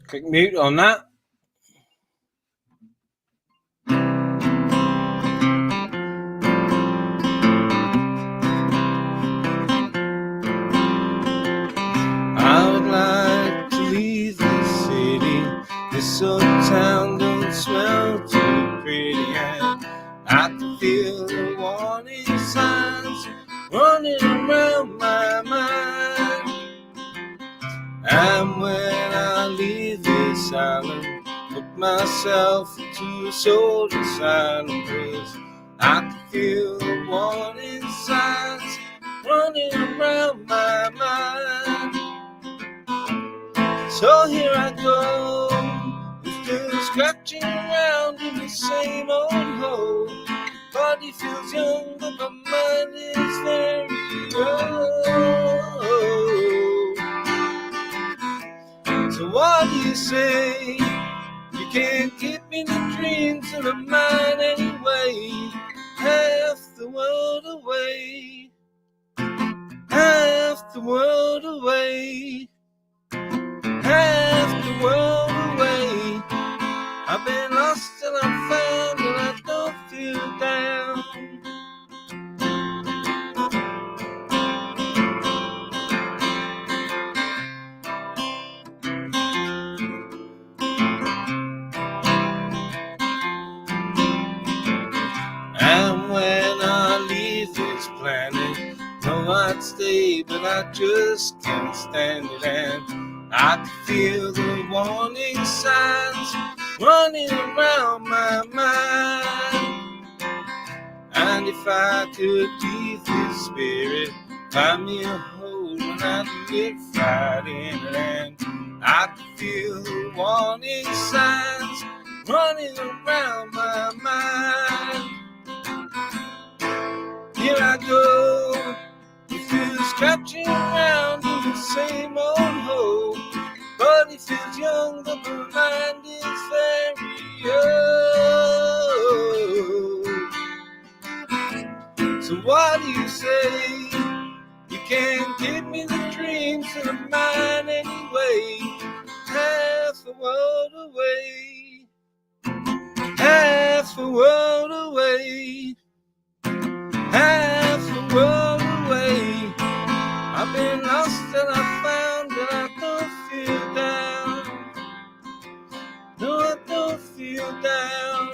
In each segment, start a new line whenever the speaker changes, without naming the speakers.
Click mute on that. I would like to leave this city. This old town don't smell too pretty, and I can feel the warning signs running around my mind. And when I leave this island, put myself into a soul asylum, 'cause I can feel the warning signs running around my mind. So here I go, still scratching around in the same old hole. Body feels young, but my mind is very old. So what do you say? You can't keep me the dreams of mine anyway. Half the world away, half the world away, half the world away. I've been lost till I'm found, and I don't feel down. And when I leave this planet, no, I'd stay, but I just can't stand it. And I can feel the warning signs running around my mind. And if I could leave this spirit, find me a hole and I'd live right in it. And I can feel the warning signs running around my mind. Here I go, you feel scratching around in the same old hole. Body feels young, but my mind is very old. So what do you say? You can't give me the dreams of mine anyway. Half the world away, half the world away, half the world away. I've been lost and I found, and I don't feel down. No, I don't feel down.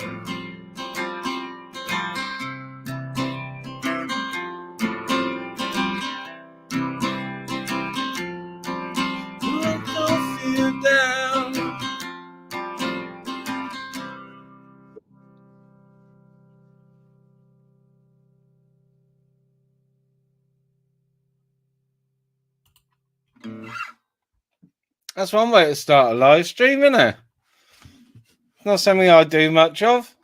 No, I don't feel down. That's one way to start a live stream, isn't it? Not something I do much of.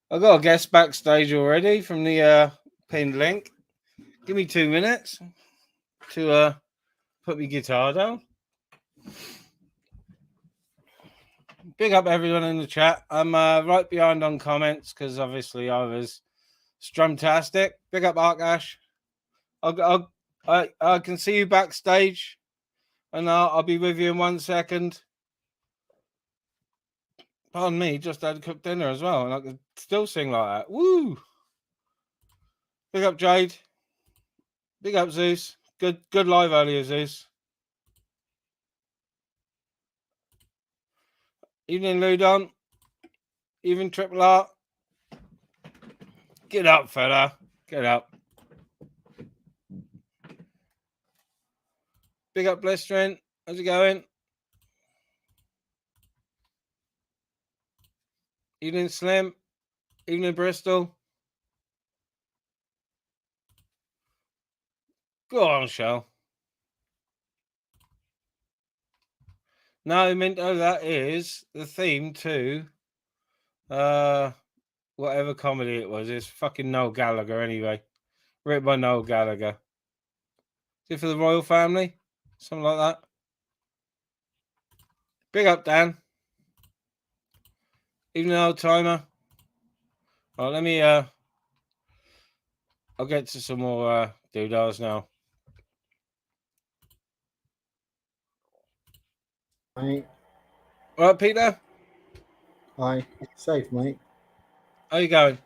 I've got a guest backstage already from the pinned link. Give me 2 minutes to put my guitar down. Big up everyone in the chat. I'm right behind on comments because obviously I was strumtastic. Big up Arkash. I can see you backstage, and I'll be with you in 1 second. Pardon me, just had to cook dinner as well, and I can still sing like that. Woo! Big up Jade. Big up Zeus. Good live earlier, Zeus. Evening, Ludon. Even Triple R. Get up, fella. Get up. Big up Blistering. How's it going? Evening, Slim. Evening, Bristol. Go on, Shell. No, Minto, that is the theme to whatever comedy it was. It's fucking Noel Gallagher anyway. Written by Noel Gallagher. Is it for the royal family? Something like that. Big up, Dan. Evening, old timer. Well, let me I'll get to some more doodahs now.
Mate.
All right, Peter,
Hi. Safe, mate.
how you going?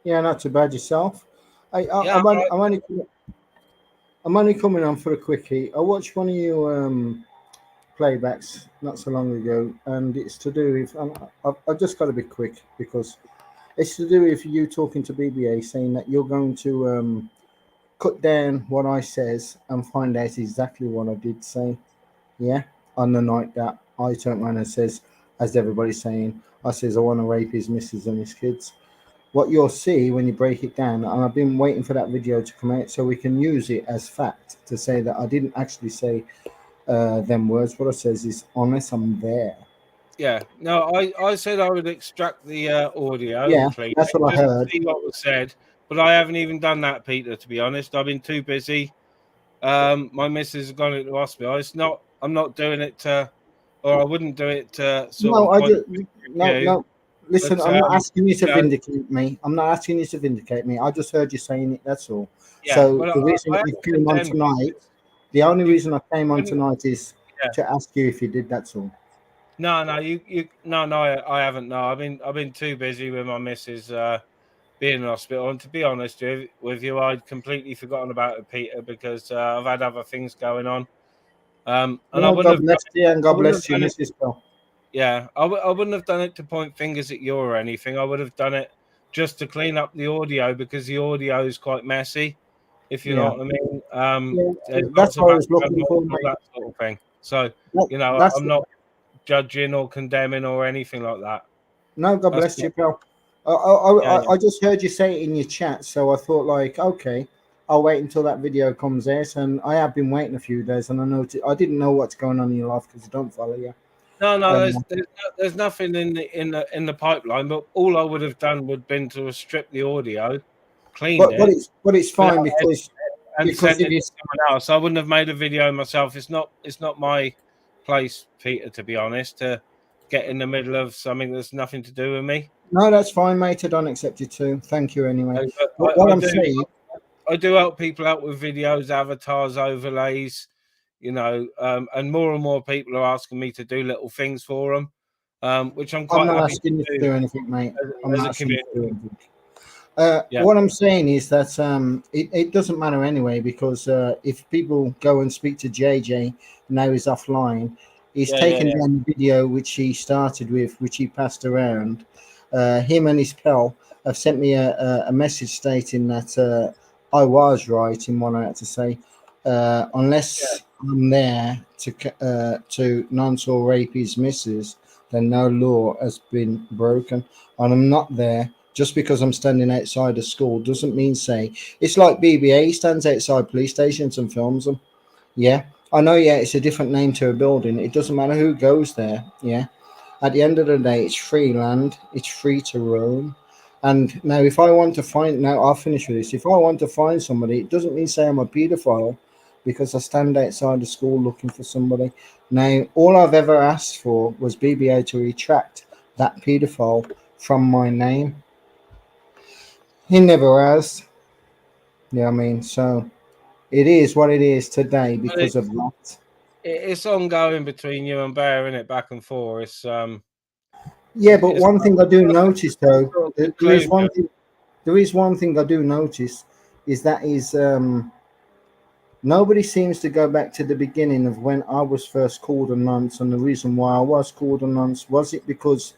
Yeah, not too bad yourself. I, I,
Yeah,
I'm, only, I'm, only, I'm only coming on for a quickie. I watched one of your playbacks not so long ago, and it's to do with. I've just got to be quick because it's to do with you talking to BBA saying that you're going to cut down what I says and find out exactly what I did say. Yeah, on the night that I turned around and says, as everybody's saying, I says I want to rape his missus and his kids. What you'll see when you break it down, and I've been waiting for that video to come out so we can use it as fact to say that I didn't actually say them words. What I says is, unless I'm there.
yeah. No, I said I would extract the audio
Yeah,
and clean
that's
it
what I
just to
heard.
see what was said, but I haven't even done that, Peter. To be honest, I've been too busy. My missus has gone into hospital. It's not. I'm not doing it to, or I wouldn't do it to sort
No,
of
I
point
just no,
you.
no. Listen,
But
I'm not asking you to
you know,
vindicate me. I'm not asking you to vindicate me. I just heard you saying it. That's all.
yeah.
So
Well,
the reason
I
I
haven't
came on
condemned you.
tonight, the only
You
reason I came on
couldn't.
tonight is
Yeah.
to ask you if you did. That's all.
No, no, no, I haven't. No, I've been too busy with my missus being in hospital. And to be honest with you, I'd completely forgotten about it, Peter, because I've had other things going on. And I
No,
wouldn't
God
have
bless you and
I
God
wouldn't have
bless you,
done it.
Mrs. Bell.
Yeah, I wouldn't have done it to point fingers at you or anything. I would have done it just to clean up the audio because the audio is quite messy, if you know
Yeah,
what I mean.
yeah.
There's lots
That's
of
what I was
background
looking
noise
for,
and all
mate.
that sort of thing. So,
That's
I'm not judging or condemning or anything like that.
no, God
That's
bless
not,
you, pal. I, I,
yeah,
I
yeah.
I just heard you say it in your chat, so I thought like, okay, I'll wait until that video comes out, and I have been waiting a few days, and I didn't know what's going on in your life because I don't follow you.
No, no,
Um,
there's nothing in the pipeline. But all I would have done would been to have stripped the audio, cleaned
but
it
it's
without
fine
editing
because
it, and sent
if
it
you
to someone else. I wouldn't have made a video myself. It's not my place, Peter. To be honest, to get in the middle of something that's nothing to do with me.
no, that's fine, mate. I don't accept you too. Thank you anyway.
But
But what
I
I'm
do.
saying,
I do help people out with videos, avatars, overlays, and more people are asking me to do little things for them, which I'm
I'm
quite
not
happy to
asking you to
do
do anything, mate.
as,
I'm
as
not
a
asking you to do
community.
anything.
Yeah,
What I'm saying is that it doesn't matter anyway because if people go and speak to JJ now he's offline, he's
yeah, yeah,
taken
yeah.
down the video which he started with, which he passed around. Him and his pal have sent me a message stating that I was right in what I had to say.
Yeah.
Unless I'm there to non-saw rape his missus, then no law has been broken, and I'm not there just because I'm standing outside a school doesn't mean say it's like BBA. He stands outside police stations and films them. Yeah, I know. Yeah, it's a different name to a building. It doesn't matter who goes there. Yeah, at the end of the day, it's free land. It's free to roam. And now, if I want to find, now I'll finish with this. If I want to find somebody, it doesn't mean say I'm a paedophile because I stand outside the school looking for somebody. Now, all I've ever asked for was BBA to retract that paedophile from my name. He never has. Yeah, I mean, so it is what it is today
But
because of that.
it's ongoing between you and Bear, isn't it? Back and forth.
Yeah, but
It's
one thing I do notice though,
sort of
there is
conclusion.
one thing. There is one thing I do notice is that is nobody seems to go back to the beginning of when I was first called a nonce, and the reason why I was called a nonce was it because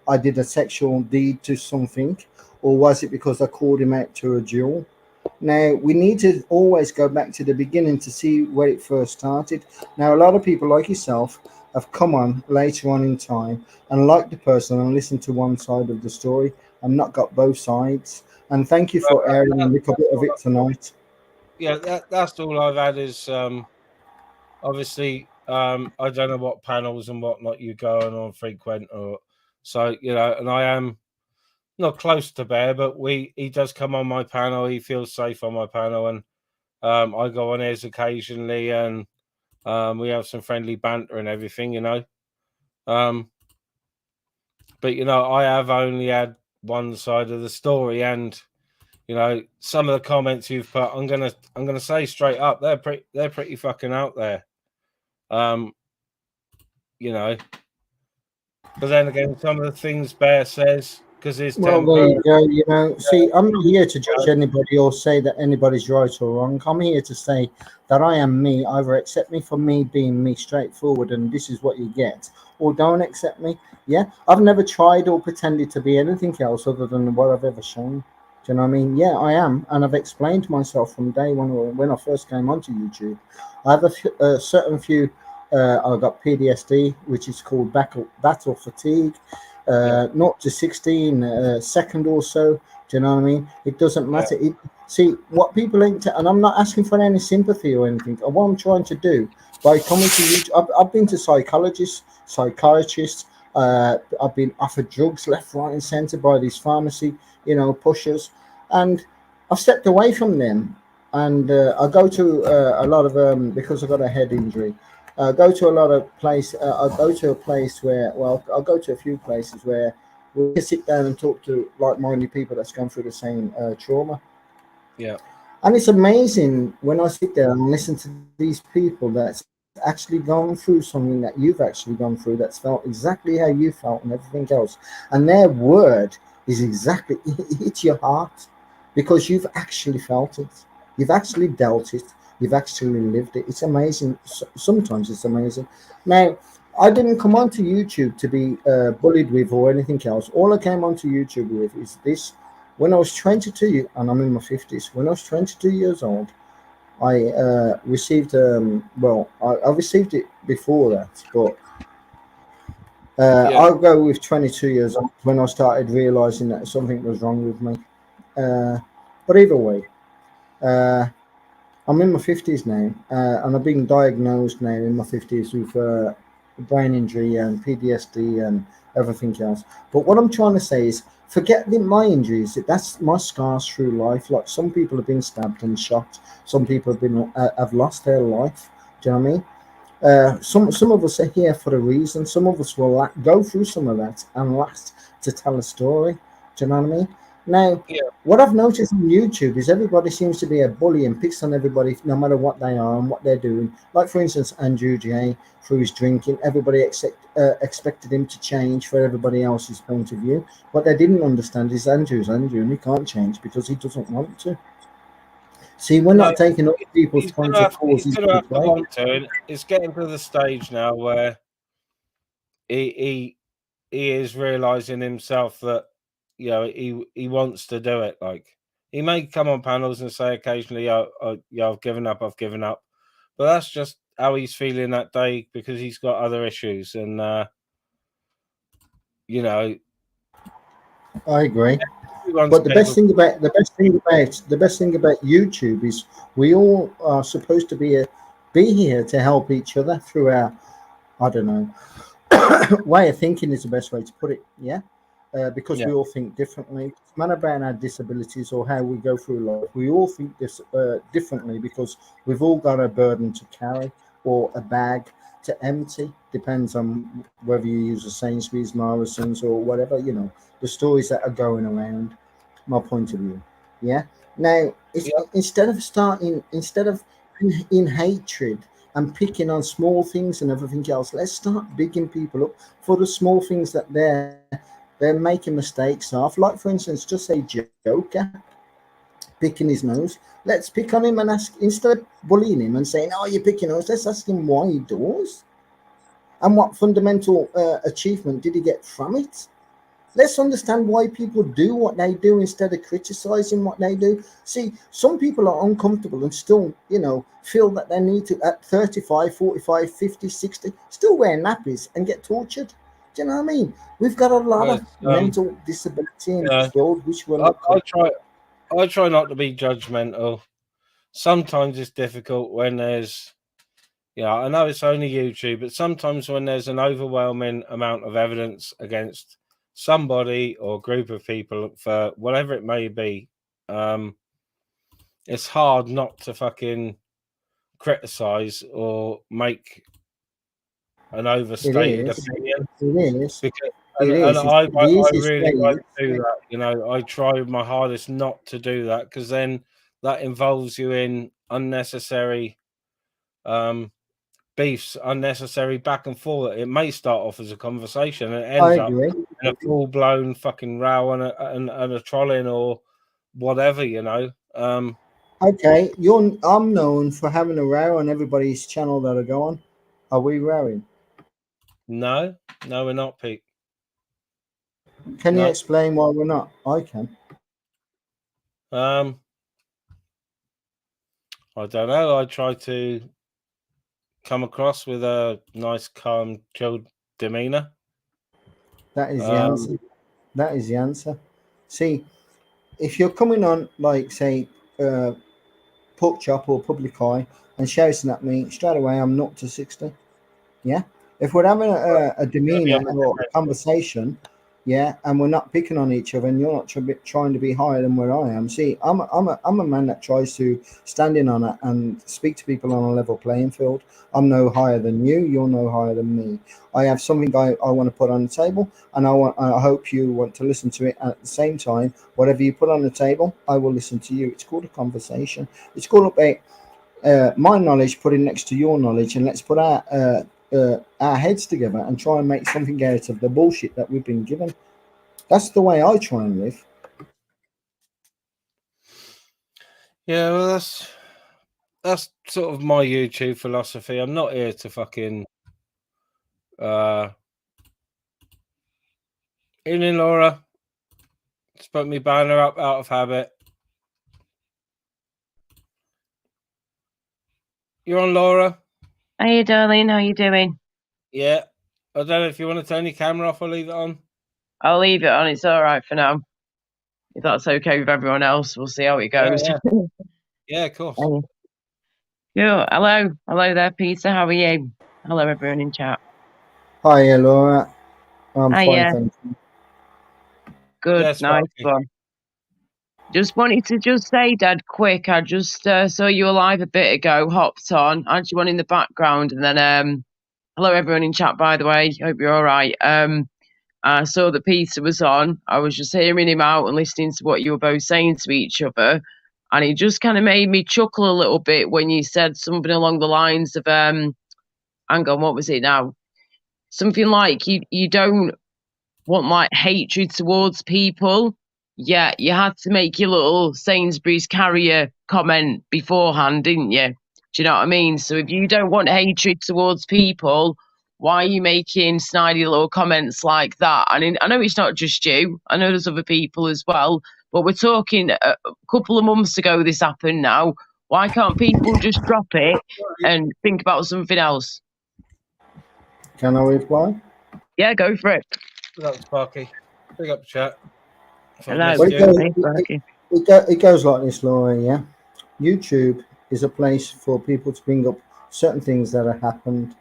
I did a sexual deed to something, or was it because I called him out to a duel? Now, we need to always go back to the beginning to see where it first started. Now, a lot of people like yourself have come on later on in time and liked the person and listened to one side of the story and not got both sides. And thank you
Well,
for airing a little
that's
bit of
all.
it tonight.
Yeah, that's all I've had is obviously I don't know what panels and whatnot you go on frequent or so and I am not close to Bear, but he does come on my panel. He feels safe on my panel, and I go on his occasionally, and we have some friendly banter and everything. Um, but I have only had one side of the story, and some of the comments you've put, I'm gonna say straight up, they're pretty fucking out there. Um, you know. But then again, some of the things Bear says, because his
Well, there
temper,
you go. You know, see, I'm not here to
you
judge
know,
anybody or say that anybody's right or wrong. I'm here to say that I am me. Either accept me for me being me, straightforward, and this is what you get, or don't accept me. Yeah, I've never tried or pretended to be anything else other than what I've ever shown. Do you know what I mean? Yeah, I am, and I've explained myself from day one or when I first came onto YouTube. I have a certain few. I've got PTSD, which is called battle fatigue,
yeah,
0 to 16 second or so. Do you know what I mean? It doesn't
yeah,
matter. See, what people ain't, and I'm not asking for any sympathy or anything. What I'm trying to do by coming to YouTube, I've been to psychologists, psychiatrists, I've been offered drugs left, right, and center by these pharmacy, pushers, and I've stepped away from them. And I go to a lot of because I got a head injury. Go to a lot of place. I'll go to a place where, well, I'll go to a few places where we can sit down and talk to like-minded people that's gone through the same trauma.
yeah.
And it's amazing when I sit there and listen to these people that's actually gone through something that you've actually gone through, that's felt exactly how you felt and everything else. And their word is exactly, it hits your heart because you've actually felt it. You've actually dealt it. You've actually lived it. It's amazing. Sometimes it's amazing. Now, I didn't come onto YouTube to be bullied with or anything else. All I came onto YouTube with is this. When I was 22, and I'm in my 50s, when I was 22 years old, I received, I received it before that, but
Yeah,
I'll go with 22 years old when I started realizing that something was wrong with me. Uh, but either way, uh, I'm in my 50s now, and I've been diagnosed now in my 50s with brain injury and PTSD and everything else. But what I'm trying to say is, forget my injuries. That's my scars through life. Like some people have been stabbed and shot. Some people have lost their life. Do you know what I mean? Some of us are here for a reason. Some of us will go through some of that and last to tell a story. Do you know what I mean? Now,
yeah,
what I've noticed on YouTube is everybody seems to be a bully and picks on everybody no matter what they are and what they're doing. Like for instance, Andrew J. through his drinking, everybody expected him to change for everybody else's point of view. What they didn't understand is Andrew's Andrew and he can't change because he doesn't want to. See, we're
no,
not taking other people's
he's
points
gonna
of
have to,
calls
he's
into
gonna
the
have to
play.
want to, and it's getting to the stage now where he he he is realizing himself that he wants to do it. Like he may come on panels and say occasionally, yeah, I've given up," but that's just how he's feeling that day because he's got other issues, and you know,
I agree.
everyone's
But
capable.
the best thing about YouTube is we all are supposed to be here to help each other through our, I don't know, way of thinking is the best way to put it. Yeah, because
Yeah,
we all think differently. It's not about our disabilities or how we go through life. We all think this differently because we've all got a burden to carry or a bag to empty. Depends on whether you use a Sainsbury's, Morrison's, or whatever. The stories that are going around. My point of view. Yeah. Now,
yeah,
instead of in hatred and picking on small things and everything else. Let's start bigging people up for the small things that they're making mistakes of. Like for instance, just say Joker picking his nose. Let's pick on him and ask instead of bullying him and saying, "Oh, you're picking nose." Let's ask him why he does and what fundamental achievement did he get from it. Let's understand why people do what they do instead of criticizing what they do. See, some people are uncomfortable and still, feel that they need to, at 35, 45, 50, 60, still wear nappies and get tortured. Do you know what I mean? We've got a lot
well,
of mental disability in
yeah.
this world which we're
I,
not
I
talking.
try I try not to be judgmental. Sometimes it's difficult when there's I know it's only YouTube, but sometimes when there's an overwhelming amount of evidence against somebody or group of people for whatever it may be, um, it's hard not to fucking criticize or make an
It
overstated
is.
opinion
It is.
because
It
and
is. It's the
I
easiest
really
way.
won't do that. I try my hardest not to do that because then that involves you in unnecessary um beefs, unnecessary back and forth. It may start off as a conversation and it
I
ends up
agree.
in a full blown fucking row and a trolling or whatever, you know.
Okay, I'm known for having a row on everybody's channel that I go on. Are we rowing?
No, we're not, Pete.
Can you
No.
explain why we're not? I can.
I don't know. I try to come across with a nice, calm, chilled demeanor.
That is the answer. That is the answer. See, if you're coming on, like, say, Pork Chop or Public Eye and shouting at me, straight away I'm not to 60. Yeah. If we're having a
Maybe
demeanor
I'm
or a conversation, yeah, and we're not picking on each other and you're not trying to be higher than where I am. See, I'm a man that tries to stand in on it and speak to people on a level playing field. I'm no higher than you. You're no higher than me. I have something I want to put on the table, and I hope you want to listen to it. At the same time, whatever you put on the table, I will listen to you. It's called a conversation. It's called my knowledge put in next to your knowledge, and let's put our heads together and try and make something out of the bullshit that we've been given. That's the way I try and live.
Yeah, well, that's sort of my YouTube philosophy. I'm not here to fucking evening, Laura. Just put me banner up out of habit. You're on, Laura.
Hey, darling, how you doing?
Yeah. I don't know if you want to turn your camera off or leave it on.
I'll leave it on. It's all right for now. If that's okay with everyone else, we'll see how it goes.
Yeah, of course.
Cool. Hello there, Peter. How are you? Hello, everyone in chat.
Hi, Laura. I'm fine,
Hiya.
thank you.
Good,
Yeah,
nice
Sparky.
one. Just wanted to just say, Dad, quick. I just saw you alive a bit ago. Hopped on. I had you on in the background, and then hello, everyone in chat. By the way, hope you're all right. I saw that Peter was on. I was just hearing him out and listening to what you were both saying to each other. And it just kind of made me chuckle a little bit when you said something along the lines of, hang on, what was it now? Something like you don't want like hatred towards people. Yeah, you had to make your little Sainsbury's carrier comment beforehand, didn't you? Do you know what I mean? So if you don't want hatred towards people, why are you making snidey little comments like that? And I know it's not just you. I know there's other people as well. But we're talking a couple of months ago this happened now. Why can't people just drop it and think about something else?
Can I reply?
Yeah, go for it.
Big up, Sparky. Big up, chat.
Hello.
Well,
Hey, Sparky.
it goes like this, Laura. Yeah, YouTube is a place for people to bring up certain things that have happened.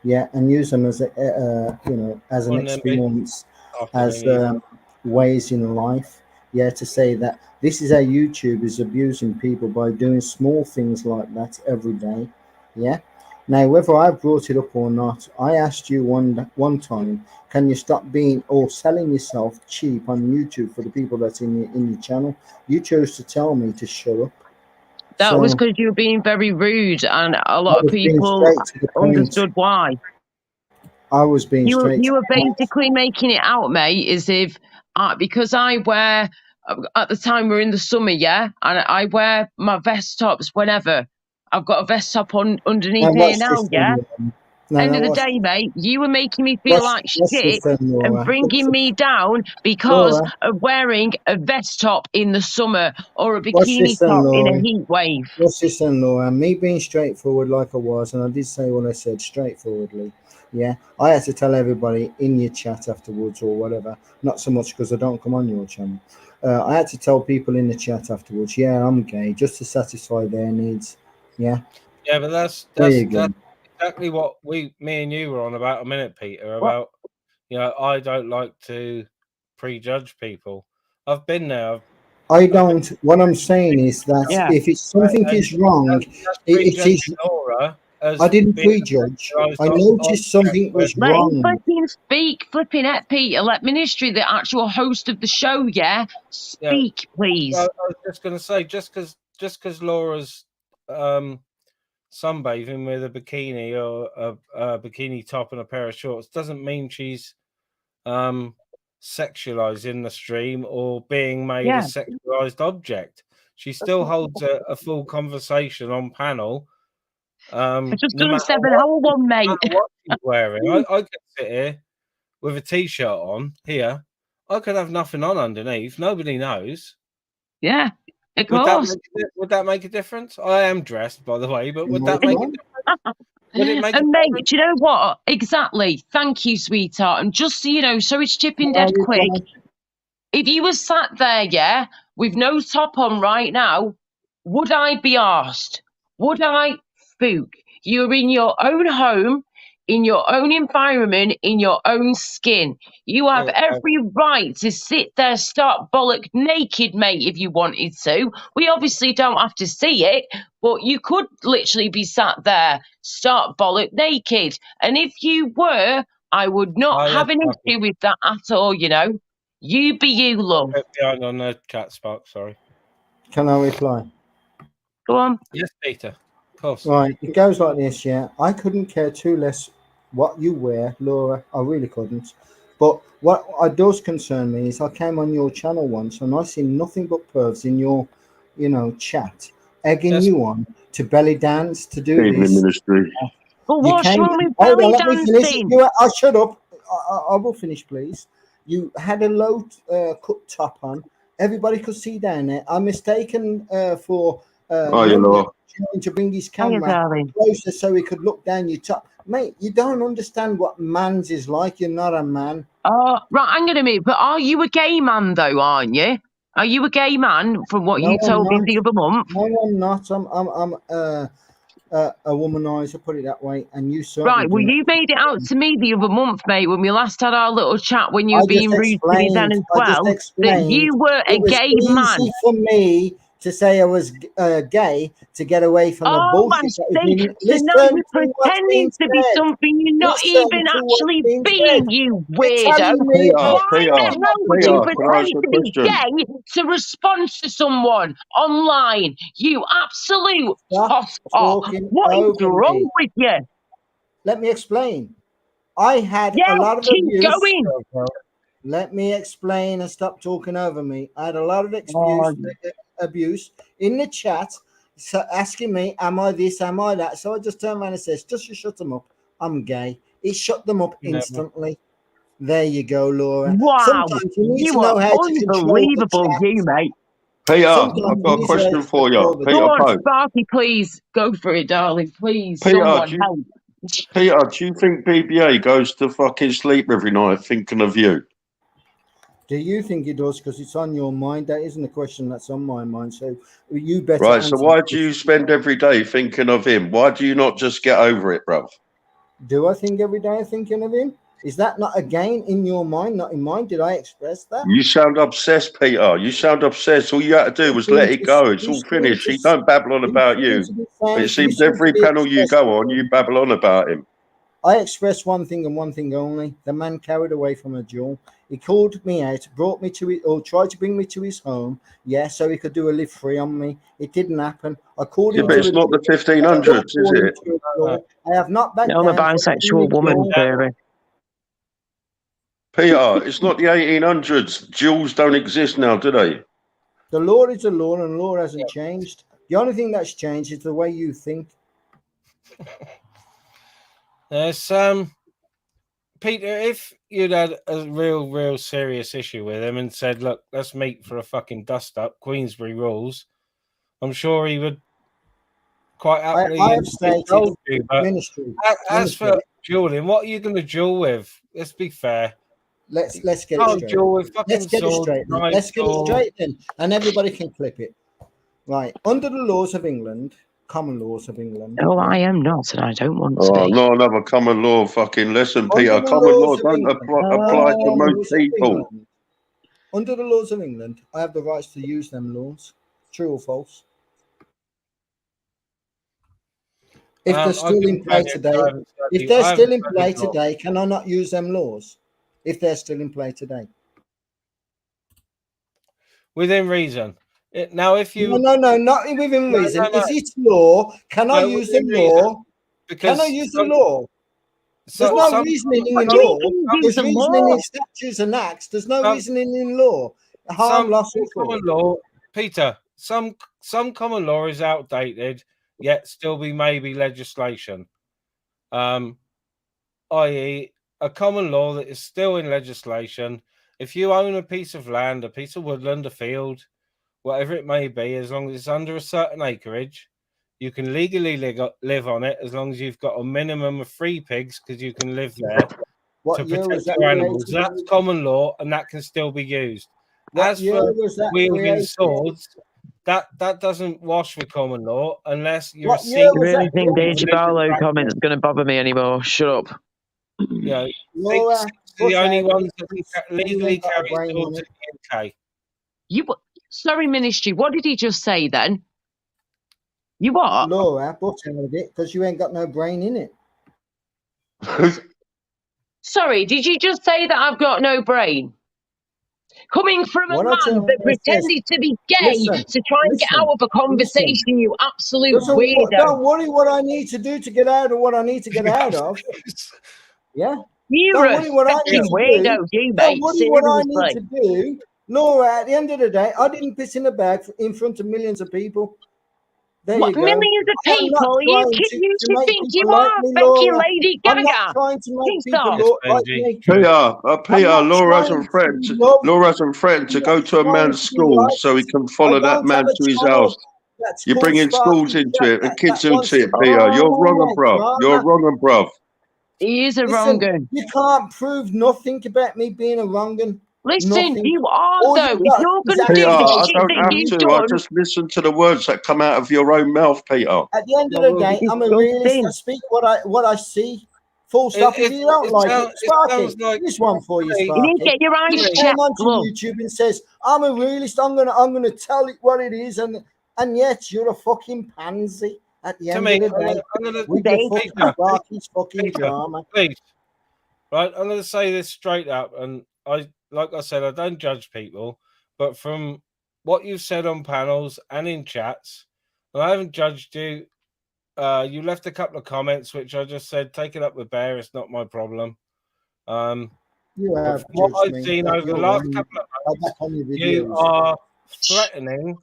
Yeah, and use them as as an
On then, mate.
experience, as
Afternoon, evening.
ways in life. Yeah, to say that this is how YouTube is abusing people by doing small things like that every day. Yeah. Now, whether I brought it up or not, I asked you one time, can you stop being or selling yourself cheap on YouTube for the people that's in your channel? You chose to tell me to shut up.
That was
So
because you were being very rude, and a
I
lot of
was being
people
straight to the point.
understood why.
I was being straight
You
to
were
the point.
basically making it out, mate, as if because I wear at the time we're in the summer, yeah, and I wear my vest tops whenever. I've got a vest top on underneath
And
here
watch
now,
this
yeah.
then. No,
End
no,
of the
watch,
day, mate, you were making me feel like
watch this
shit
then,
and
Laura.
bringing me down because
Laura,
of wearing a vest top in the summer or a
watch
bikini
this then,
top in a
Laura.
heat wave.
Watch this then, Laura. Me being straightforward like I was, and I did say what I said straightforwardly. Yeah, I had to tell everybody in your chat afterwards or whatever. Not so much because I don't come on your channel. I had to tell people in the chat afterwards, yeah, I'm gay, just to satisfy their needs. Yeah.
Yeah, but that's
There you go.
exactly what me and you were on about a minute, Peter.
What?
About I don't like to prejudge people. I've been there.
I don't. What I'm saying is that
Yeah.
if it's something
And
is wrong,
that's
it
prejudging
is.
Laura
I
as
didn't
being
prejudge. I
on
noticed something
whereas
was
Let him
wrong.
flipping speak, flipping at Peter. Let Ministry, the actual host of the show, yeah,
yeah,
speak, please.
I was just going to say just because Laura's sunbathing with a bikini or a bikini top and a pair of shorts doesn't mean she's sexualized in the stream or being made a sexualized object. She still holds a full conversation on panel.
I just
No
done a
matter
7-hour one, mate.
what she's wearing. I could sit here with a t-shirt on here. I could have nothing on underneath. Nobody knows.
Yeah, of
Would
course.
that make a difference? I am dressed, by the way, but would that make a difference? Would it make a
And mate,
difference?
do you know what? Exactly. Thank you, sweetheart. And just so you know, so it's chipping dead quick. If you were sat there, yeah, with no top on right now, would I be arsed? Would I spook? You're in your own home, in your own environment, in your own skin. You have every right to sit there, start bollock naked, mate, if you wanted to. We obviously don't have to see it, but you could literally be sat there, start bollock naked. And if you were, I would not have an issue with that at all, you know. You be you, love.
Behind on the chat spark, sorry.
Can I reply?
Go on.
Yes, Peter. Of course.
Right, it goes like this, yeah. I couldn't care two less what you wear, Laura. I really couldn't. But what does concern me is I came on your channel once and I seen nothing but pervs in your, chat, egging you on to belly dance, to do
Evening
this.
Ministry.
But
You
what's
came.
wrong with
Hold on,
belly
let me finish.
dancing?
I'll shut up. I will finish, please. You had a low cut top on. Everybody could see down there. I'm mistaken for trying to bring his camera closer so he could look down your top. Mate, you don't understand what man's is like. You're not a man.
Oh, right, hang on a minute. But are you a gay man, though, aren't you? Are you a gay man from what you told me the other month?
No, I'm not. I'm a womanizer, put it that way. And you certainly
right. Well, you made it out to me the other month, mate, when we last had our little chat when you were being rude to me then as well, that you were a gay man.
It was easy for me to say I was gay to get away from the bullshit.
So now you're pretending to be something you're not even actually being, you weirdo. Why the hell would you pretend to be gay to respond to someone online? You absolute tosspot. What is wrong with you?
Let me explain. I had a lot of abuse.
Going.
Let me explain and stop talking over me. I had a lot of abuse in the chat, so asking me, am I this, am I that? So I just turned around and says, just shut them up. I'm gay. It shut them up instantly. There you go, Laura.
Wow.
Sometimes you need to know how to
unbelievable, you, mate.
Peter, I've got a question for you. Peter,
go on, Sparky, please. Go for it, darling. Please.
Peter, Peter, do you think BBA goes to fucking sleep every night thinking of you?
Do you think it does? Because it's on your mind. That isn't a question that's on my mind. So you better.
Right. So why do you spend every day thinking of him? Why do you not just get over it, bruv?
Do I think every day thinking of him? Is that not again in your mind, not in mine? Did I express that?
You sound obsessed, Peter. You sound obsessed. All you had to do was let it go. It's all finished. He don't babble on about you. But it seems every panel you go on, you babble on about him.
I expressed one thing and one thing only. The man carried away from a duel. He called me out, brought me to it, or tried to bring me to his home. Yeah, so he could do a live free on me. It didn't happen. I called him.
But it's not the 1500s, is it?
I have not backed down.
I'm a bisexual woman, Barry.
Peter, it's not the 1800s. Duels don't exist now, do they?
The law is a law, and the law hasn't changed. The only thing that's changed is the way you think.
There's Peter, if you'd had a real serious issue with him and said, look, let's meet for a fucking dust up, Queensbury rules, I'm sure he would quite happily
I have stated
you, but
ministry.
As for dueling, what are you going to duel with? Let's be fair.
Let's get it straight. Let's get it straight. Let's get it straight then, and everybody can clip it. Right, under the laws of England, common laws of England.
No, I am not, and I don't want to be.
No, another common law fucking lesson, Peter. Common law don't apply to most people.
Under the laws of England, I have the rights to use them laws. True or false? If they're still in play today, can I not use them laws? If they're still in play today,
within reason. Now, if you
No, not within
no,
reason.
no, no,
If it's law, can I
no,
use the
within reason,
law? Can I
because
use the law? There's
so,
no
some
reasoning
What
in
do you mean,
law.
can you use
There's
the
reasoning
law?
in statutes and acts. There's no
some
reasoning in law. Harm,
some
loss, or
common
fraud.
law, Peter. Some common law is outdated, yet still be maybe legislation. I.e., a common law that is still in legislation. If you own a piece of land, a piece of woodland, a field, whatever it may be, as long as it's under a certain acreage, you can legally live on it as long as you've got a minimum of 3 pigs because you can live there to
What year was
protect
that
your animals.
created?
That's common law and that can still be used.
What
As
year
for
was that
wielding
created?
swords, that doesn't wash with common law unless you're
What
a
year
I
secret
was
really
that
think Deja
created?
Barlow comments going to bother me anymore. Shut up.
You know,
Laura,
Sikhs are the
push
only
out.
ones that can
You
legally
ain't got a
carry
brain on
swords in
it.
the UK.
Sorry, Ministry. What did he just say then? You what?
Laura, push out of it because you ain't got no brain in it.
Sorry, did you just say that I've got no brain? Coming from a
What I
man that
says,
pretended to be gay
listen,
to try and get out of a
listen.
conversation, you absolute weirdo.
Don't worry what I need to do to get out of what I need to get out of. Yeah.
You're
Don't
a
worry what I need
fucking
to do.
weirdo, you,
Don't
mate.
worry what I need
Seriously.
to do. Laura, at the end of the day, I didn't piss in the bag in front of millions of people. There
What
you go.
millions of
I am not
people? You
trying
you
to
should
make
think you
people like
are,
me,
Becky
Laura.
Lady
I'm not
Gaga.
trying to make
Piss
people
off.
Yes,
like
Benji.
me. I'm
Peter,
not
Laura
trying
hasn't threatened.
to love.
Laura hasn't threatened to
I'm not
go to a
trying
man's
to be
school so he
liked.
can
I
follow that
don't
man
have a
to his
channel
house.
that's
You're
called
bringing schools
Sparky
into it and
that
kids
wants
into
to
it, Peter. You're wrong and bruv.
create
You're
drama.
wrong and bruv.
He is a
Listen,
wrong-un.
you can't prove nothing about me being a wrong-un.
Listen,
Nothing.
you are,
All
though.
you
If
got
you're
is
going to
Peter,
do the
I
shit
accusations
don't
that
and
have
you've
to. I
done,
just listen to the words that come out of your own mouth, Peter.
at the end of the
you're
day, I'm a realist. I speak what I see. Full stop. If you don't like it,
It
Sparky,
sounds like
this one for you,
me.
you need to
Sparky.
get your eyes
He
me.
came
checked,
onto
love.
YouTube and says, "I'm a realist. I'm gonna tell it what it is," and yet you're a fucking pansy. At the
To
end
me,
of the day,
I'm gonna
with your
They,
fucking
Peter,
Sparky's fucking
Peter,
drama.
please. Right, I'm gonna say this straight up, and like I said, I don't judge people, but from what you've said on panels and in chats, and I haven't judged you. You left a couple of comments, which I just said, take it up with Bear. It's not my problem.
You
But
have
from what
judged
I've
me.
seen
That
over the
you're
last
wrong.
couple of
Go
months,
back on your
you
videos.
are threatening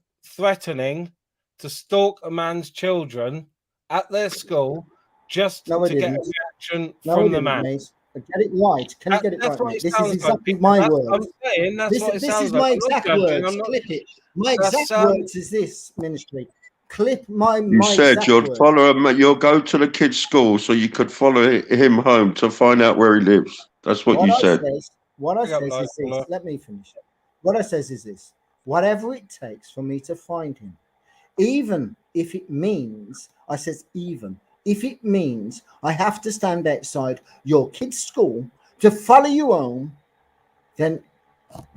to stalk a man's children at their school just
No, I
to get a
didn't.
reaction
No, I
from the
didn't,
man.
mate. Get it right. Can you get it
That's
right,
what
mate?
it
This is
sounds like.
exactly my
I'm
words.
saying that's what it
This
sounds
is
like.
my
I'm not
exact
judging.
words.
I'm not.
Clip it. My
That's
exact words is this, ministry. Clip my
You said
exact
you'd
words.
follow him. You'll go to the kid's school so you could follow him home to find out where he lives. That's what you said.
What I
Pick up
says
light,
is this.
Paula.
Let me finish. What I says is this. Whatever it takes for me to find him, even if it means, I says even, if it means I have to stand outside your kid's school to follow you home, then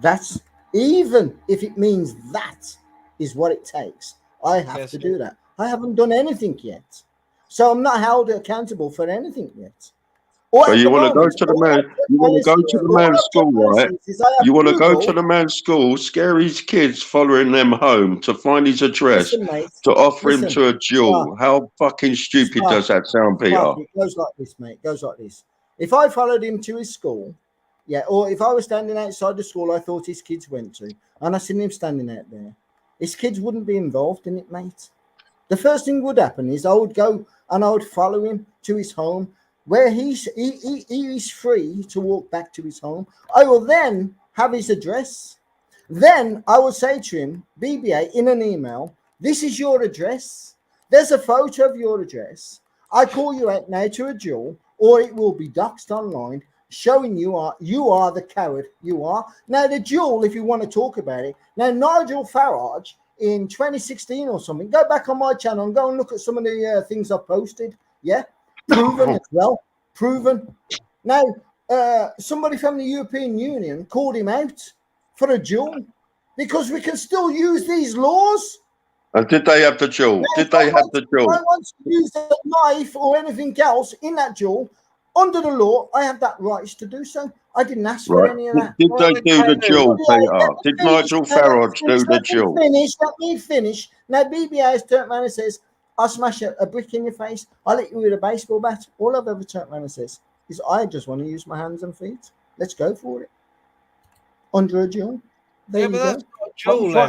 that's, even if it means that is what it takes. I have
Yes,
to do that. I haven't done anything yet. So I'm not held accountable for anything yet. Or
So
at
you
the
want to go
moment,
to the man? You want to go to the man's school, right?
I have
You want to go to
Google.
the man's school, scare his kids, following them home to find his address,
Listen, mate.
to offer him
Listen,
to a duel. How fucking stupid does that sound, Peter?
It goes like this, mate. It goes like this. If I followed him to his school, yeah, or if I was standing outside the school I thought his kids went to, and I seen him standing out there, his kids wouldn't be involved in it, mate. The first thing would happen is I would go and I would follow him to his home, where he is free to walk back to his home. I will then have his address. Then I will say to him, BBA, in an email, this is your address. There's a photo of your address. I call you out now to a duel, or it will be doxed online, showing you are the coward you are. Now, the duel, if you want to talk about it, now Nigel Farage in 2016 or something, go back on my channel and go and look at some of the things I posted. Yeah, proven as well. Proven. Now, somebody from the European Union called him out for a duel because we can still use these laws.
And did they have the duel?
Now,
Did they have the duel?
I want to use a knife or anything else in that duel. Under the law, I have that right to do so. I didn't ask for
Right.
any of that.
Did they do the duel, Peter? Did Nigel Farage do the duel?
Let me finish. Now, BBA has turned around and says, I'll smash a brick in your face. I'll hit you with a baseball bat. All I've ever turned around and says is, I just want to use my hands and feet. Let's go for it. Under a duel. There you
that's
go.
not a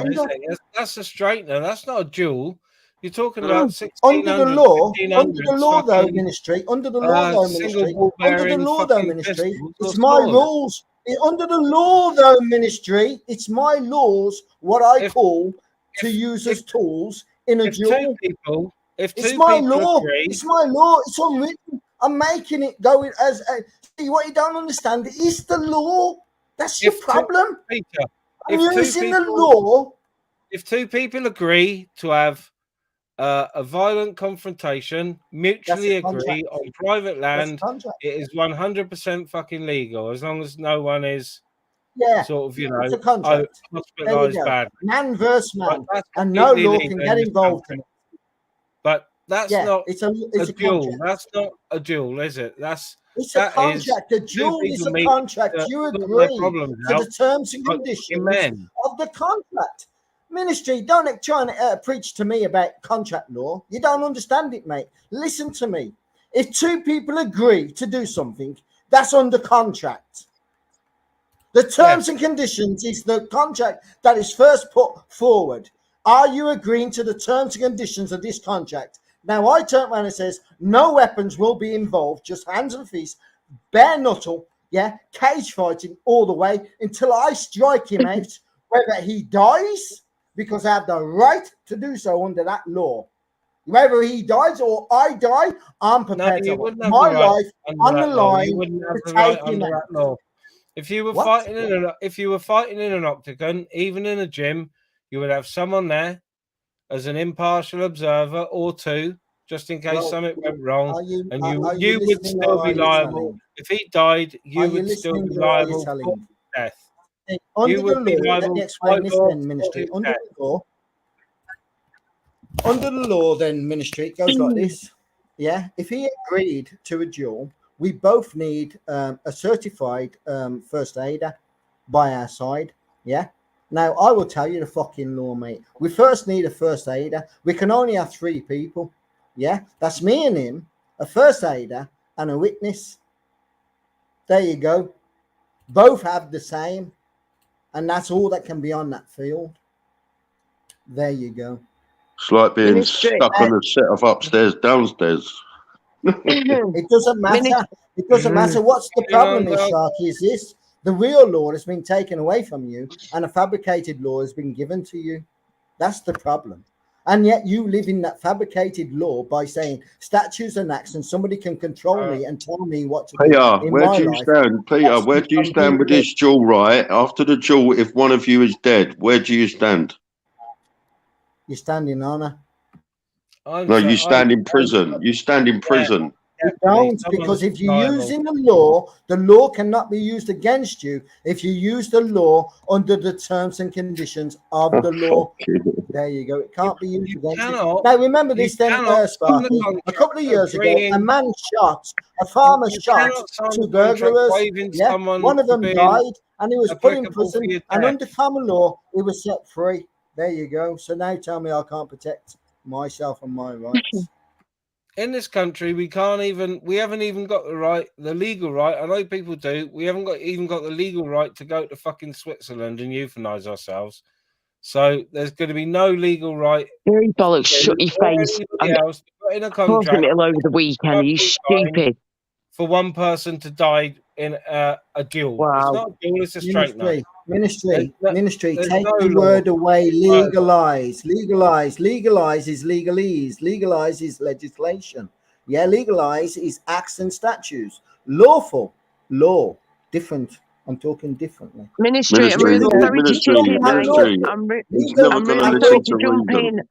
duel, then, is it? That's a straightener. That's not a duel. You're talking about 1600,
under the law,
1500s,
though, ministry, under the law, though, ministry, under the law, though, ministry, it's my rules. Under the law, though, ministry, it's my laws, what I call to use as tools in a duel. It's my law. It's my law. It's unwritten. I'm making it go as a. See, what you don't understand is the law. That's your problem. I'm using the law.
If two people agree to have a violent confrontation, mutually agree on private land, it is 100% fucking legal, as long as no one is sort of,
it's a contract.
Hospitalised badly.
Man versus man, and no law can get involved in it.
But that's not
it's
a duel. That's not a duel, is it?
It's a contract. A duel is a contract. You agree to the terms and conditions of the contract. Ministry, don't try and preach to me about contract law. You don't understand it, mate. Listen to me. If two people agree to do something, that's under contract. The terms and conditions is the contract that is first put forward. Are you agreeing to the terms and conditions of this contract? Now, I turn around and says, no weapons will be involved, just hands and feet, bare knuckle, cage fighting all the way until I strike him out, whether he dies, because I have the right to do so under that law. Whether he dies or I die, I'm prepared to put my life on the line to take him out.
If you were fighting in an octagon, even in a gym, you would have someone there as an impartial observer or two, just in case something went wrong, and you would still be liable. If he died, you would still be liable for death.
Under the law, let me explain this then, ministry. Under the law, then, ministry, it goes like this. If he agreed to a duel, we both need a certified first aider by our side. Now, I will tell you the fucking law, mate. We first need a first aider. We can only have 3 people. That's me and him, a first aider, and a witness. There you go. Both have the same. And that's all that can be on that field. There you go.
It's like being stuck on a set of upstairs, downstairs.
It doesn't matter. It doesn't matter. What's the problem is, Sharky, is this. The real law has been taken away from you and a fabricated law has been given to you. That's the problem. And yet you live in that fabricated law by saying statutes and acts and somebody can control me and tell me what to do.
Peter, where do you stand? Peter, where do you stand with this duel, right? After the duel, if one of you is dead, where do you stand?
You stand in honor.
No, you stand in prison. You stand in prison.
You don't, because if you're using the law cannot be used against you if you use the law under the terms and conditions of the law. There you go. It can't be used against you. Now, remember this then, Sparky. A couple of years ago, a man shot, a farmer shot 2 burglars. One of them died, and he was put in prison, and under common law, he was set free. There you go. So now tell me I can't protect myself and my rights.
In this country, we haven't even got the legal right. I know people do. We haven't even got the legal right to go to fucking Switzerland and euthanize ourselves. So there's going to be no legal right.
Very bollocks, shut your face.
In a contract
it over the weekend. You stupid.
For one person to die in a duel.
Wow.
It's not a duel, it's a straightener.
Ministry, take the word away. Legalize. Legalize is legalese. Legalize is legislation. Legalize is acts and statutes. Lawful, law, different. I'm talking differently.
Ministry, I'm really sorry to jump in. I'm really sorry to jump in.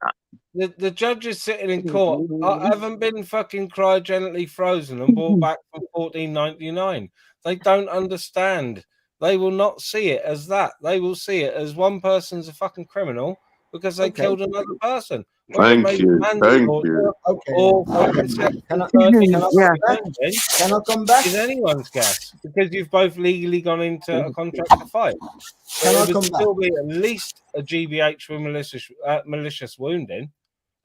The judge is sitting in court. I haven't been fucking cryogenically frozen and brought back from 1499. They don't understand. They will not see it as that. They will see it as one person's a fucking criminal because they
Okay.
killed another person. Whether it
Thank
may be
you. Thank
manslaughter
you.
Okay.
or fucking
Okay.
second
Can I,
third
can I
degree
Yeah.
come back?
wounding
Can I come back?
is anyone's guess because you've both legally gone into a contract to fight.
Can I
It would
come back?
still be at least a GBH with malicious wounding,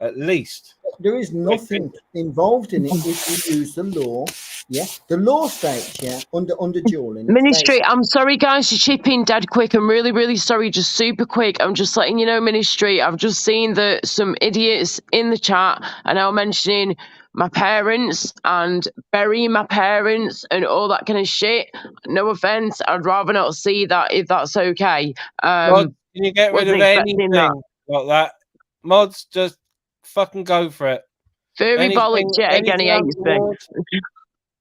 at least.
There is nothing involved in it if you use the law. Yeah, the law states, yeah, under dueling. It states,
Ministry, I'm sorry, guys, to chip in dead quick. I'm really, really sorry. Just super quick. I'm just letting you know, Ministry. I've just seen that some idiots in the chat are now mentioning my parents and burying my parents and all that kind of shit. No offense. I'd rather not see that if that's okay.
Mods, can you get rid
Wasn't
of
expecting that.
anything like that? Mods, just fucking go for it.
Furry bollock jet again, he hates me.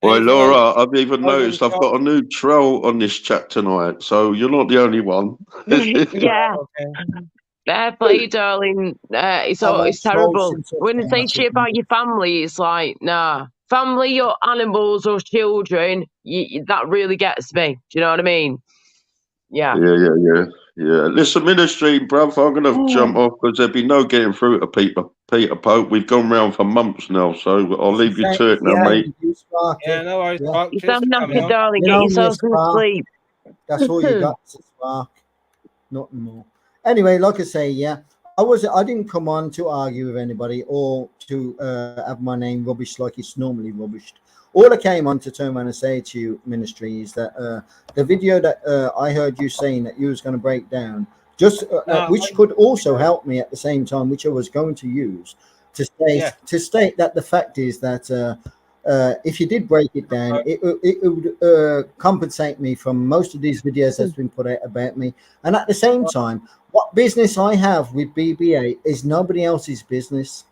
Well,
anything
Laura, I've even
other than
noticed I've got a new troll on this chat tonight, so you're not the only one.
Yeah.
Okay.
Fair play, darling. It's terrible. When they say shit about your family, it's like, nah. Family or animals or children, that really gets me. Do you know what I mean? Yeah.
Yeah. Listen, Ministry, bruv, I'm going to jump off because there'd be no getting through to Peter Pope. We've gone round for months now, so I'll leave you to it now, mate.
Yeah, no worries, Spark.
You
Cheers
don't
for
have
coming
to,
on.
darling.
You
Get
know,
yourself
Miss
some
Spark,
sleep.
that's all you got, Spark. Nothing more. Anyway, like I say, yeah, I didn't come on to argue with anybody or to have my name rubbish like it's normally rubbished. All I came on to turn around and say to you, Ministry, is that the video that I heard you saying that you was going to break down, just which could also help me at the same time, which I was going to use to state that the fact is that if you did break it down, it would compensate me from most of these videos that's been put out about me. And at the same time, what business I have with BBA is nobody else's business,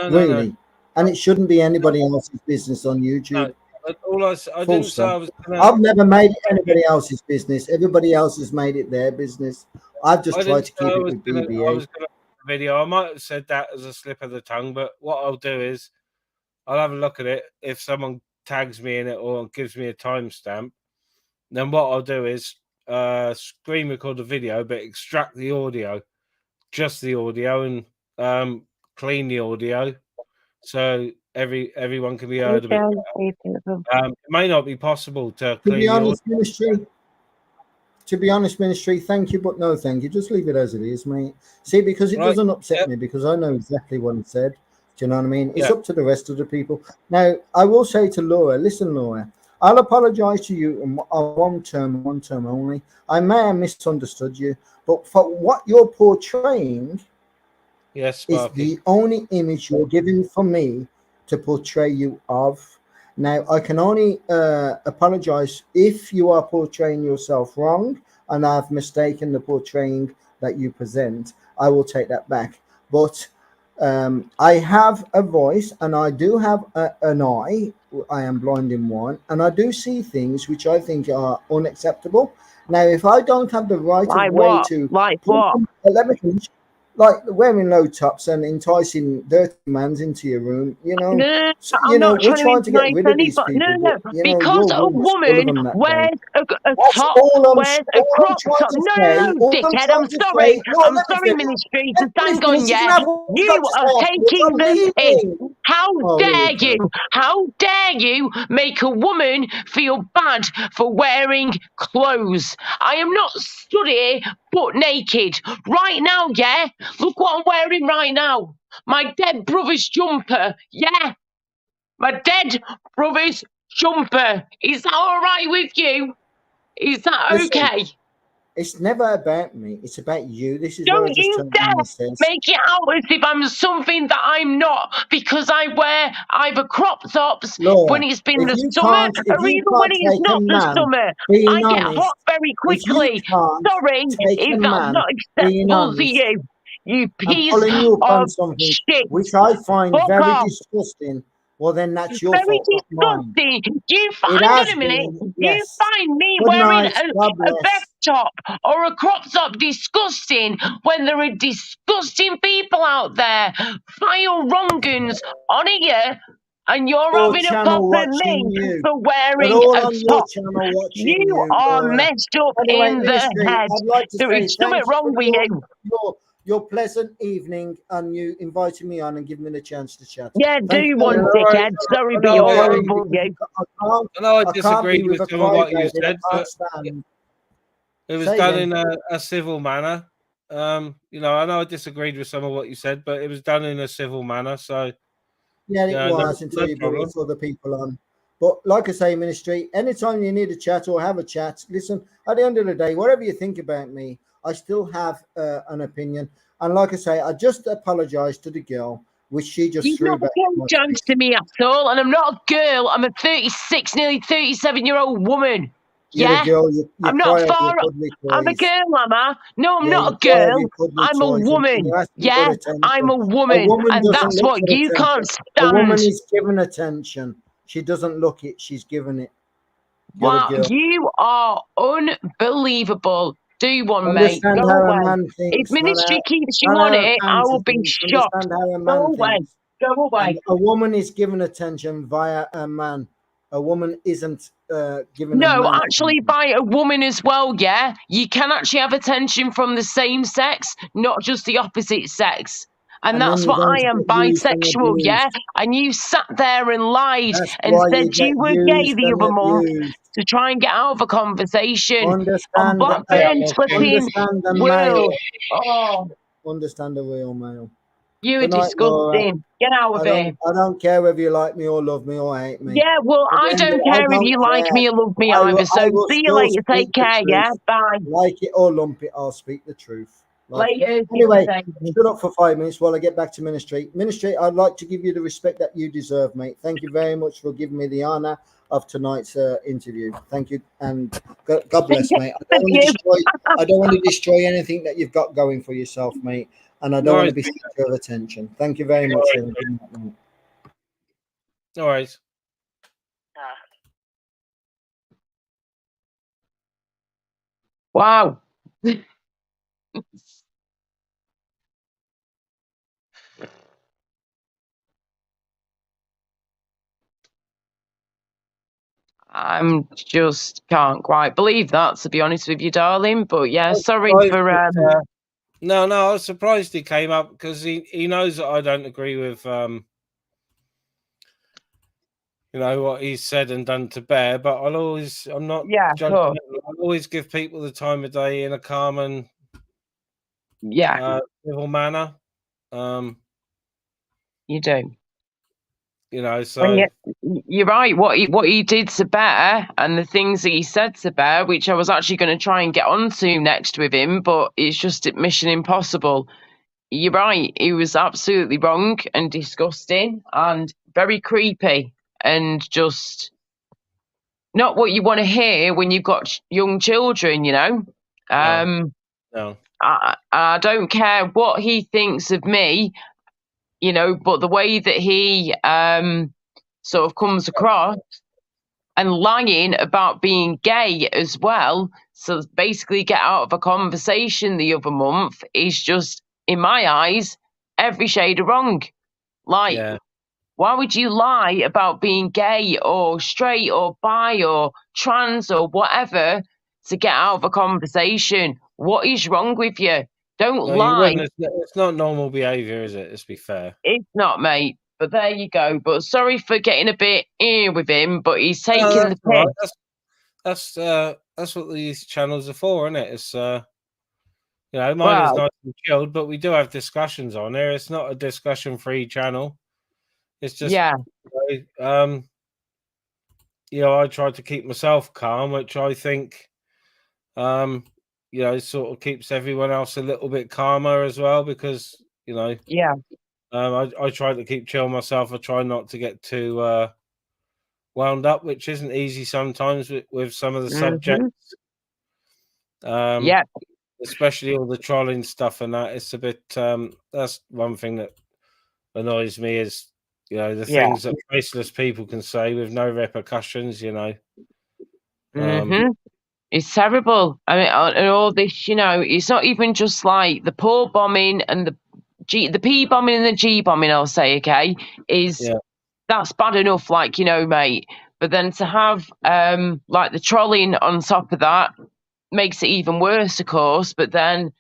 really. And it shouldn't be anybody else's business on YouTube.
I didn't say I was gonna,
I've never made it anybody else's business. Everybody else has made it their business. I've just tried to keep it with BBA.
I was going to video. I might have said that as a slip of the tongue, but what I'll do is I'll have a look at it. If someone tags me in it or gives me a timestamp, then what I'll do is screen record the video, but extract the audio, just the audio, and clean the audio, so everyone can be heard a bit better. It may not be possible to clean the audio.
To be honest, Ministry, thank you, but no thank you. Just leave it as it is, mate. See, because it doesn't upset me, because I know exactly what it said. Do you know what I mean? It's up to the rest of the people. Now, I will say to Laura, listen, Laura, I'll apologize to you in one term only. I may have misunderstood you, but for what you're portraying is the only image you're giving for me to portray you of. Now, I can only apologize if you are portraying yourself wrong and I've mistaken the portraying that you present. I will take that back. But I have a voice and I do have an eye. I am blind in one, and I do see things which I think are unacceptable. Now, if I don't have the right of way to...
Like what?
Let me finish. Like wearing low tops and enticing dirty mans into your room, you know.
No,
You know, we're trying to get rid of these people.
No,
but, you know,
because a woman wears a top, wears a crop top. No, dickhead, I'm sorry. I'm sorry, Ministry, to stand on you. You are taking the piss. How dare you? How dare you make a woman feel bad for wearing clothes? I am not stood here butt naked. Right now, yeah? Look what I'm wearing right now. My dead brother's jumper. Yeah. My dead brother's jumper. Is that all right with you? Is that okay?
It's never about me. It's about you. This is
Don't
what I just
you
told
dare
you.
make it out as if I'm something that I'm not, because I wear either crop tops when it's been the summer or even when it's not the summer. I get hot very quickly. Sorry if that's not acceptable to you. You piece of shit.
Which I find
Fuck
very
off.
disgusting. Well, then that's your
Very
fault, not mine.
disgusting. Hang on a minute. You find me
Good
wearing
night.
a vest top or a crop top disgusting when there are disgusting people out there, vile wrong'uns on here, and you're having a pop at me for wearing a top. You are messed up in the head. There is something wrong with you.
your pleasant evening and you inviting me on and giving me the chance to chat.
Yeah,
Thank you
do
very
one,
much.
dickhead. Sorry,
I
but
know,
you're
Sorry,
horrible,
because
you.
I know I
I can't
disagreed
be
with
with a
some of what you
crybaby that
said,
can't
but
stand.
it was
Say
done
again.
in a civil manner. You know, I know I disagreed with some of what you said, but it was done in a civil manner. So,
Yeah, it
yeah,
was until
no
you
problem.
brought other people on. But like I say, Ministry, anytime you need a chat or have a chat, listen, at the end of the day, whatever you think about me, I still have an opinion. And like I say, I just apologise to the girl, which she just
You've
threw
not
back to my
apologised
face.
to me at all, and I'm not a girl. I'm a 36, nearly 37-year-old woman.
You're a
Yeah?
girl, you
I'm not
cry over your
far.
cuddly
I'm a
toys.
girl, am I? No, I'm
Yeah,
not
you
a
cry over your
girl.
cuddly
I'm a
toys and
woman.
you're asking for
Yeah? I'm
attention.
a
A
woman,
woman
and
doesn't
that's
look
what
for
you can't
attention. A
stand.
woman is given attention. She doesn't look it, she's given it. You're a
Wow,
girl.
you are unbelievable. Do one, mate.
Understand
Go
how a
away.
man
If
thinks,
ministry keeps you
not
on
how a
it, I will
pansy
be
thinks.
shocked.
Understand how a
Go
man
away.
thinks.
Go
And
away.
a woman is given attention via a man. A woman isn't given a
No,
man
actually,
attention.
by a woman as well, yeah? You can actually have attention from the same sex, not just the opposite sex. And
And then
that's
you're
what
going
I
to
am,
get used and
bisexual, yeah?
abused.
And you sat there and lied
That's
and
why
said
you get
you were gay
used
the
and
other month
abused.
to try and get out of a conversation on
Understand,
Blackburn
Okay.
flipping
understand the
Will.
male.
Oh,
Understand the real male.
you are
Good night, Laura.
disgusting. Get out of here.
I don't care whether you like me or love me or hate me.
Yeah, well, I don't
I
care if
don't
you like
care.
me or love me
I
either. So
will
see you
still
later.
speak
Take
the
care, yeah?
truth.
Bye.
Like it or lump it, I'll speak the truth. Like it.
Later.
Anyway, shut up for 5 minutes while I get back to ministry. Ministry, I'd like to give you the respect that you deserve, mate. Thank you very much for giving me the honor of tonight's interview. Thank you, and God bless, mate.
Thank you.
I don't want to destroy anything that you've got going for yourself, mate. And I don't
No
want to
worries.
be center of attention. Thank you very much. And good night, mate.
No worries.
Wow. I'm just can't quite believe that, to be honest with you, darling. But yeah, sorry for
No, I was surprised he came up because he knows that I don't agree with you know what he's said and done to Bear, but I'm not
yeah,
judgmental. I'll always give people the time of day in a calm and
yeah,
civil manner.
you do.
You know,
And
so
you're right. What he did to Bear and the things that he said to Bear, which I was actually going to try and get onto next with him, but it's just mission impossible. You're right. He was absolutely wrong and disgusting and very creepy and just not what you want to hear when you've got young children. You know.
no.
I don't care what he thinks of me, you know, but the way that he sort of comes across and lying about being gay as well, so basically get out of a conversation the other month is just, in my eyes, every shade of wrong. Like,
Yeah.
why would you lie about being gay or straight or bi or trans or whatever to get out of a conversation? What is wrong with you? Don't
No, you
lie.
wouldn't. It's not normal behaviour, is it? Let's be fair.
It's not, mate. But there you go. But sorry for getting a bit with him, but he's
No,
taking the
that's all right.
piss.
That's what these channels are for, isn't it? It's you know, mine is
Well,
nice and chilled, but we do have discussions on there. It's not a discussion-free channel. It's just
yeah,
you know, I try to keep myself calm, which I think you know, sort of keeps everyone else a little bit calmer as well, because you know,
yeah.
I try to keep chill myself. I try not to get too wound up, which isn't easy sometimes with some of the subjects.
Yeah,
Especially all the trolling stuff and that. It's a bit that's one thing that annoys me is, you know, the
yeah.
things that faceless people can say with no repercussions, you know.
It's terrible. I mean, and all this, you know, it's not even just like the poor bombing and the P bombing and the G bombing, I'll say, okay, is that's bad enough, like, you know, mate. But then to have like the trolling on top of that makes it even worse, of course. But then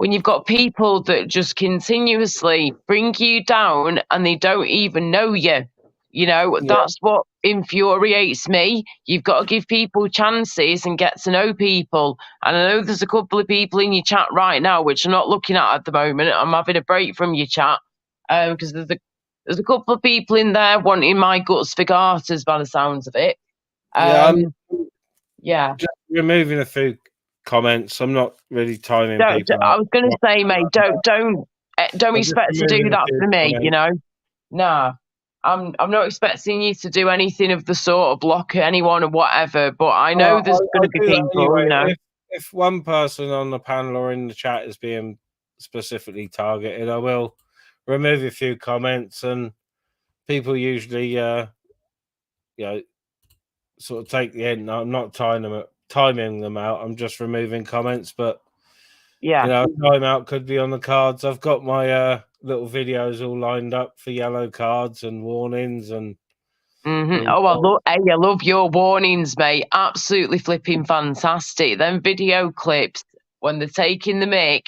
when you've got people that just continuously bring you down and they don't even know you. You know, that's what infuriates me. You've got to give people chances and get to know people. And I know there's a couple of people in your chat right now, which I'm not looking at the moment. I'm having a break from your chat because there's a couple of people in there wanting my guts for garters by the sounds of it.
I'm
Yeah.
just removing a few comments. I'm not really timing people
I
out.
was going to say, mate, don't expect to do that for me. You know, nah. I'm not expecting you to do anything of the sort or block anyone or whatever. But I know there's going to be people.
Anyway,
you know,
if one person on the panel or in the chat is being specifically targeted, I will remove a few comments, and people usually, you know, sort of take the end. I'm not timing them out. I'm just removing comments, but
yeah,
you know, timeout could be on the cards. I've got my little videos all lined up for yellow cards and warnings and.
Oh, I love your warnings, mate. Absolutely flipping fantastic. Them video clips when they're taking the mic.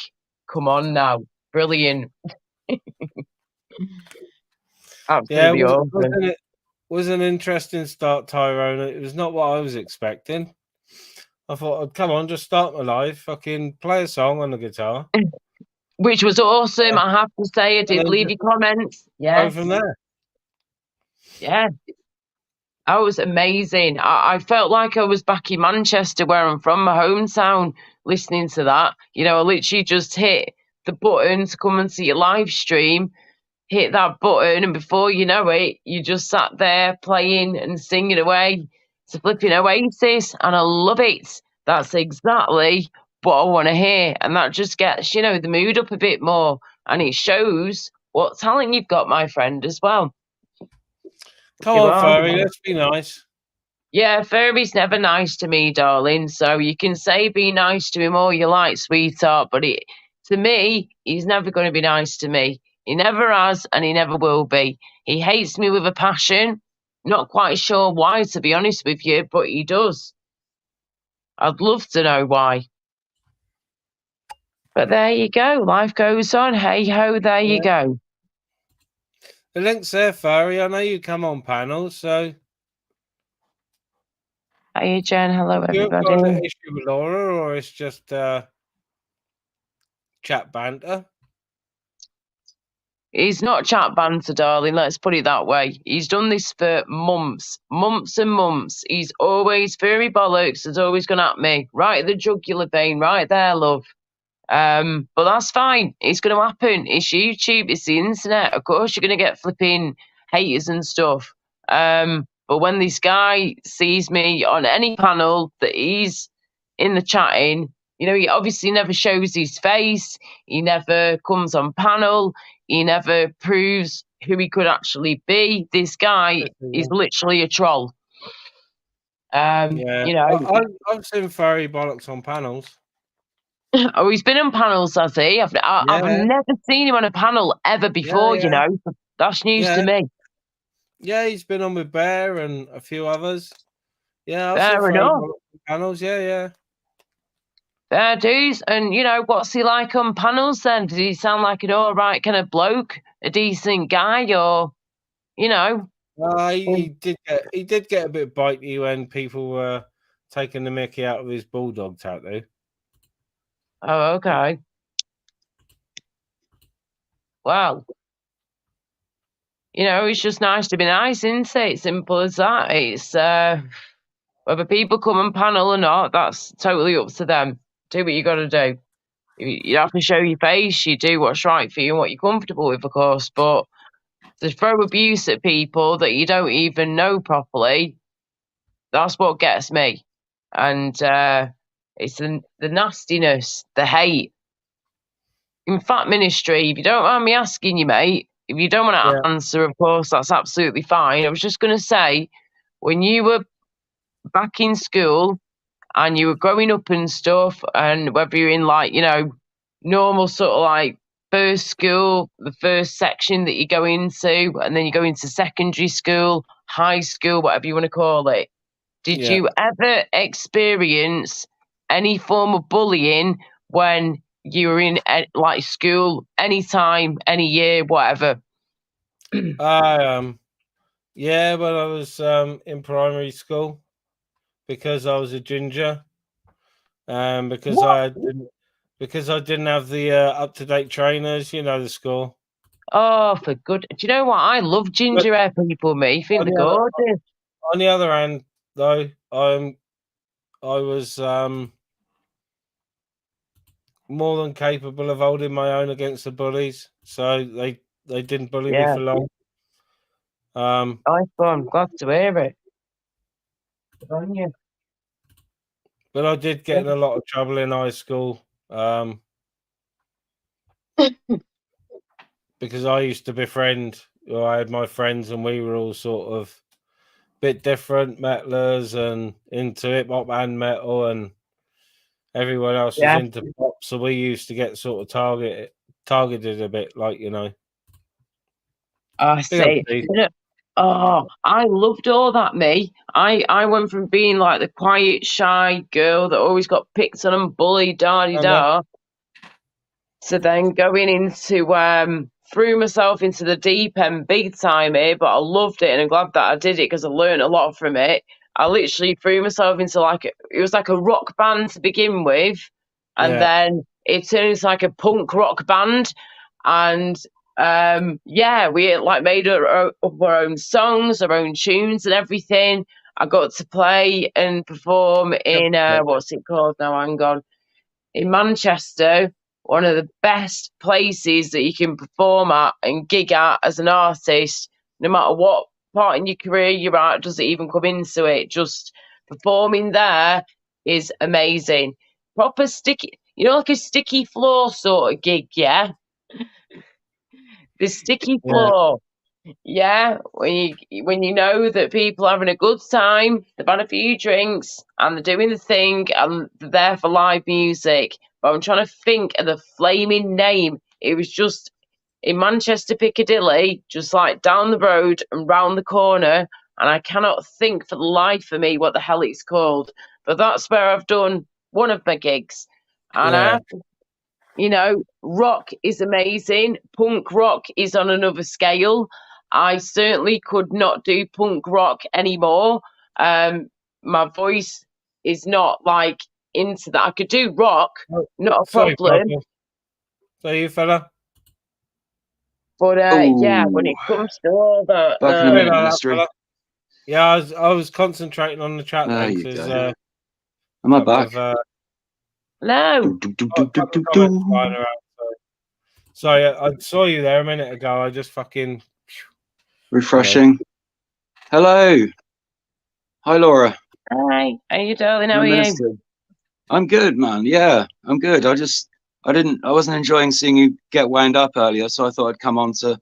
Come on now, brilliant. Absolutely awesome.
It was an interesting start, Tyrone. It was not what I was expecting. I thought, I'd come on, just start my live, fucking play a song on the guitar.
Which was awesome. I have to say, I did leave your comments. Yeah.
Go from there.
Yeah. That was amazing. I felt like I was back in Manchester, where I'm from, my hometown, listening to that. You know, I literally just hit the button to come and see your live stream, hit that button, and before you know it, you just sat there playing and singing away to flipping Oasis, and I love it. That's exactly what I want to hear, and that just gets, you know, the mood up a bit more, and it shows what talent you've got, my friend, as well.
Come on, Furry, let's be nice.
Yeah, Furby's never nice to me, darling. So you can say be nice to him all you like, sweetheart. But to me, he's never going to be nice to me. He never has, and he never will be. He hates me with a passion. Not quite sure why, to be honest with you, but he does. I'd love to know why. But there you go. Life goes on. Hey ho, there you go.
The link's there, Furry. I know you come on panels, so.
Hey, Jen. Hello, everybody.
You've got an issue with Laura, or it's just chat banter?
He's not chat banter, darling. Let's put it that way. He's done this for months and months. He's always furry bollocks. Has always gone at me right at the jugular vein, right there, love. But that's fine. It's going to happen. It's YouTube. It's the internet. Of course, you're going to get flipping haters and stuff. But when this guy sees me on any panel that he's in the chatting, you know, he obviously never shows his face. He never comes on panel. He never proves who he could actually be. This guy is literally a troll. You know,
I've seen furry bollocks on panels.
Oh, he's been on panels, has he? I've never seen him on a panel ever before. You know, that's news to me.
Yeah, he's been on with Bear and a few others. Yeah,
fair enough.
Panels, yeah.
Fair dues. And you know, what's he like on panels then? Does he sound like an all right kind of bloke, a decent guy, or you know?
He did get a bit bitey when people were taking the mickey out of his bulldog tattoo.
Oh, okay. Well, you know, it's just nice to be nice, isn't it? Simple as that. It's whether people come and panel or not, that's totally up to them. Do what you got to do. You have to show your face. You do what's right for you and what you're comfortable with, of course. But to throw abuse at people that you don't even know properly, that's what gets me. And it's the nastiness, the hate. In fact, ministry, if you don't mind me asking you, mate, if you don't want to answer, of course, that's absolutely fine. I was just going to say, when you were back in school and you were growing up and stuff, and whether you're in like, you know, normal sort of like first school, the first section that you go into, and then you go into secondary school, high school, whatever you want to call it. Did you ever experience any form of bullying when you were in like school, anytime, any year, whatever?
Yeah, when I was in primary school, because I was a ginger, because
What?
I didn't have the up-to-date trainers, you know the score.
Oh, for good. Do you know what? I love
But
ginger hair people, me. I think
on
they're
the other,
gorgeous.
on the other hand, though, I was more than capable of holding my own against the bullies, so they didn't bully me
Yeah.
for long.
Nice one. Glad to hear it. Good on you.
But I did get in a lot of trouble in high school, because I used to befriend, or I had my friends, and we were all sort of bit different, metalers and into hip hop and metal, and everyone else was
Yeah.
into pop. So we used to get sort of targeted a bit, like, you know.
I
Big up
see.
Steve.
Oh, I loved all that, me. I went from being like the quiet, shy girl that always got picked on and bullied, da-di-da, to then going into threw myself into the deep end big time here, but I loved it and I'm glad that I did it because I learned a lot from it. I literally threw myself into it was like a rock band to begin with, and
Yeah,
then it turned into like a punk rock band, and yeah, we like made our own songs, our own tunes and everything. I got to play and perform in what's it called now? Hang on, in Manchester, one of the best places that you can perform at and gig at as an artist, no matter what part in your career you're at, doesn't even come into it. Just performing there is amazing. Proper sticky, like a sticky floor sort of gig, yeah? The sticky
yeah,
floor. Yeah, when you know that people are having a good time, they've had a few drinks, and they're doing the thing, and they're there for live music. But I'm trying to think of the flaming name. It was just in Manchester Piccadilly, just like down the road and round the corner, and I cannot think for the life of me what the hell it's called. But that's where I've done one of my gigs, and I
yeah.
have rock is amazing. Punk rock is on another scale. I certainly could not do punk rock anymore. My voice is not like into that. I could do rock,
Oh,
not a
sorry,
problem.
Michael. So you fella.
But yeah, when
Oh,
it comes to all that,
back in a
Sorry
no.
minute,
about that,
mystery.
fella. Yeah, I was concentrating on the chat
There
then,
you
because
go. Am I back?
No.
couple of comments flying around. Sorry, I saw you there a minute ago. I just fucking
Refreshing. Hello. Hi, Laura.
Hi. How you darling? How
My
are you?
minister. I'm good, man. Yeah, I'm good. I wasn't enjoying seeing you get wound up earlier, so I thought I'd come on to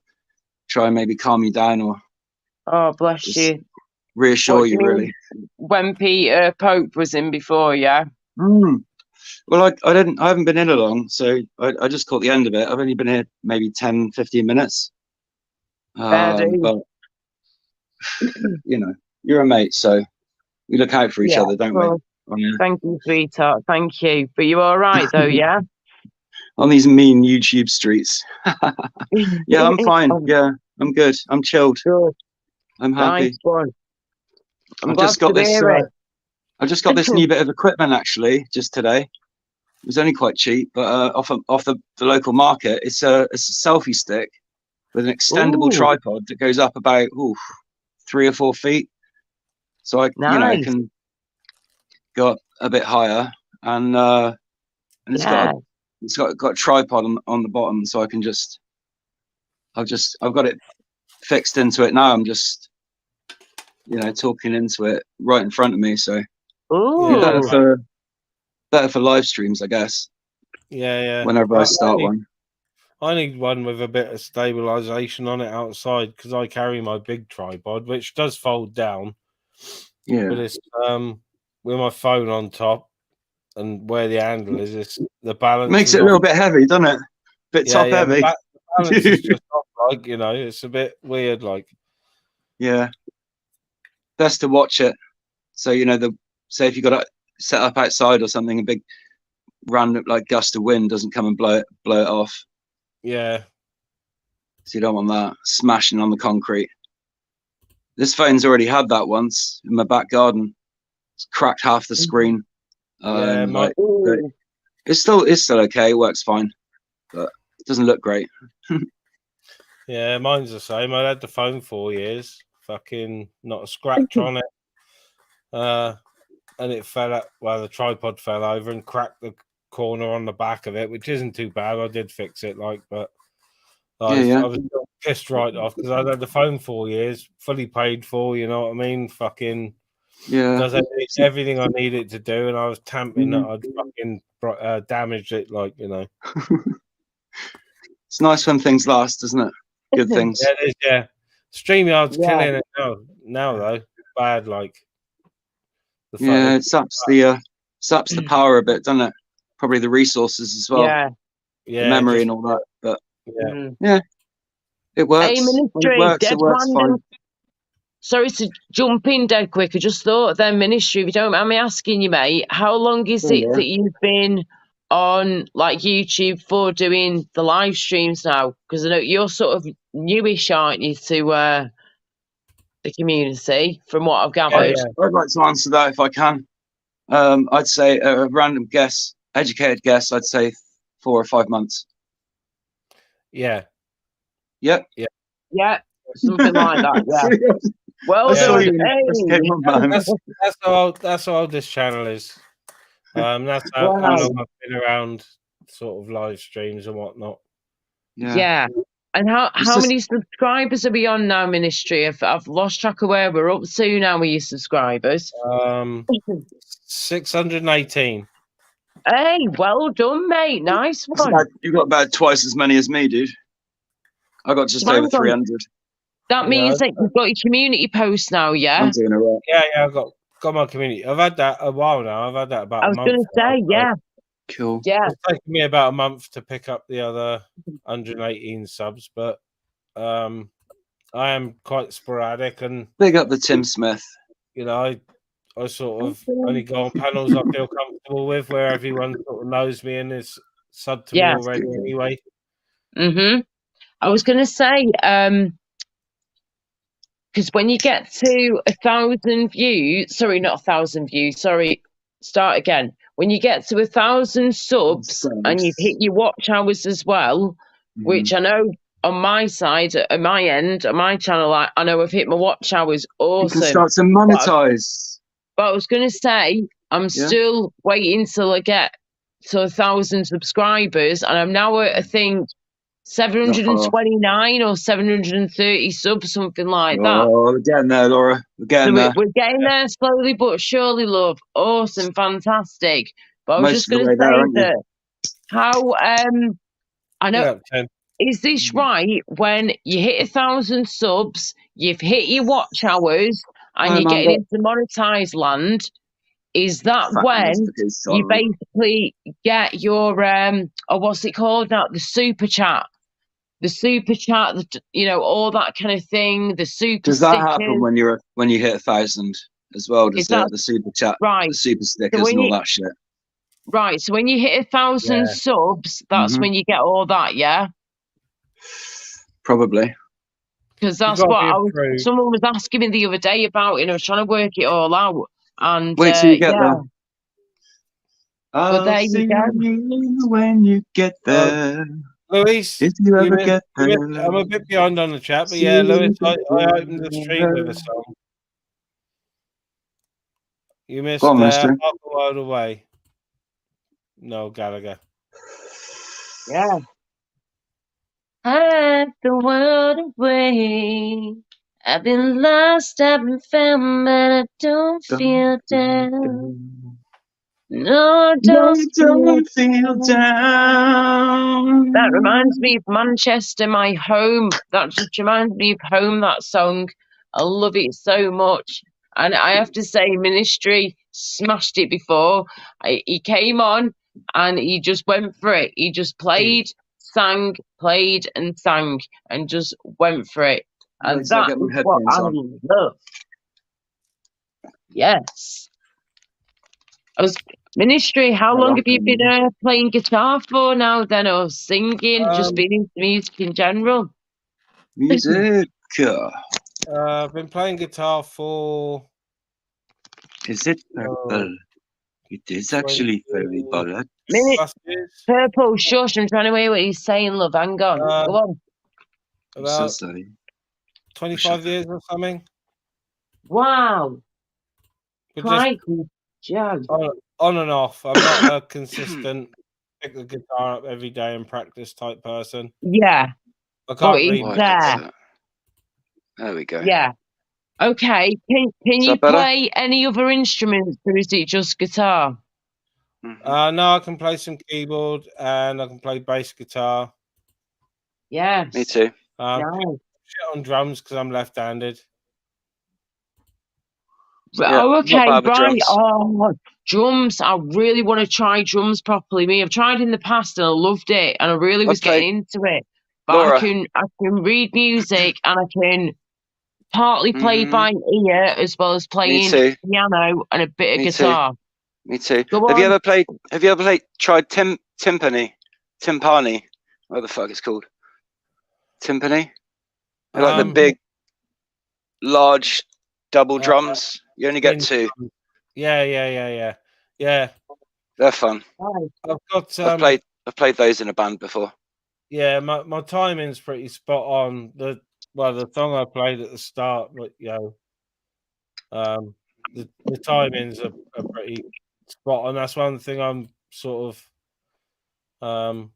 try and maybe calm you down or
Oh, bless
just
you.
reassure
What do
you,
you mean
really.
when Peter Pope was in before, yeah?
Well, I haven't been in long, so I just caught the end of it. I've only been here maybe 10, 15 minutes.
Fair dues.
But you know, you're a mate, so we look out for each
Yeah,
other, don't we?
well, thank you, sweetheart. Thank you. But you all right, though, yeah?
On these mean YouTube streets. Yeah, I'm fine. Yeah, I'm good. I'm chilled.
Good.
I'm
Nice
happy.
one. I'm
I've
glad
just got
to
this.
hear it.
I just got this new bit of equipment actually, just today. It was only quite cheap, but off the local market. It's a selfie stick with an extendable
Ooh,
tripod that goes up about 3 or 4 feet. So I
nice.
can go up a bit higher, and it's
Yeah.
got a tripod on the bottom, so I can I've got it fixed into it now. I'm just talking into it right in front of me, so
Ooh.
better for live streams, I guess.
Yeah.
Whenever I start one.
I need one with a bit of stabilization on it outside, because I carry my big tripod, which does fold down.
Yeah.
But it's with my phone on top, and where the handle is, it's the balance
Makes
is
it a
off.
little bit heavy, doesn't it? Bit top heavy.
The balance is just off, it's a bit weird, like.
Yeah. Best to watch it. So say if you got it set up outside or something, a big random like gust of wind doesn't come and blow it off.
Yeah.
So you don't want that smashing on the concrete. This phone's already had that once in my back garden. It's cracked half the screen.
Yeah,
but it's still okay. It works fine, but it doesn't look great.
Yeah, mine's the same. I had the phone 4 years. Fucking not a scratch on it. And it fell out. Well, the tripod fell over and cracked the corner on the back of it, which isn't too bad. I did fix it, but I was pissed right off because I'd had the phone 4 years, fully paid for. You know what I mean? Fucking does everything I needed to do, and I was tamping that I'd fucking damaged it.
It's nice when things last, isn't it? Good things.
Yeah, it is, yeah. StreamYard's killing it now though. Bad,
it saps the power a bit, doesn't it? Probably the resources as well.
Yeah,
the memory and all that. But it works.
Ministry,
it works fine.
Sorry to jump in dead quick. I just thought then Ministry, if you don't mind me asking you, mate, how long is it that you've been on YouTube for doing the live streams now? Because I know you're sort of newish, aren't you, to the community, from what I've gathered.
I'd like to answer that if I can. I'd say a random guess, educated guess, I'd say 4 or 5 months.
Yeah, something like that. Yeah. Well done.
That's how old this channel is. That's how long I've been around, sort of live streams and whatnot.
Yeah. And how many subscribers are we on now, Ministry? I've lost track of where we're up to now with your subscribers.
618.
Hey, well done, mate. Nice one.
You got about twice as many as me, dude. I got just over 300.
That means that you've got your community post now, yeah?
I'm doing it right.
Yeah, I've got my community. I've had that a while now. I've had that about a month.
I was going to say, yeah.
Cool.
Yeah.
It's taken me about a month to pick up the other 118 subs, but I am quite sporadic and
big up the Tim Smith.
You know, I sort of only go on panels I feel comfortable with, where everyone sort of knows me and is subbed to me already anyway.
I was going to say, because when you get to 1,000 views, sorry, not 1,000 views, sorry, start again. When you get to 1,000 subs and you've hit your watch hours as well, which I know on my side, at my end, on my channel, I know I've hit my watch hours. Awesome.
You can start to monetize.
But I was going to say, I'm still waiting till I get to 1,000 subscribers, and I'm now at, I think, 729 or 730 subs, something like that.
Oh, we're getting there, Laura. We're getting there.
We're getting there slowly but surely, love. Awesome, fantastic. But I was just going to say that how I know. Is this right? When you hit 1,000 subs, you've hit your watch hours, and you're getting into monetized land. Is that when you basically get your what's it called now? The super chat. The super chat, all that kind of thing. The super.
Does that happen when you hit 1,000 as well? Does the super chat, the super stickers, and all that shit?
Right. So when you hit 1,000 subs, that's when you get all that, yeah.
Probably.
Because that's what someone was asking me the other day about. I was trying to work it all out. And
wait till you get there.
But there you go.
When you get there.
Louise,
if you ever get there.
I'm a bit behind on the chat, but yeah, Louise, I opened the stream with a song. You missed Half a World Away. No, Gallagher.
Yeah. Half the world away. I've been lost, I've been found, but I don't feel down. No, don't feel down. That reminds me of Manchester, my home. That just reminds me of home, that song. I love it so much. And I have to say, Ministry smashed it before. He came on and he just went for it. He just played, sang, and just went for it. And that is what I love. Yes. Ministry, how long have you
rocking.
been playing guitar for now then, or singing, just being into music in general?
Music.
I've been playing guitar for
Is it purple? It is actually very bullet.
plus years.
Purple, shush, I'm trying to hear what he's saying, love. Hang on. Go on.
I'm so
About
sorry.
25 years or something.
Wow.
But just
Crikey, Joe.
on and off. I'm not a consistent pick the guitar up every day and practice type person.
Yeah.
I
But
can't
it's
read.
there.
There we go.
Yeah. Okay. Can
Is
you
that better?
play any other instruments, or is it just guitar?
No, I can play some keyboard and I can play bass guitar.
Yes.
Me too.
Nice.
Shit on drums because I'm left-handed.
Yeah,
Oh,
not
okay,
bad with
right.
drums.
Oh, drums. I really want to try drums properly. Me, I've tried in the past and I loved it, and I really was getting into it. But
Laura.
I can read music and I can partly play by ear as well as playing
too.
piano and a bit of
Me
guitar.
Me too.
Go
Have
on.
you ever tried timpani? What the fuck it's called? Timpani? They're like the big, large double drums. You only get two.
Yeah.
They're fun.
I've got
I've played those in a band before.
Yeah, my timing's pretty spot on. The song I played at the start, but the timings are pretty spot on. That's one thing I'm sort of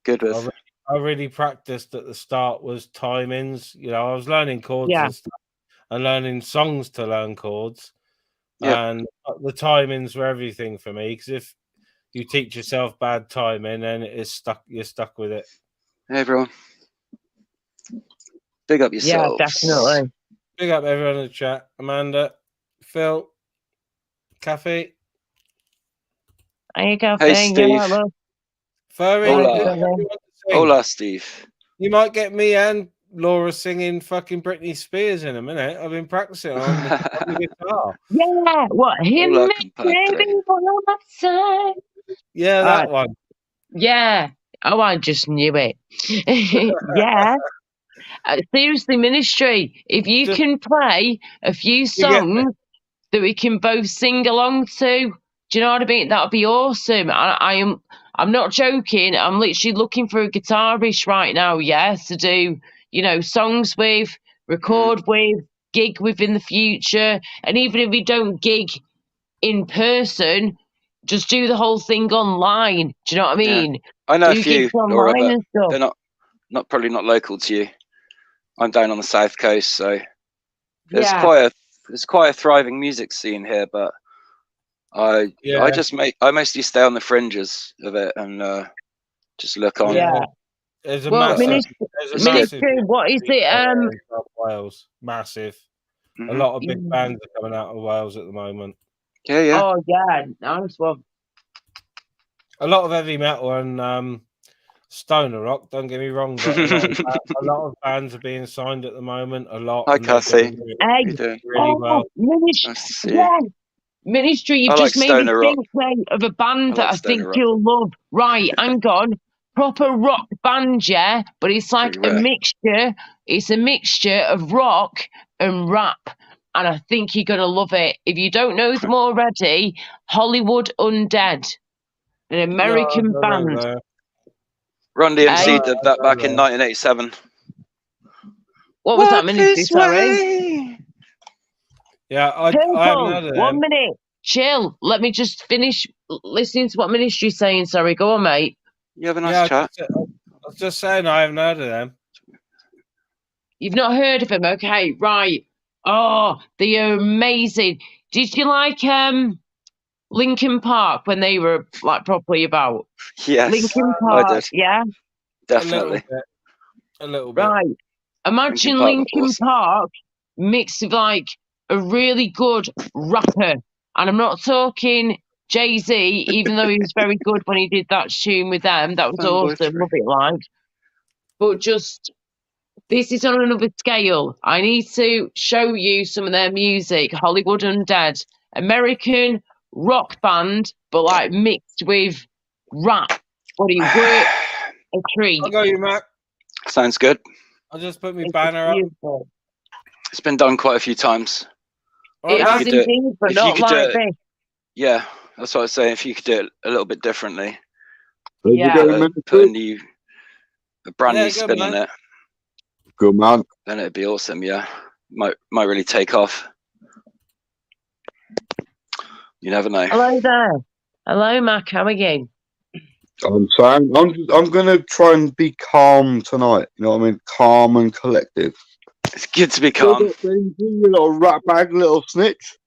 good with.
I really practiced at the start was timings. I was learning chords and stuff and learning songs to learn chords.
Yeah.
And the timings were everything for me, because if you teach yourself bad timing, then you're stuck with it.
Hey everyone. Big up yourselves.
Yeah, definitely.
Big up everyone in the chat. Amanda, Phil, Kathy.
Hey, Kathy.
Hey, Steve.
Yeah, look.
Furry.
Hola, Steve.
You might get me and Laura singing fucking Britney Spears in a minute. I've been practicing on the guitar.
Yeah, what? Him, baby, one more time.
Yeah, that one.
Yeah. Oh, I just knew it. Yeah. Seriously, Ministry, if you can play a few songs that we can both sing along to, do you know what I mean? That would be awesome. I'm not joking. I'm literally looking for a guitarist right now, to do, songs with, record with, gig with in the future. And even if we don't gig in person, just do the whole thing online. Do you know what I mean?
Yeah. I know
do
a few,
gigs
Laura,
online
but
and stuff.
they're not probably not local to you. I'm down on the south coast, so there's quite a thriving music scene here, but I mostly stay on the fringes of it and just look on.
Yeah.
There's a massive.
Ministry, what is it?
Wales, massive. A lot of big bands are coming out of Wales at the moment.
Yeah.
Oh yeah, nice one.
A lot of heavy metal and stoner rock. Don't get me wrong, but a lot of bands are being signed at the moment. A lot.
Hi, Kathy.
Really well.
Ministry, you've just made me think of a band that I think you'll love. Right, hang on. Proper rock band, yeah, but it's like a mixture. It's a mixture of rock and rap, and I think you're gonna love it. If you don't know them already, Hollywood Undead, an American band.
Run DMC did that back in 1987.
What was that, Ministry? Sorry.
Yeah, I haven't heard of them.
1 minute. Chill. Let me just finish listening to what Ministry's saying. Sorry, go on, mate.
You have a nice chat.
I was just saying I haven't heard of them.
You've not heard of them? Okay, right. Oh, they are amazing. Did you like Linkin Park when they were like properly about?
Yes,
Linkin Park,
I did.
Yeah?
Definitely.
A little bit.
Right. Imagine Linkin Park mixed with like a really good rapper. And I'm not talking Jay-Z, even though he was very good when he did that tune with them. That was awesome. Love it, like. But just, this is on another scale. I need to show you some of their music. Hollywood Undead. American rock band, but like mixed with rap. What do you work a treat?
I'll go you, Mac.
Sounds good.
I'll just put my
It's
banner up.
beautiful.
It's been done quite a few times.
All
It
right,
has
you do it-
indeed, but
if you
not
could do
like
it-
this.
Yeah, that's what I was saying. If you could do it a little bit differently,
Yeah.
put a brand
Yeah,
new
good,
spin on
man.
it,
Good man.
then it'd be awesome. Yeah, might really take off. You never know.
Hello there. Hello, Mac. How are you?
I'm saying I'm gonna try and be calm tonight. You know what I mean? Calm and collective.
It's good to be calm.
You little rat bag, little snitch.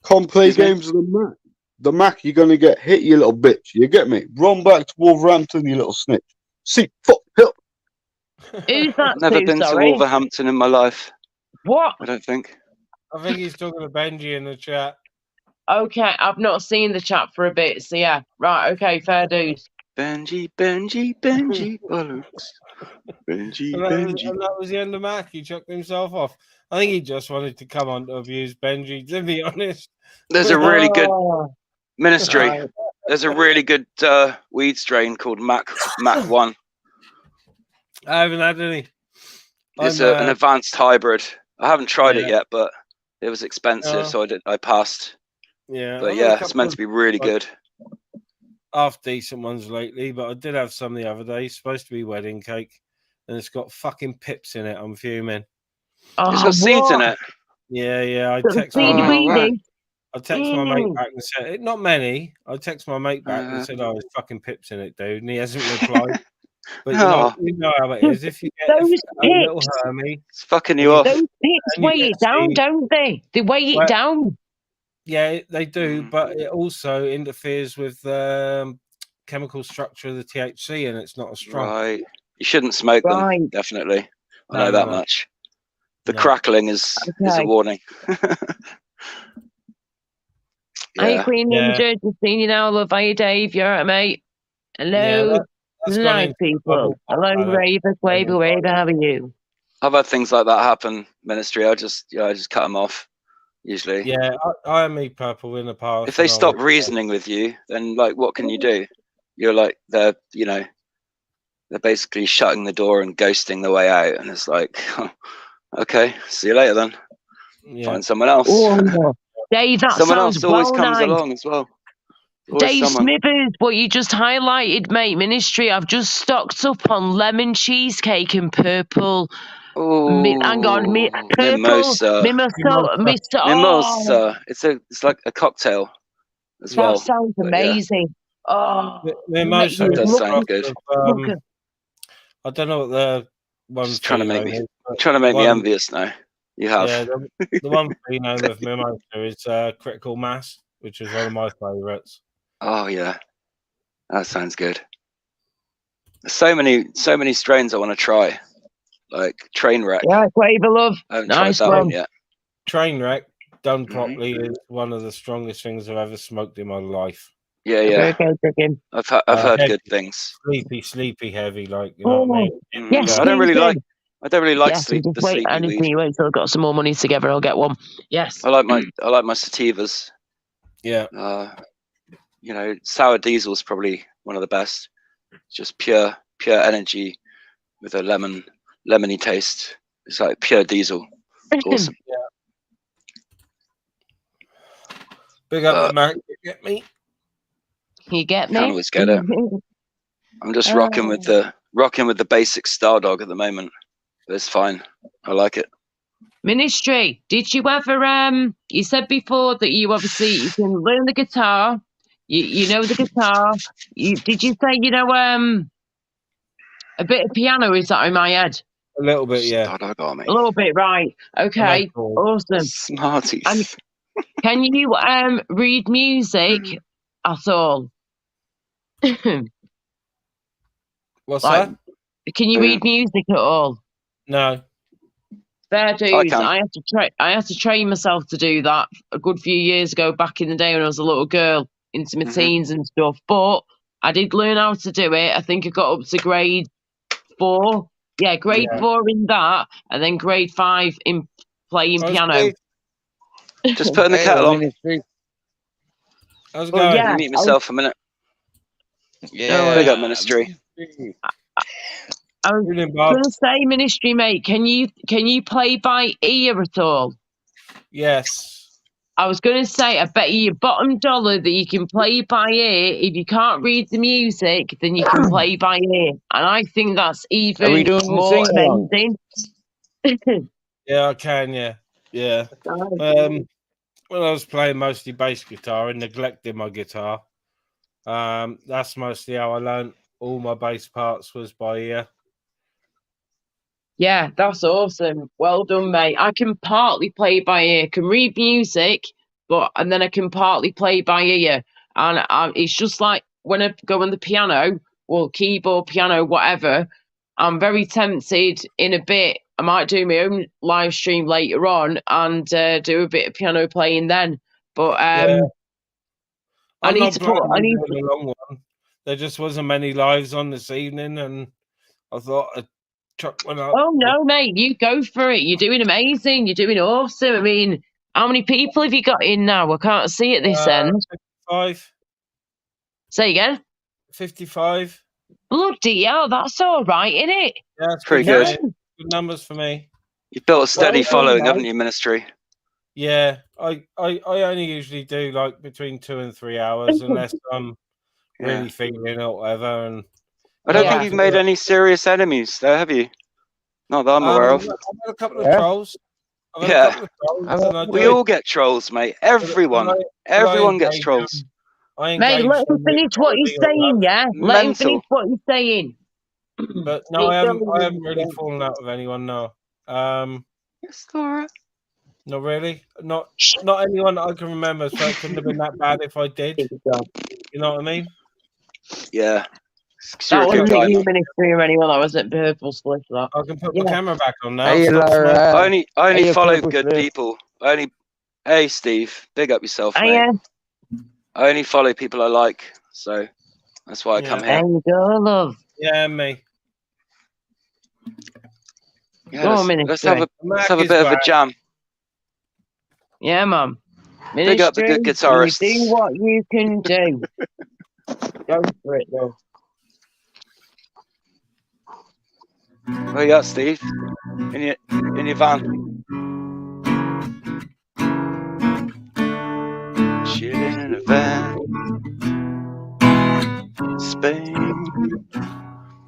Can't play
Excuse me?
games with the Mac. The Mac, you're gonna get hit, you little bitch. You get me? Run back to Wolverhampton, you little snitch. See, fuck, help.
Who's that
Never
to,
been to
sorry?
Wolverhampton in my life.
What?
I don't think.
I think he's talking to Benji in the chat.
Okay, I've not seen the chat for a bit, so yeah. Right, okay, fair dues.
Benji, bollocks. Benji,
And that was the end of Mac. He chucked himself off. I think he just wanted to come on to abuse Benji, to be honest.
There's a really good
Oh,
ministry.
right.
There's a really good weed strain called Mac 1.
I haven't had any.
It's an advanced hybrid. I haven't tried it
Yeah.
yet, but it was expensive,
Oh.
so I passed.
Yeah,
But
I've had a
yeah, it's
couple
meant
of
to be really good.
half decent ones lately, but I did have some the other day. It's supposed to be wedding cake, and it's got fucking pips in it. I'm fuming.
Oh,
It's got seeds in it.
Yeah. I
Got
text
seedy
my mate.
wow.
weedy.
I text my mate back and said, not many. I text my mate back and said, "Oh, there's fucking pips in it, dude," and he hasn't replied. But
Oh.
you know how it is. If you get
Those
a little
pips.
Hermy,
It's fucking you off.
Those pips
And you
weigh
get
it down,
seeds.
don't they? They weigh it
Well,
down.
yeah, they do, but it also interferes with the chemical structure of the THC, and it's not as strong.
Right. You shouldn't smoke them,
Right.
definitely. I
No,
know that
no.
much. The
No.
crackling is a
Okay.
warning.
Hey,
Yeah.
Queen
Yeah.
Ninja, just seen you now. Love, how you, Dave? You alright, mate? Hello,
That's gone
nice
into the
people.
bubble pop,
Hello,
Alex.
Raver, Quaver, Waver, how are you?
I've had things like that happen, ministry. I just cut them off, usually.
Yeah, I am me purple in the past.
If they
and I
stop
would-
reasoning with you, then like, what can you do? You're like, they're basically shutting the door and ghosting the way out, and it's like, okay, see you later then.
Yeah.
Find someone else.
Oh, Dave, that
Someone
sounds
else always
well
comes
nice.
along as well. Always
Dave
someone.
Smithers, what you just highlighted, mate, ministry. I've just stocked up on lemon cheesecake and purple. Hang on, purple
Mimosa.
mimosa. Oh,
Mimosa. It's like a cocktail as
that
well.
sounds
But yeah.
amazing. Oh,
Mimosa
make
It does
me
sound good.
look-
I don't know what the one
Just trying to make me
phenome is, but
trying to make me
one-
envious now. You have.
Yeah, the one phenome of Mimosa is Critical Mass, which is one of my favourites.
Oh yeah. That sounds good. There's so many strains I want to try. Like Trainwreck.
Yeah, Quaver, love.
I haven't
Nice
tried that
one.
one yet.
Trainwreck done properly is one of the strongest things I've ever smoked in my life.
Yeah, yeah.
Okay, chicken.
I've heard
heavy.
good things.
Sleepy, heavy, like you know what I mean.
Yes,
I don't really
please
like
yes,
the
just wait.
sleepy
I need
weed.
to wait until I've got some more money together. I'll get one. Yes.
I like my sativas.
Yeah.
Sour diesel's probably one of the best. Just pure energy with a lemony taste. It's like pure diesel. Awesome.
Big up the Mac. You get me?
You get me?
Can't always get it. I'm just rocking with the basic Star Dog at the moment. But it's fine. I like it.
Ministry, did you ever you said before that you can learn the guitar, you know the guitar. Did you say a bit of piano? Is that in my head?
A little bit, yeah.
Star Dog Army.
A little bit, right. Okay. Awesome.
Smarties.
And can you read music at all?
What's
Like,
that?
can you read music at all?
No.
Fair dues.
can.
I had to train myself to do that a good few years ago, back in the day when I was a little girl, into my teens and stuff. But I did learn how to do it. I think I got up to grade 4. Yeah, grade 4 in that, and then grade 5 in playing piano.
Just putting the kettle on.
How's it
But
going?
yeah,
Let me mute myself a minute.
Yeah.
Big up Ministry.
I was
Brilliant, Bob.
going to say, Ministry, mate, can you play by ear at all?
Yes.
I was going to say, I bet you your bottom dollar that you can play by ear. If you can't read the music, then you can play by ear. And I think that's even
Are we doing the
more
sing-along?
amazing.
Yeah, I can. Yeah, yeah. When I was playing mostly bass guitar and neglecting my guitar, that's mostly how I learned all my bass parts was by ear.
Yeah, that's awesome. Well done, mate. I can partly play by ear, can read music, and then I can partly play by ear. And it's just like when I go on the piano, or keyboard, piano, whatever, I'm very tempted in a bit. I might do my own live stream later on and do a bit of piano playing then. But
Yeah.
I need to put. I need
a long one. There just wasn't many lives on this evening, and I thought I'd chuck one up.
Oh no, mate! You go for it. You're doing amazing. You're doing awesome. I mean, how many people have you got in now? I can't see at this end.
55.
Say again.
55.
Bloody hell, that's all right, isn't it?
Yeah, that's
Pretty good.
Good numbers for me.
You've built a steady
Well done,
following,
mate.
haven't you, Ministry?
Yeah, I only usually do like between 2 and 3 hours, unless I'm really feeling it or whatever. And
I don't think you've made any serious enemies, there, have you? Not that I'm aware of.
I've had a couple of trolls.
We all get trolls, mate. Everyone gets trolls.
Mate, let him finish what he's saying, yeah? Let him finish what he's saying.
But no, I haven't really fallen out with anyone, no.
Yes, Laura.
Not really. Not anyone that I can remember, so it couldn't have been that bad if I did. You know what I mean?
Yeah.
That wasn't you, Ministry, or anyone. That wasn't Purple Split. That.
I can put my camera back on now.
Hey,
I only follow good people. Hey, Steve, big up yourself, mate.
Yeah.
I only follow people I like, so that's why I come here.
There you go, love.
Yeah, me.
Yeah, let's have a bit of a jam.
Yeah, Mum.
Big up the good guitarists.
You do what you can do. Go for it, though.
Where you at, Steve? In your van. Chilling in a van. Spain.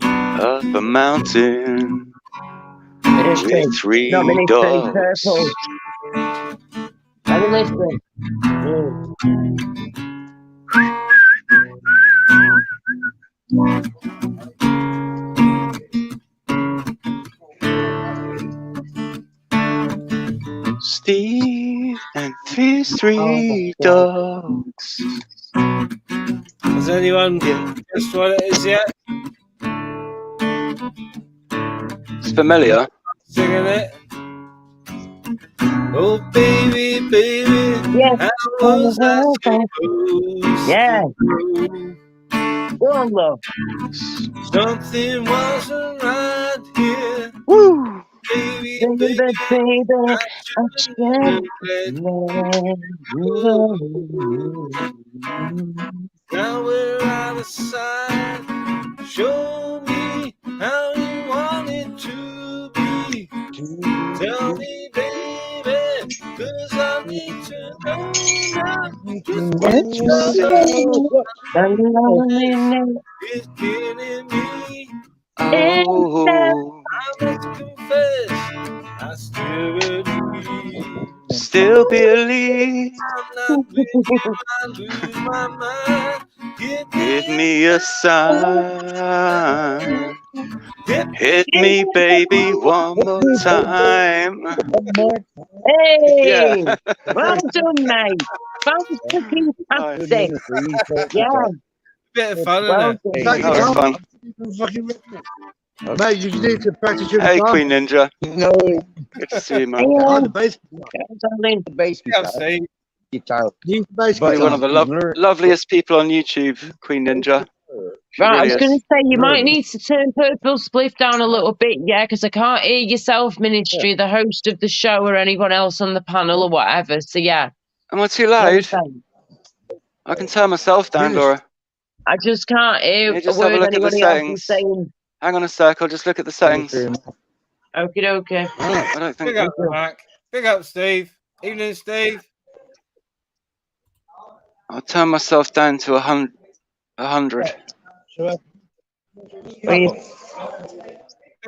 Up a mountain.
Ministry.
With 3
Not Ministry,
dogs.
Purple. Let me listen.
Steve and his 3 dogs.
Has anyone guessed what it is yet?
It's familiar.
Singing it. Oh baby, baby,
yes.
how was I supposed
to
do?
Go on, love.
Something wasn't right here.
Woo!
Baby,
Baby,
I
should
let go. Now we're out of sight. Show me how you want it to be. Tell me, baby, 'cause I need to know now. Just what it's killing me.
Oh,
I must confess, I still believe.
Still believe.
I'm not with you, I lose my mind.
Give me a sign. Hit me, baby, one more time.
Hey!
Yeah.
Well done, mate. Fantastic. Yeah.
Bit of fun,
Well
isn't it?
That was fun.
Mate, you need to practice your
Hey,
guitar.
Queen Ninja.
No,
Good to see you, man.
The bass
guitar.
Use the bass
Probably
guitar.
one of the loveliest people on YouTube, Queen Ninja.
Right, I was
is.
going to say, you might need to turn Purple Spliff down a little bit, yeah, because I can't hear yourself, Ministry, the host of the show, or anyone else on the panel or whatever. So, yeah.
Am I too loud? I can turn myself down, Laura.
I just can't hear
You
a
just have a
word
look at the
anybody else is
settings.
saying.
Hang on a sec. I'll just look at the settings.
Okay, okay.
I don't think.
Big up, Mac. Big up, Steve. Evening, Steve.
I'll turn myself down to 100.
Big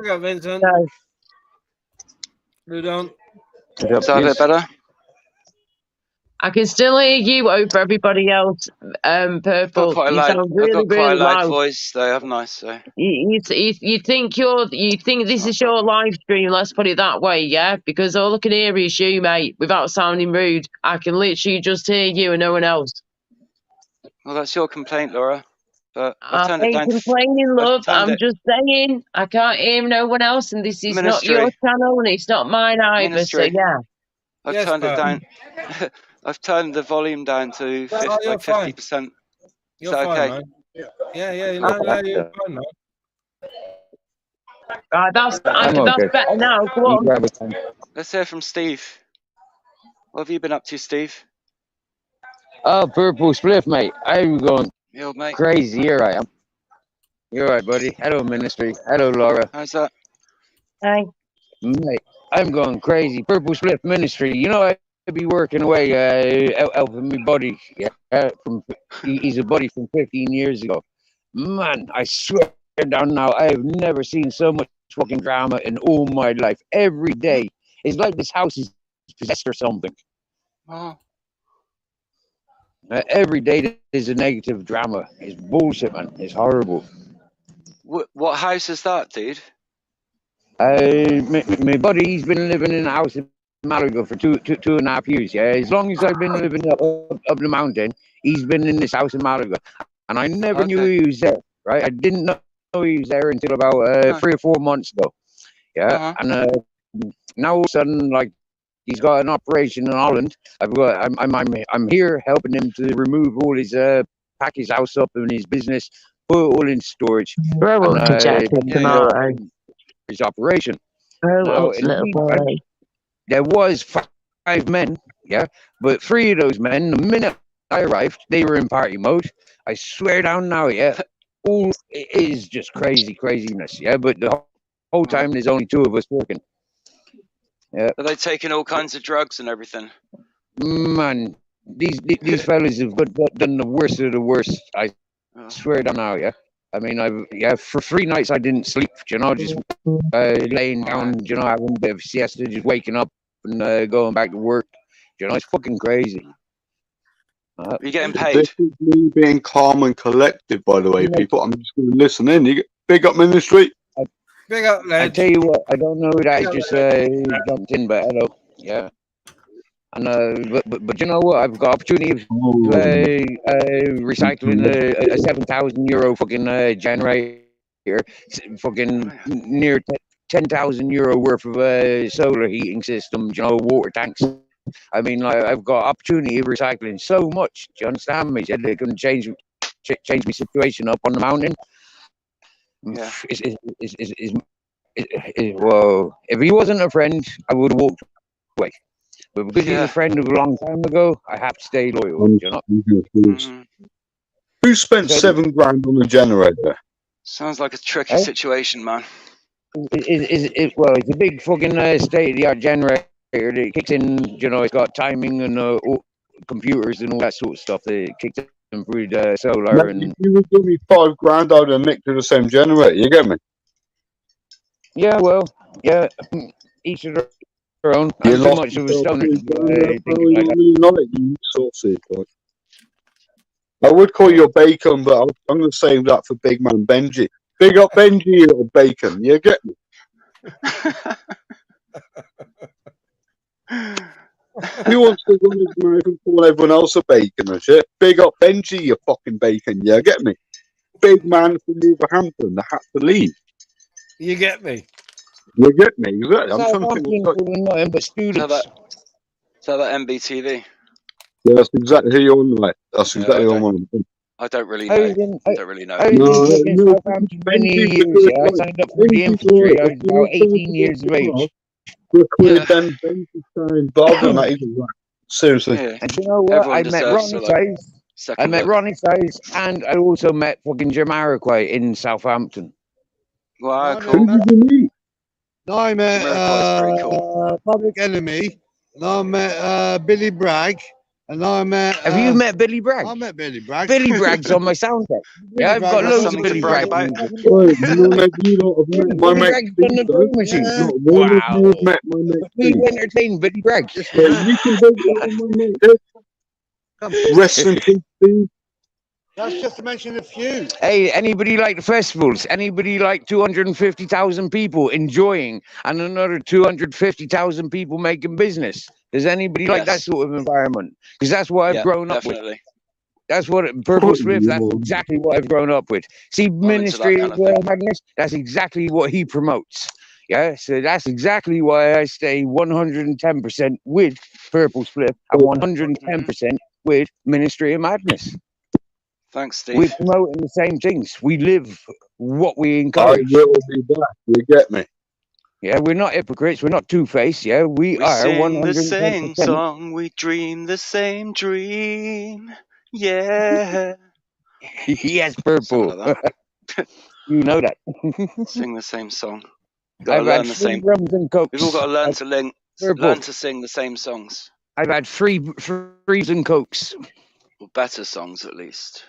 up, Vincent.
No.
Ludon.
Is that a bit better?
I can still hear you over everybody else. Purple. You sound really,
I've got quite
really
a loud
loud.
voice, though, haven't I? So
You think this is your live stream? Let's put it that way, yeah. Because all I can hear is you, mate. Without sounding rude, I can literally just hear you and no one else.
well, that's your complaint, Laura. But I've
I
turned it
ain't
down.
complaining, love. I'm just saying I can't hear no one else, and this is not your channel, and it's not mine either. So yeah,
I've turned it down. I've turned the volume down to 50%.
You're fine, man. Yeah, you're fine, man.
That's better now. Go on.
Let's hear from Steve. What have you been up to, Steve?
Oh, Purple Spliff, mate. I'm going
mate.
crazy. Here I am. You're right, buddy. Hello, Ministry. Hello, Laura.
How's that?
Hi.
Mate, I'm going crazy. Purple Spliff Ministry. You know, I be working away, helping me buddy. Yeah, he's a buddy from 15 years ago. Man, I swear down now, I have never seen so much fucking drama in all my life. Every day. It's like this house is possessed or something.
Oh.
Every day there's a negative drama. It's bullshit, man. It's horrible.
What house is that, dude?
My buddy, he's been living in a house in Malaga for two and a half years. Yeah, as long as I've been living up the mountain, he's been in this house in Malaga, and I never knew he was there. Right, I didn't know he was there until about 3 or 4 months ago. Yeah, and now all of a sudden, like, he's got an operation in Holland. I'm here helping him to remove all his pack his house up and his business, put it all in storage. His operation.
Little boy.
There was 5 men, yeah, but 3 of those men, the minute I arrived, they were in party mode. I swear down now, yeah, all it is just craziness, yeah. But the whole time there's only 2 of us working. Yeah.
Are they taking all kinds of drugs and everything?
Man, these fellas have done the worst of the worst. I swear down now, yeah. I mean, for 3 nights I didn't sleep. You know, just laying down, you know, having a bit of siesta, just waking up and going back to work. You know, it's fucking crazy.
You're getting paid.
This is me being calm and collected, by the way, people. I'm just going to listen in. You get big up, Ministry.
Big up, lad.
I tell you what, I don't know who that just jumped in, but hello, yeah. And but you know what? I've got opportunity of recycling a €7,000 fucking generator, fucking near €10,000 worth of solar heating system. You know, water tanks. I mean, like, I've got opportunity of recycling so much. Do you understand me? They can change my situation up on the mountain.
Yeah.
Well, if he wasn't a friend, I would have walked away. But because he's a friend of a long time ago, I have to stay loyal. You know?
Who spent $7 grand on a generator?
Sounds like a tricky situation, man.
Well, it's a big fucking state-of-the-art generator that kicks in. You know, it's got timing and computers and all that sort of stuff that kicks in through the solar.
If you would give me $5 grand, I'd have nicked to the same generator. You get me?
Yeah, well, yeah. Each of their own. I'm too much of a stoner.
I would call you a bacon, but I'm going to save that for Big Man Benji. Big up Benji, you little bacon. You get me? Who wants to run his mouth and call everyone else a bacon and shit? Big up Benji, you fucking bacon. You get me? Big man from Wolverhampton that had to leave.
You get me?
You get me? Exactly. I'm trying to think.
But students.
So that MBTV.
Yeah, that's exactly who you're on, like. That's exactly what I'm on.
I don't really know. I don't really know.
Many years. I signed up for the infantry. I was about 18 years of age.
Seriously.
And you know what? I met Ron Tice.
Second
I met
look.
Ronnie Size, and I also met fucking Jamiroquai in Southampton.
Wow,
Who
cool.
did you meet?
No, I met
Jamiroquai is pretty cool.
Public Enemy, and I met Billy Bragg, and I met.
Have you met Billy Bragg?
I met Billy Bragg.
Billy Bragg's on my soundtrack.
Billy
Yeah, I've
Bragg
got
was
loads of
something to
Billy
brag
Bragg.
about.
Wait, none of you lot have met my
Billy
mate
Bragg's
Steve,
done the
though.
drum machine.
Yeah.
Not one of you have
Wow.
met my mate
We
Steve.
entertain Billy Bragg.
Well, you can vote on my mate Steve. Rest in peace, Steve.
That's just to mention a few.
Hey, anybody like the festivals? Anybody like 250,000 people enjoying and another 250,000 people making business? Does anybody like that
Yes.
sort of environment? Because that's what I've
Yeah,
grown up with.
definitely.
That's what Purple Swift, that's exactly what I've grown up with. See,
into that
Ministry
kind
of
of thing.
Madness, that's exactly what he promotes. Yeah, so that's exactly why I stay 110% with Purple Swift and 110% with Ministry of Madness.
Thanks,
We're
Steve.
promoting the same things. We live what we
I
encourage.
will be back. You get me?
Yeah, we're not hypocrites. We're not two-faced. Yeah, we are
sing the same
110%.
song. We dream the same dream. Yeah.
Yes,
Something
Purple.
like that.
You know that.
Sing the same song. Got to
I've had
learn the
3
same.
drums and cokes.
We've all got to learn to
Purple.
learn to sing the same songs,
I've had 3 and cokes.
or better songs at least.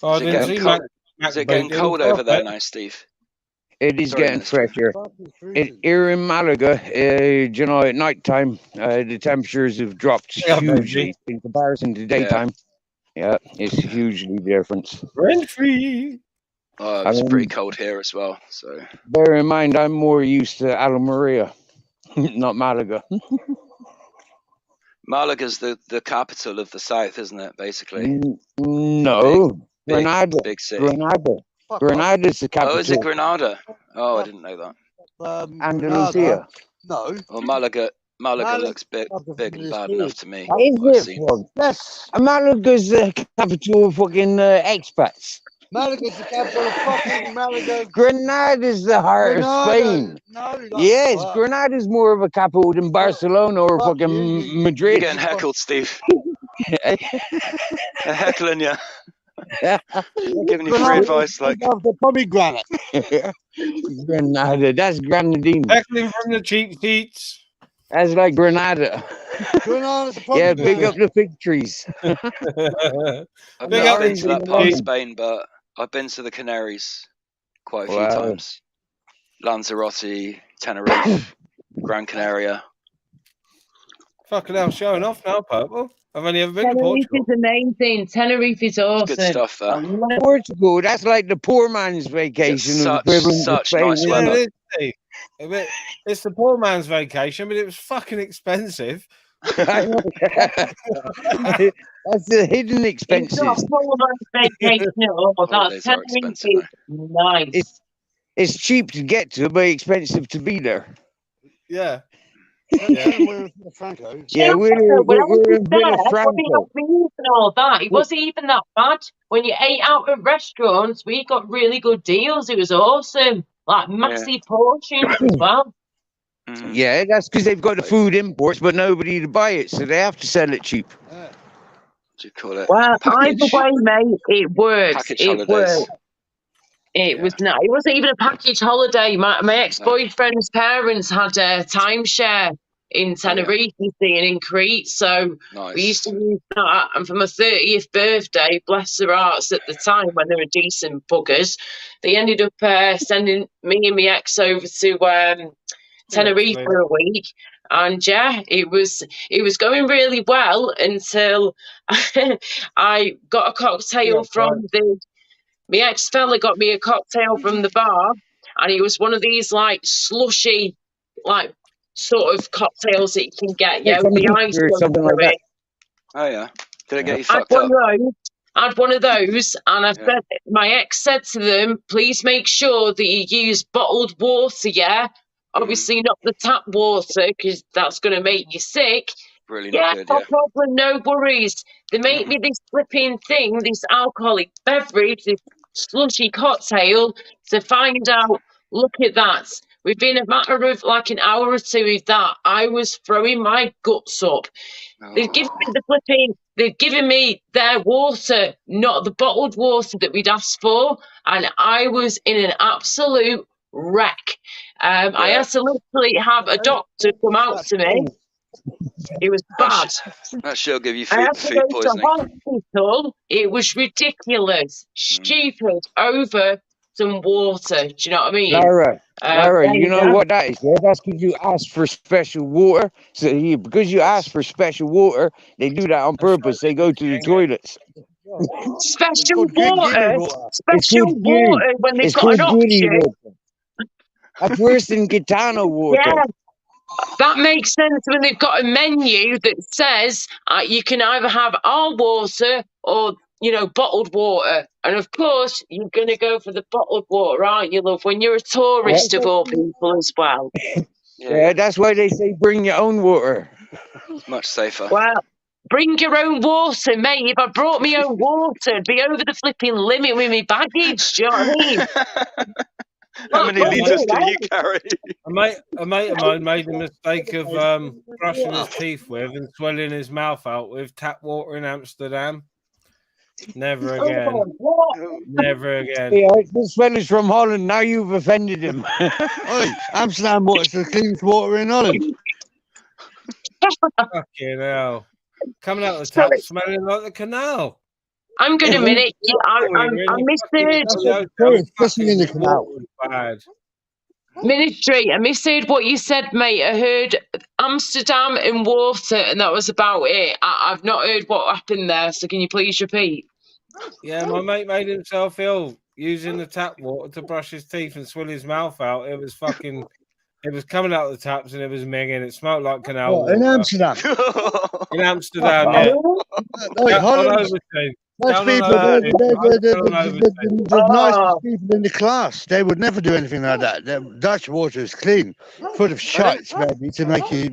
Oh, I
Is it
didn't
getting
see
cold?
Mac
Is it getting
Bacon.
cold over there
Perfect.
now, Steve?
It is
Sorry,
getting
Ministry.
fresher. Here in Malaga, you know, at night time, the temperatures have dropped
Yeah,
hugely
baby.
in comparison to daytime. Yeah, it's hugely different.
Rent free.
Oh,
I
it's pretty
mean,
cold here as well. So
bear in mind, I'm more used to Almeria, not Malaga.
Malaga's the capital of the south, isn't it? Basically,
No,
big
Granada.
city.
Granada's the capital.
Oh, is it Granada? Oh, I didn't know that.
Andalusia.
No.
Well, Malaga
Malaga-
looks big and bad enough to me.
Is
what I've
it?
seen.
Yes.
Malaga's the capital of fucking expats.
Malaga's the capital of fucking Malaga.
Granada's the heart of Spain.
No,
Yes, Granada's more of a capital than Barcelona or
Fuck
fucking
you.
You're
Madrid.
getting heckled, Steve. They're heckling you. Giving you free advice, like
the pomegranate.
Granada, that's Grenadine.
Heckling from the cheap seats.
That's like Granada.
Granada's a
Yeah,
pomegranate.
big up the fig trees.
I've
Big
never
up
been to that part of
London.
Spain, but I've been to the Canaries quite a few
Wow.
times. Lanzarote, Tenerife, Gran Canaria.
Fucking hell, showing off now, Purple. I've only ever been to
Tenerife
Portugal.
is amazing. Tenerife is awesome.
Good stuff there.
Portugal, that's like the poor man's vacation of
such-
equivalent to
such
Spain,
nice
isn't
Yeah,
weather.
it?
it is, Steve. But it's the poor man's vacation, but it was fucking expensive.
I know. That's the hidden
It's not
expenses.
full on vacation at all.
Holidays
That's
are
Tenerife
expensive
is nice.
It's cheap to get to, but expensive to be there.
Yeah.
We're in Franco.
Yeah, we're
When I was
in
there,
Villafranca.
and all that, it wasn't even that bad. When you ate out at restaurants, we got really good deals. It was awesome. Like massive portions as well.
Mhm.
Yeah, that's because they've got the food imports, but nobody to buy it, so they have to sell it cheap.
What do you call it?
Well,
Package.
either way, mate, it works.
Package
It
holidays.
worked. It was not. It wasn't even a package holiday. My ex-boyfriend's parents had a timeshare in Tenerife, you see, and in Crete. So we used
Nice.
to use that. And for my 30th birthday, bless their hearts, at the time when they were decent buggers, they ended up sending me and my ex over to Tenerife
sweet.
for a week. And yeah, it was going really well until I got a cocktail from my ex-fella got me a cocktail from the bar, and it was one of these like slushy, like sort of cocktails that you can get,
Like
with
from
the
a
ice
picture or
going
something
through
like that.
it.
Oh yeah. Did it get you
I
fucked up?
I had one of those, and I
Yeah.
said, my ex said to them, please make sure that you use bottled water, obviously not the tap water, because that's going to make you sick.
Really
Yeah,
not good,
no
yeah.
problem, no worries. They make me this flipping thing, this alcoholic beverage, this slushy cocktail, to find out, look at that. Within a matter of like an hour or two of that, I was throwing my guts up. They've given me the flipping they've given me their water, not the bottled water that we'd asked for, and I was in an absolute wreck. I had to literally have a doctor come out to me. It was bad.
That shit'll give you
I
food
had to go
poisoning.
to hospital. It was ridiculous, stupid, over some water. Do you know what I mean?
Lara, you know what that is? Yeah? That's because you asked for special water. So because you asked for special water, they do that on purpose. They go to the toilets.
Special water.
It's good
Special water when they've
It's
got an
good goody
option.
water. That's worse than Gitano water.
Yeah, that makes sense when they've got a menu that says you can either have our water or, you know, bottled water. And of course, you're going to go for the bottled water, aren't you, love? When you're a tourist of all people as well.
Yeah, that's why they say bring your own water.
It's much safer.
Well, bring your own water, mate. If I brought my own water, it'd be over the flipping limit with my baggage. Do you know what I mean?
How many litres can you carry?
A mate of mine made the mistake of brushing his teeth with and swelling his mouth out with tap water in Amsterdam. Never again. Never again.
Yeah, this fella's from Holland. Now you've offended him.
Amsterdam water's the cleanest water in Holland.
Fucking hell. Coming out of the tap smelling like the canal.
I'm going to minute. I misheard.
Especially in the canal.
Bad.
Ministry, I misheard what you said, mate. I heard Amsterdam and water, and that was about it. I've not heard what happened there, so can you please repeat?
Yeah, my mate made himself ill using the tap water to brush his teeth and swill his mouth out. It was fucking... It was coming out of the taps and it was minging. It smelled like canal water.
In Amsterdam?
In Amsterdam, yeah.
Holland. Those people, they're the nicest people in the class. They would never do anything like that. The Dutch water is clean, full of shites, maybe, to make you.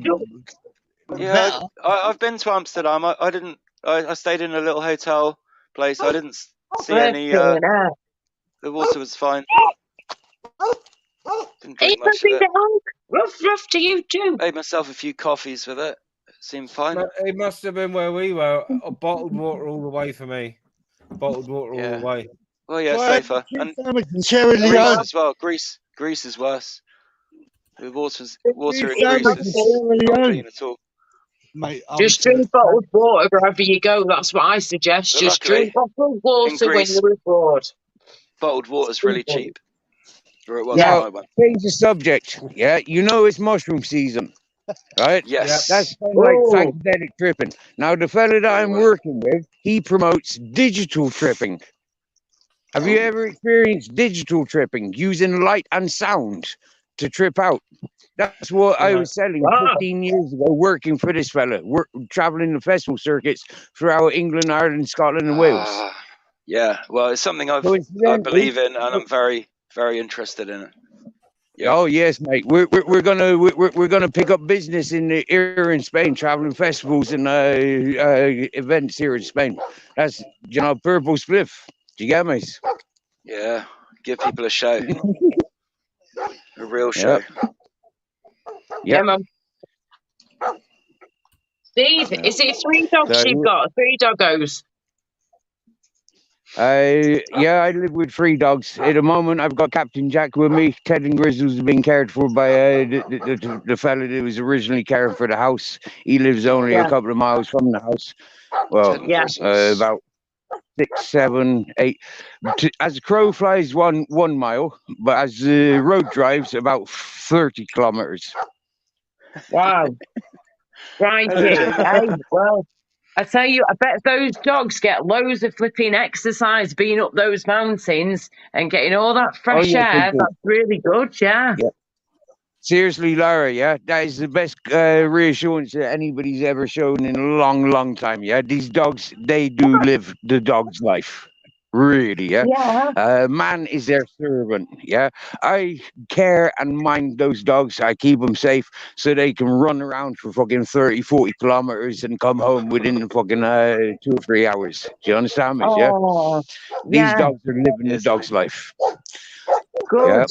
Yeah, I've been to Amsterdam. I stayed in a little hotel place. I didn't see any. The water was fine. Didn't drink much of it.
Rough to you too.
Made myself a few coffees with it. It seemed fine.
It must have been where we were. Bottled water all the way for me. Bottled water all the way.
Well, yeah, safer. And
Greece
as well. Greece is worse. The water in Greece is not clean at all.
Mate,
just drink bottled water wherever you go. That's what I suggest.
But
just drink bottled water when you're abroad.
Bottled water's really cheap. Or it was
change the subject. Yeah, you know it's mushroom season, right?
Yes.
That's kind of like psychedelic tripping. Now, the fella that I'm working with, he promotes digital tripping. Have you ever experienced digital tripping using light and sound to trip out? That's what I was selling 15 years ago, working for this fella, traveling the festival circuits throughout England, Ireland, Scotland, and Wales.
Yeah, well, it's something I believe in, and I'm very, very interested in it.
Yeah. Oh yes, mate. We're gonna pick up business here in Spain, traveling festivals and events here in Spain. That's Purple Spliff. Do you get me?
Yeah, give people a show, a real show.
Yeah, man. Steve, is it 3 dogs you've got? 3 doggos?
I live with 3 dogs. At the moment, I've got Captain Jack with me. Ted and Grizzles have been cared for by the fella that was originally caring for the house. He lives only a couple of miles from the house. Well, about 6, 7, 8. As a crow flies, 1 mile, but as the road drives, about 30 kilometers.
Wow. Right. Well, I tell you, I bet those dogs get loads of flipping exercise being up those mountains and getting all that fresh air. That's really good, yeah.
Seriously, Lara, that is the best reassurance that anybody's ever shown in a long, long time. Yeah, these dogs, they do live the dog's life. Really, man is their servant. Yeah, I care and mind those dogs. I keep them safe so they can run around for fucking 30, 40 kilometers and come home within fucking 2 or 3 hours. Do you understand me? These dogs are living the dog's life.
Good.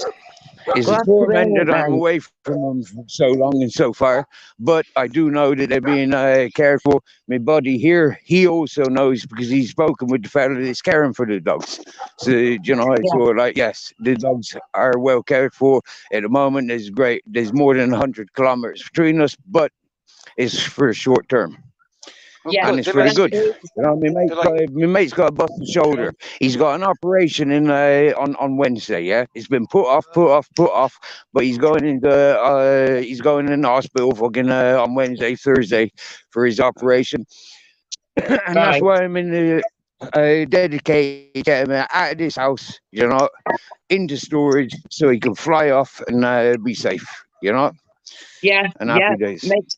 It's a torment that I'm away from them for so long and so far. But I do know that they're being cared for. My buddy here, he also knows because he's spoken with the fella that's caring for the dogs. So, you know, it's all like, yes, the dogs are well cared for. At the moment, there's more than 100 kilometers between us, but it's for a short term.
Yeah,
and it's very good. You know, my mate's got a busted shoulder. He's got an operation in on Wednesday. Yeah, it's been put off, but he's going in the hospital fucking on Wednesday, Thursday for his operation, and that's why I'm in the dedicated getting him out of this house. You know, into storage so he can fly off and be safe. You know.
Yeah,
and happy days.
Makes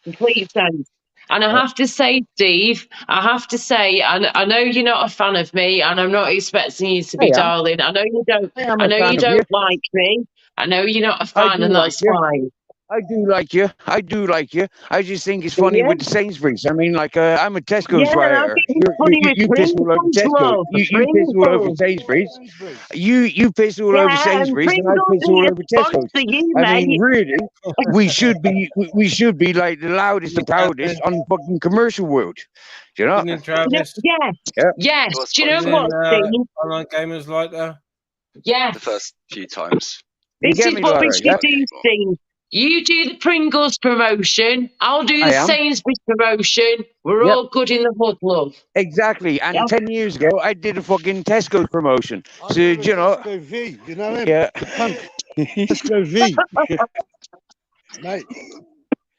complete sense. And I have to say, Steve, I know you're not a fan of me, and I'm not expecting you to be, darling. I know you don't. I know you don't like me. I know you're not a fan, and that's fine.
I do like you. I just think it's funny with the Sainsbury's. I mean, like, I'm a Tesco's buyer. You piss all over Tesco. You piss all over Sainsbury's. You piss all over Sainsbury's, and I piss all over Tesco's. I mean, really, we should be like the loudest and proudest on the fucking commercial world. Do you know?
Travis?
Yes. Do you know what, Steve?
Online gamers like that?
Yes.
The first few times.
This is what we should do, Steve. You do the Pringles promotion. I'll do the Sainsbury's promotion. We're all good in the hood, love.
Exactly. And 10 years ago, I did a fucking Tesco promotion. So, you know.
Tesco V, you know him?
Yeah.
Tesco V. Mate,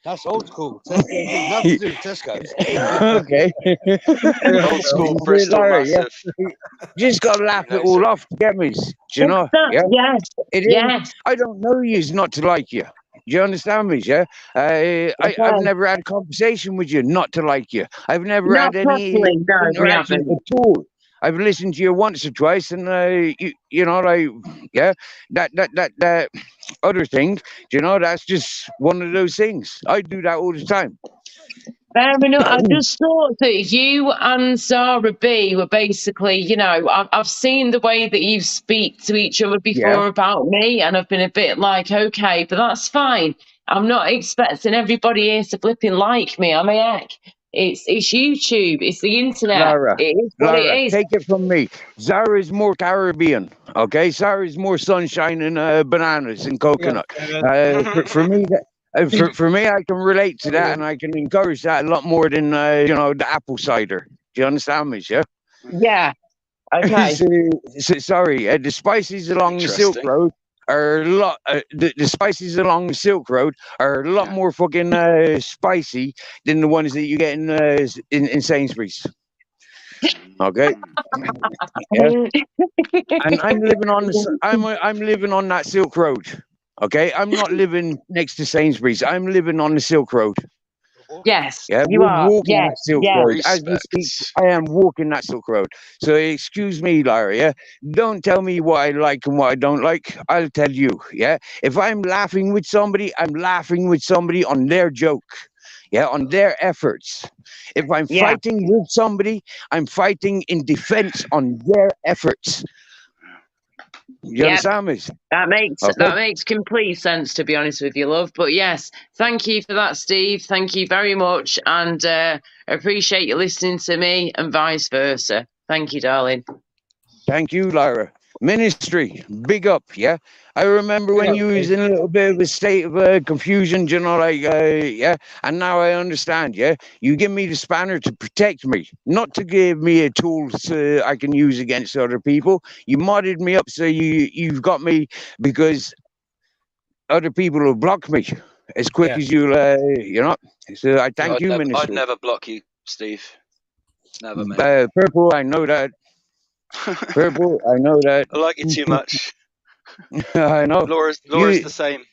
that's old school. Tesco V. Nothing to do with Tesco's.
Okay.
Old school Bristol massive.
Just got to laugh it all off to get me. Do you know?
Yes.
I don't know you not to like you. Do you understand me? Yeah, I've never had a conversation with you not to like you. I've never had any interaction at all. I've listened to you once or twice, and you know, like, that other thing. You know, that's just one of those things. I do that all the time.
Fair enough. I just thought that you and Zara B were basically, you know, I've seen the way that you speak to each other before about me, and I've been a bit like, okay, but that's fine. I'm not expecting everybody here to flipping like me. I mean, heck, it's YouTube, it's the internet.
Lara,
it is what it is.
Take it from me. Zara is more Caribbean, okay? Zara is more sunshine and bananas and coconut. For me, for me, I can relate to that, and I can encourage that a lot more than you know, the apple cider. Do you understand me? Yeah.
Yeah. Okay.
so sorry. The spices along the Silk Road are a lot. The spices along the Silk Road are a lot more fucking spicy than the ones that you get in Sainsbury's. Okay. And I'm living on I'm living on that Silk Road. Okay, I'm not living next to Sainsbury's. I'm living on the Silk Road.
Yes,
you are. Walking that Silk Road. As we speak, I am walking that Silk Road. So excuse me, Larry. Yeah, don't tell me what I like and what I don't like. I'll tell you. Yeah, if I'm laughing with somebody, I'm laughing with somebody on their joke. Yeah, on their efforts. If I'm fighting with somebody, I'm fighting in defense on their efforts. You understand me?
That makes complete sense, to be honest with you, love. But yes, thank you for that, Steve. Thank you very much, and appreciate you listening to me, and vice versa. Thank you, darling.
Thank you, Lyra. Ministry, big up, yeah. I remember when you was in a little bit of a state of confusion, you know, like, and now I understand, yeah. You give me the spanner to protect me, not to give me a tool so I can use against other people. You modded me up so you've got me because other people will block me as quick as you'll, you know. So I thank you, Ministry.
I'd never block you, Steve. Never, mate.
Purple, I know that. Purple, I know that.
I like you too much.
I know.
Laura's the same.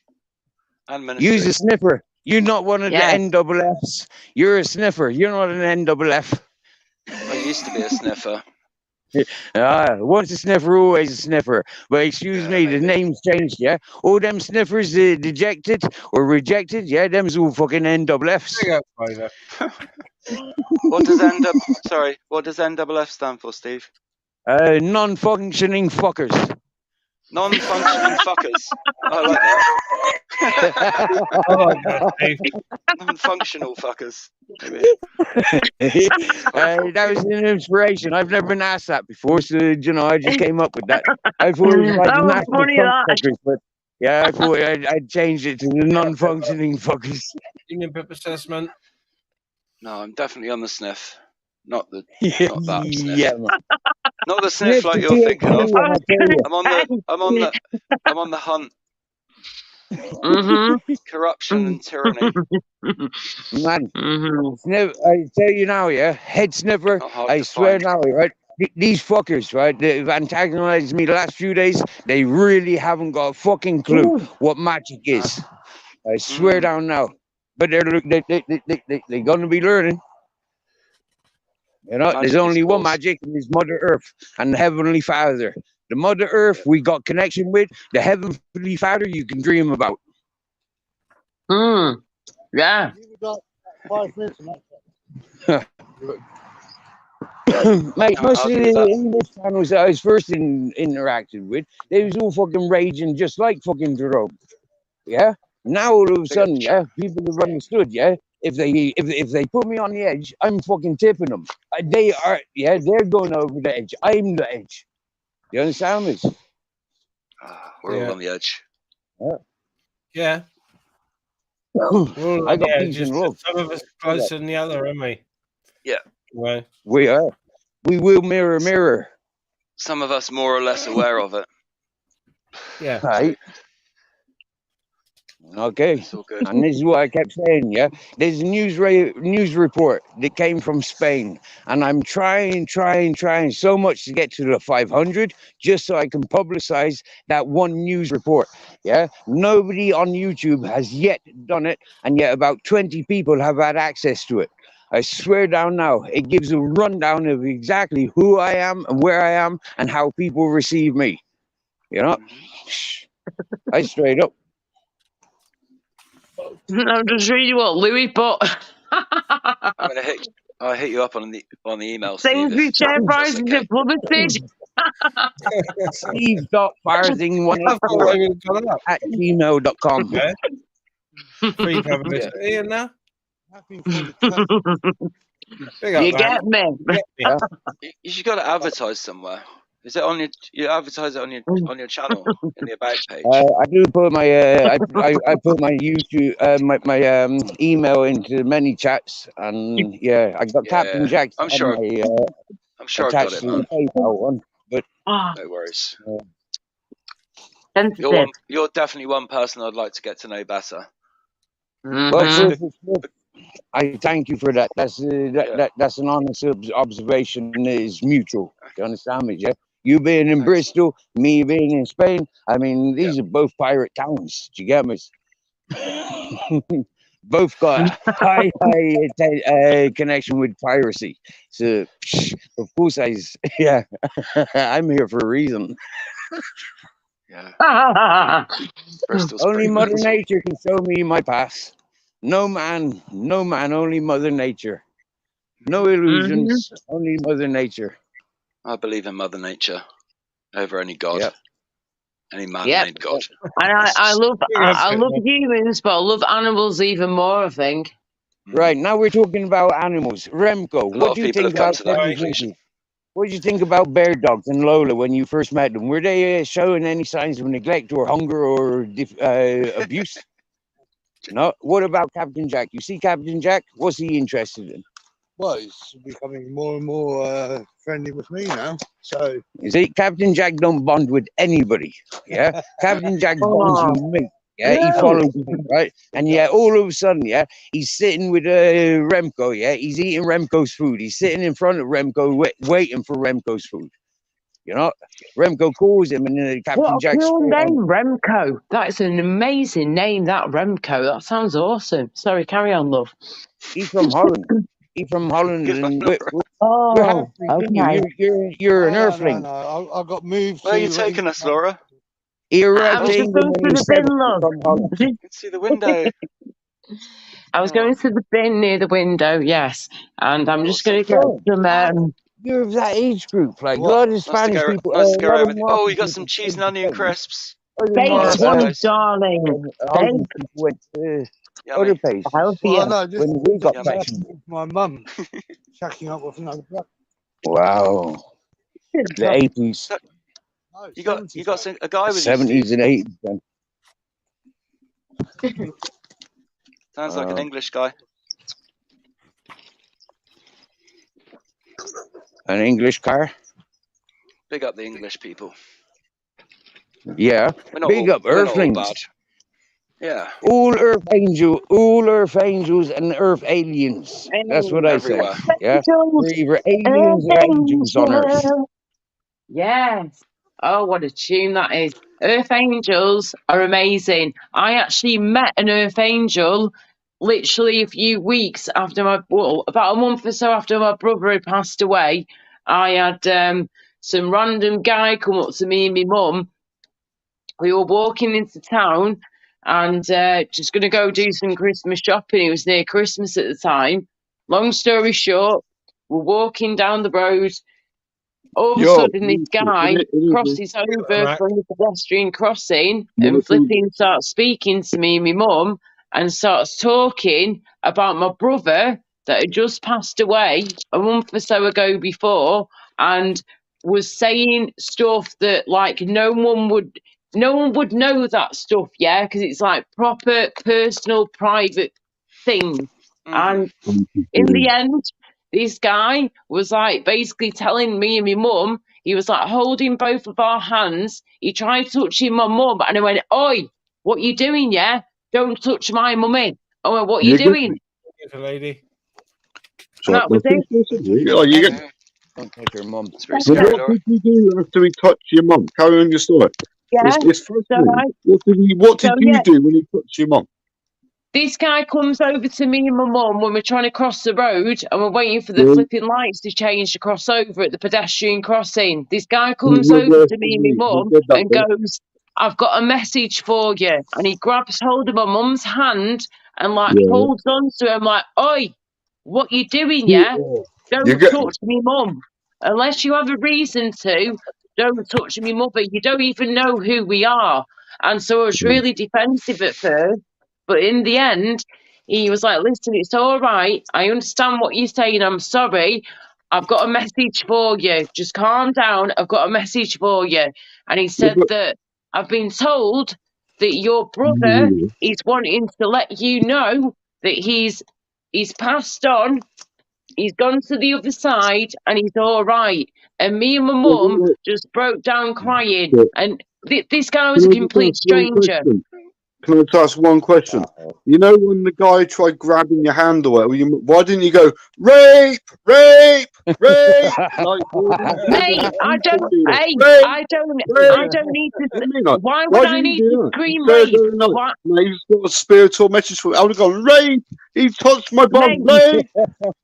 And Ministry.
Use a sniffer. You're not one of the NFFs. You're a sniffer. You're not an NFF.
I used to be a sniffer.
Once a sniffer, always a sniffer. But excuse me, the name's changed, yeah? All them sniffers dejected or rejected, yeah? Them's all fucking NFFs.
What does NFF stand for, Steve?
Non-functioning fuckers.
Non-functioning fuckers. I like that.
I like that, Steve.
Non-functional fuckers. Maybe.
That was an inspiration. I've never been asked that before, so you know, I just came up with that. I thought it was like
That was
national
funny,
cunt
that.
fuckers, but yeah, I thought I'd changed it to the non-functioning fuckers.
Union Pip assessment.
No, I'm definitely on the sniff. Not that sniff.
Yeah, man.
Not the sniff like you're thinking of.
I was gonna
I'm on the hunt.
Mhm.
Corruption and tyranny.
Man,
Mhm.
I tell you now, yeah, head sniffer.
Not hard
I
to
swear
find.
now, right? These fuckers, right? They've antagonized me the last few days. They really haven't got a fucking clue what magic is. I swear down now. But they're gonna be learning. You know,
Magic
there's
is
only one
force.
magic, and it's Mother Earth and the Heavenly Father. The Mother Earth we got connection with. The Heavenly Father you can dream about.
Yeah.
You got 5 minutes and that's
Mate,
I'll
most of
do
the
that.
English channels that I was first interacted with, they was all fucking raging just like fucking Jerome. Yeah? Now all of a sudden, yeah, people have understood, yeah. If they put me on the edge, I'm fucking tipping them. They are, yeah, they're going over the edge. I'm the edge. You understand me?
We're all on the edge.
Yeah. We're all
I
on
got
the
peace
edge.
and love.
Some of us closer than the other, aren't we?
Yeah.
Right.
We are. We will mirror.
Some of us more or less aware of it.
Yeah.
Right. Okay.
It's all good.
And this is what I kept saying, yeah. There's a news report that came from Spain, and I'm trying so much to get to the 500 just so I can publicize that one news report. Yeah. Nobody on YouTube has yet done it, and yet about 20 people have had access to it. I swear down now, it gives a rundown of exactly who I am and where I am and how people receive me. You know, I straight up.
I'm just reading what Louis put.
I'm gonna hit you up on the email.
Sainsbury
Steve,
share
if
price
that's
is
okay.
plummeted.
Steve.Farzing184@gmail.com.
Okay. Free publicity in there. Big up,
You
man.
get me?
Get me.
You got to advertise somewhere. Is it on your? You advertise it on your channel in the about page.
I do put my I put my YouTube my email into many chats, and yeah, I got Captain Jack's
I'm sure. I'm sure I've got
attached
it,
to
man.
the PayPal one, but
no worries.
Sensitive.
You're definitely one person I'd like to get to know better.
well, I thank you for that. That's that's an honest observation. Is mutual. You understand me? Yeah. You being in Bristol, me being in Spain. I mean, these are both pirate towns. Do you get me? Both got high connection with piracy. So, of course, I'm here for a reason.
Yeah.
Only Mother Nature can show me my path. No man, only Mother Nature. No illusions, only Mother Nature.
I believe in Mother Nature over any god, any man-made god.
And I love humans, but I love animals even more, I think.
Right, now we're talking about animals. Remco, what do you think about what do you think about bear dogs and Lola when you first met them? Were they showing any signs of neglect or hunger or abuse? No. What about Captain Jack? You see Captain Jack? What's he interested in?
Well, he's becoming more and more friendly with me now. So
you see, Captain Jack don't bond with anybody. Yeah, Captain Jack bonds with me. Yeah, he follows me, right? And yeah, all of a sudden, yeah, he's sitting with Remco. Yeah, he's eating Remco's food. He's sitting in front of Remco, waiting for Remco's food. You know, Remco calls him, and then Captain Jack.
What a cool name, Remco. That's an amazing name, that Remco. That sounds awesome. Sorry, carry on, love.
He's from Holland. He's from Holland, and we're
okay.
You're an earthling.
No, I got moved.
Where are you taking us, Laura?
I was just going to the bin, love.
You can see the window.
I was going to the bin near the window, yes. And I'm just going to get some
you're of that age group. Like, a
What?
lot of Spanish people, a
Nice to go
lot
around
of
with.
Moroccan
Oh, you got some
people
cheese
came
and
to
onion
Spain.
crisps.
Baked
Nice,
one,
guys.
darling.
All these people went to other
Yummy.
places
Healthier.
Well, no, this
when we got
is
Yummy.
fashionable.
my mum shacking up with another brother.
Wow. The 80s,
So,
No,
you got
70s,
some, a guy with you,
70s,
Steve.
and 80s. Then.
Sounds like an English guy.
An English car?
Big up the English people.
Yeah. Big up
We're not all
Earthlings.
bad. Yeah.
All Earth angels, and Earth aliens. That's what I say.
Everywhere.
Yeah. We're either aliens or angels on Earth.
Yes. Oh, what a tune that is. Earth Angels are amazing. I actually met an Earth Angel literally a few weeks after about a month or so after my brother had passed away. I had some random guy come up to me and my mum. We were walking into town and just going to go do some Christmas shopping. It was near Christmas at the time. Long story short, we're walking down the road. All of a sudden, this guy crosses over from the pedestrian crossing and flipping starts speaking to me and my mum and starts talking about my brother that had just passed away a month or so ago before and was saying stuff that like no one would know that stuff, yeah, because it's like proper personal private things. And in the end, this guy was like basically telling me and my mum, he was like holding both of our hands. He tried touching my mum, and I went, "Oi, what you doing? Yeah, don't touch my mummy." I went, "What you doing?"
Lady.
And that was it.
Oh, you get.
Don't touch your mum.
It's very scary,
What
Laura.
did you do after he touched your mum? Carry on your story.
Yeah.
It's fascinating. What did you do when he touched your mum?
This guy comes over to me and my mum when we're trying to cross the road and we're waiting for the flipping lights to change to cross over at the pedestrian crossing. This guy comes over to me and my mum and goes, "I've got a message for you." And he grabs hold of my mum's hand and like holds on to her. I'm like, "Oi, what you doing, yeah? Don't touch me mum. Unless you have a reason to, don't touch me mother. You don't even know who we are." And so I was really defensive at first. But in the end, he was like, "Listen, it's all right. I understand what you're saying. I'm sorry. I've got a message for you. Just calm down. I've got a message for you." And he said that I've been told that your brother is wanting to let you know that he's passed on. He's gone to the other side and he's all right. And me and my mum just broke down crying. And this guy was a complete stranger.
Can I just ask one question? You know when the guy tried grabbing your hand or whatever, why didn't you go, rape, rape, rape?
Mate, I don't need to. Why would I need to scream rape? What?
No, he's got a spiritual message for me. I would have gone, rape, he touched my bum, rape.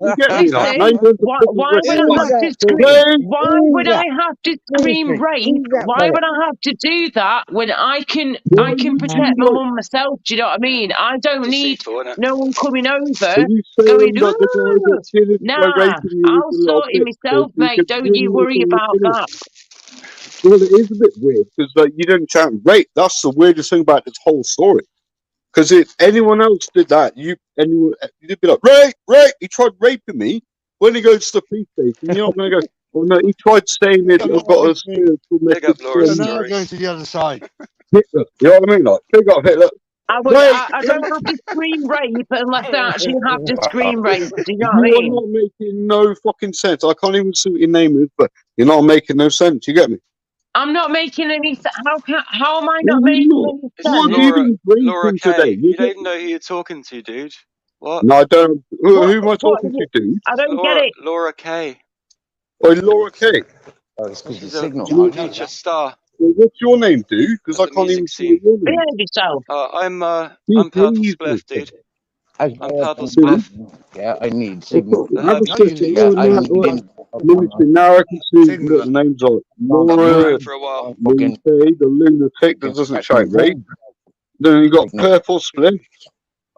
You get me?
Listen, why would I have to scream? Why would I have to scream rape? Why would I have to do that when I can protect my mum myself? Do you know what I mean? I don't need no one coming over going, "Ooh, nah, I'll sort it myself, mate. Don't you worry about that."
Well, it is a bit weird because you didn't chant rape. That's the weirdest thing about this whole story. Because if anyone else did that, you'd be like, rape, rape. He tried raping me. When he goes to the police station, you're not going to go, "Oh no, he tried saying it. I've got a spiritual message."
Now going to the other side.
Hitler. You know what I mean? Like, big up Hitler.
I don't have to scream rape unless I actually have to scream rape. Do you know what I mean?
You're not making no fucking sense. I can't even see what your name is, but you're not making no sense. You get me?
I'm not making any sense. How am I not making any sense?
Laura K. You don't even know who you're talking to, dude. What?
No, I don't. Who am I talking to, dude?
I don't get it.
Laura K.
Oh, Laura K.
She's a future star.
Well, what's your name, dude? Because I can't even see your name.
Behave yourself.
I'm Purple Spliff, dude. I'm Purple Spliff.
Yeah, I need signal.
Now I can see the names of Laura
for a while.
the lunatic that doesn't shout rape. Then you got Purple Spliff.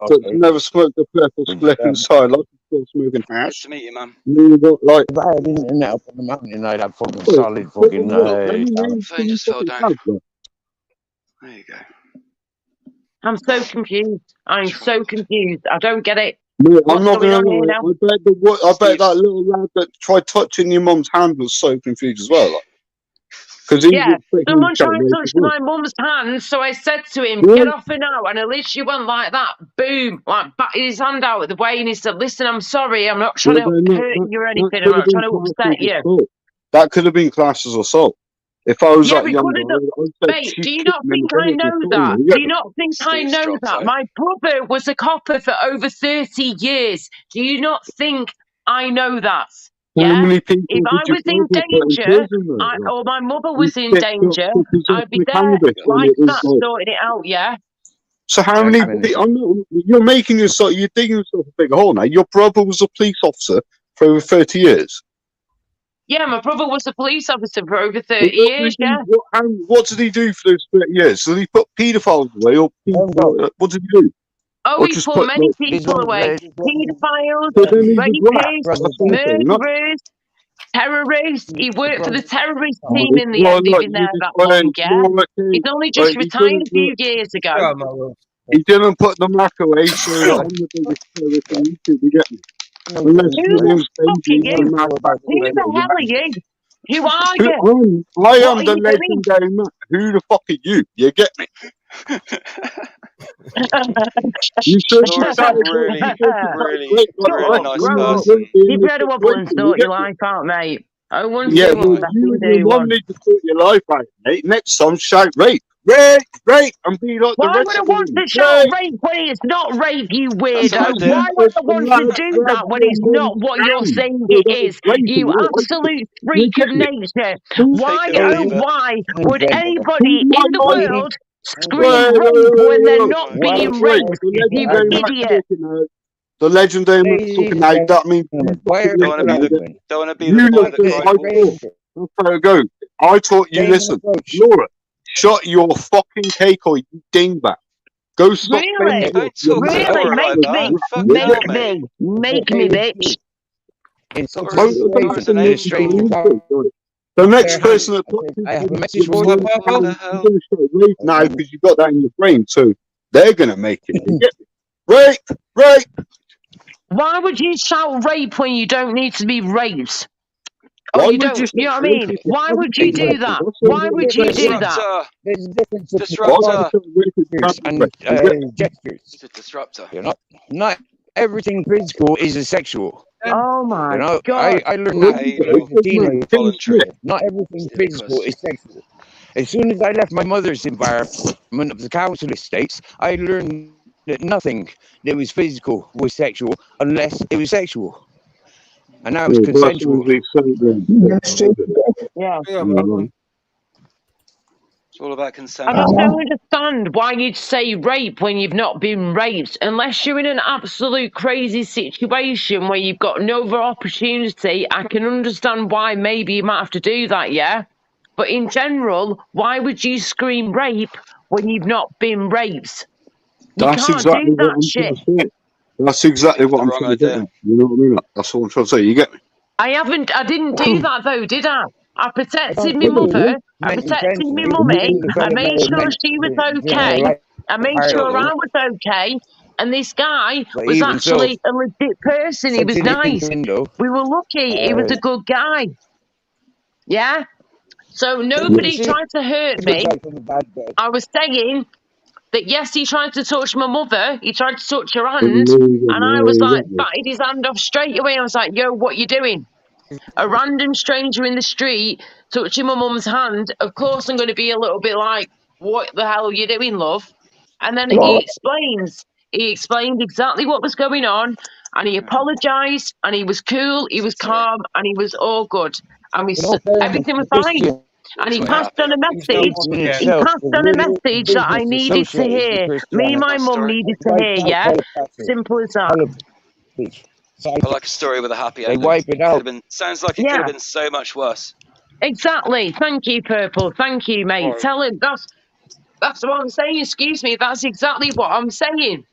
But never smoked a purple spliff inside. Like start smoking
Nice
hash.
to meet you, man.
You got like.
If I had internet up on the mountain, I'd have fucking
Wait,
solid
but
fucking.
what? How many names
Phone
can you
just fell
fucking
down.
have? Like?
There you go.
I'm so confused. I'm so confused. I don't get it.
Mate,
What's
I'm not
going
gonna
on here
lie.
now?
I bet
Steve.
that little lad that tried touching your mum's hand was so confused as well. Like, because he
Yeah,
was expecting
someone
to shout
tried to
rape
touch
as well.
my mum's hand, so I said to him,
Yeah,
"Get off her now." And at least she went like that, boom, like batted his hand out of the way, and he said, "Listen, I'm sorry. I'm not trying
but
to
then
hurt you or anything. I'm
could have
not
been
trying to
classed
upset
as
you."
assault. That could have been classed as assault. If I was
Yeah,
that
we
younger,
could have.
I'd say
Mate,
she
do you
kicked
not
him in
think
the
I
face and
know
killed
that?
him. You
Do
get
you
me?
not think I
Steve's
know
dropped
that?
out.
My brother was a copper for over 30 years. Do you not think I know that?
How
Yeah?
many
If
people
I
did your
was in
brother put in
danger,
prison though? Like,
or my mother
he
was in
picked up
danger,
suckers off
I'd be
the
there
cannabis when
like
it was
that,
like.
sorting it out, yeah?
So how many?
Thanks,
I'm not, you're making yourself. You're digging yourself a big hole now. Your brother was a police officer for over 30 years.
Yeah, my brother was a police officer for over 30
What
years, yeah?
what did he do for those 30 years? Did he put paedophiles away, or what did he do?
Oh,
Or
he
just
put
put
many
like?
people away. Paedophiles,
So then he's a rat.
rapists,
That's what I'm saying. Not.
murderers, terrorists. He worked for the terrorist team
Like,
in the end. He'd
like
been
you
there
just
that long, yeah?
Laura
He's
King,
only just
like he
retired
didn't
a few
put
years ago.
Yeah, my love.
he didn't put the Mac away, so that I'm the biggest terrorist on YouTube. You get me? Unless
Who
your
the
name's
fuck are
Daisy, you're
you?
a mad
Who
backwards
the
little
hell are
rat.
you? Who are you?
I
What
am
are
the
you doing?
legendary man. Who the fuck are you? You get me? You said you
Laura's a
started
really,
you said you started
really,
great, but
Shut
really
like
up,
nice
you
grow up.
person.
won't be in
You've
the
had a wobble and
situation. You
sort
get
your
me?
life out, mate.
Yeah,
012
well,
back
you
in
and your
day
mum
one.
need to sort your life out, mate. Next time, shout rape, and be like the
Why would
rest
I
of the
want
women.
to shout rape when it's not rape, you
That's what I
weirdo?
do.
Why would I
The
want to
lad
do
dragged
that when
your
it's not
mum's
what you're
hand.
saying
So
it
that was
is?
raping
You
her.
absolute
You
freak
get
of
me?
nature.
Take
Why,
it
oh,
over.
why would anybody
My
in the
life.
world scream
Wait,
rape when they're
wait.
not
Why?
being
Wait,
raped?
the
You
legendary Mac
idiot.
talking out. The legendary Mac talking out. That means you
Why
fucking
are
Don't want to be
listen.
the,
the
don't want to be
You
the boy
listen,
that cried
I
wolf.
talk. That's how it goes. I taught you, listen. Laura, shut your fucking cake or you dingbat. Go stop
Really?
saying
Don't talk to
Really?
Laura
Make
like that.
me.
Fucking hell,
Make
mate.
me. Make me, bitch.
In such a
Laura's an
situation,
angel.
The next person that touches
I have a
you,
message
you're
for
going
you.
What the
to
hell?
show rape now because you got that in your brain. So they're going to make it. You get me? Rape, rape.
Why would you shout rape when you don't need to be raped? Or
Why
you
would
don't,
you
you
say
know what I
rape
mean?
if you
Why
haven't
would you
been
do
raped?
that?
That's what
Why
I'm
would you do
saying.
that?
Disruptor.
There's a difference between
Why would
Disruptor.
you say rape if you haven't
and
been raped? You get me?
gestures.
He's a disruptor.
You know, not everything physical is a sexual.
Oh
You
my
know,
God.
I learned
Well,
that
you
Anal.
as a teenager.
Voluntary.
Not everything physical
Stillicus.
is sexual. As soon as I left my mother's environment of the council estates, I learned that nothing that was physical was sexual unless it was sexual. And that was
Yeah, but that's
consensual.
what they say then.
Yeah.
Yeah, my love.
It's all about
I
consent.
just don't understand why you'd say rape when you've not been raped, unless you're in an absolute crazy situation where you've got no other opportunity. I can understand why maybe you might have to do that, yeah? But in general, why would you scream rape when you've not been raped? You
That's
can't do
exactly what
that
I'm
shit.
trying to say. That's exactly
People
what
have
I'm
the wrong
trying to get
idea.
at. You know what I mean? That's what I'm trying to say. You get me?
I didn't do that though, did I? I protected my
I don't know.
mother. I
Meant
protected my
intentionally.
mummy.
The
I
fella
made
that
sure
meant
she was
to her
okay.
life
I made sure
harder.
I was okay. And this guy
But
was
even so,
actually a legit person. He was
sitting in the
nice.
window,
We were lucky. He was a good guy. Yeah? So nobody tried to hurt me. I was saying that yes, he tried to touch my mother. He tried to touch her hand. And I was like, batted his hand off straight away. I was like, yo, what you doing? A random stranger in the street touching my mum's hand. Of course, I'm going to be a little bit like, what the hell are you doing, love? And then he explains. He explained exactly what was going on. And he apologised. And he was cool. He was calm. And he was all good. And everything was fine. And he
Looks like
passed
happy.
on a message.
Yeah.
He passed on a message that I needed to hear. Me and my
Nice
mum
story.
needed to hear, yeah? Simple as that.
I like a story with a happy
They
ending.
wipe it out.
Sounds like it could
Yeah,
have been so much worse.
exactly. Thank you, Purple. Thank you, mate.
Or
Tell him that's what I'm saying. Excuse me. That's exactly what I'm saying.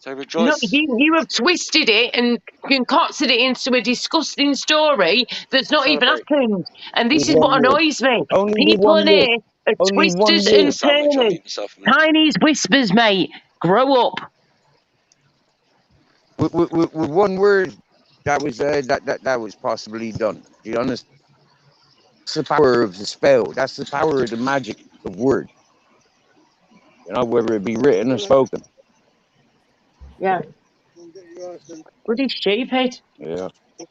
So
No,
rejoice.
you have twisted it and concocted it into a disgusting story that's not even
Celebrate.
happened. And this
With
is what
one word.
annoys me.
Only with
People
one
in
word.
here are
Only one
twisters
word.
and
Sandwich. I'll
turners.
eat myself a minute.
Chinese whispers, mate. Grow up.
With one word, that was possibly done. Do you understand? That's the power of the spell. That's the power of the magic of word. You know, whether it be written or spoken.
Yeah. Bloody stupid.
Yeah.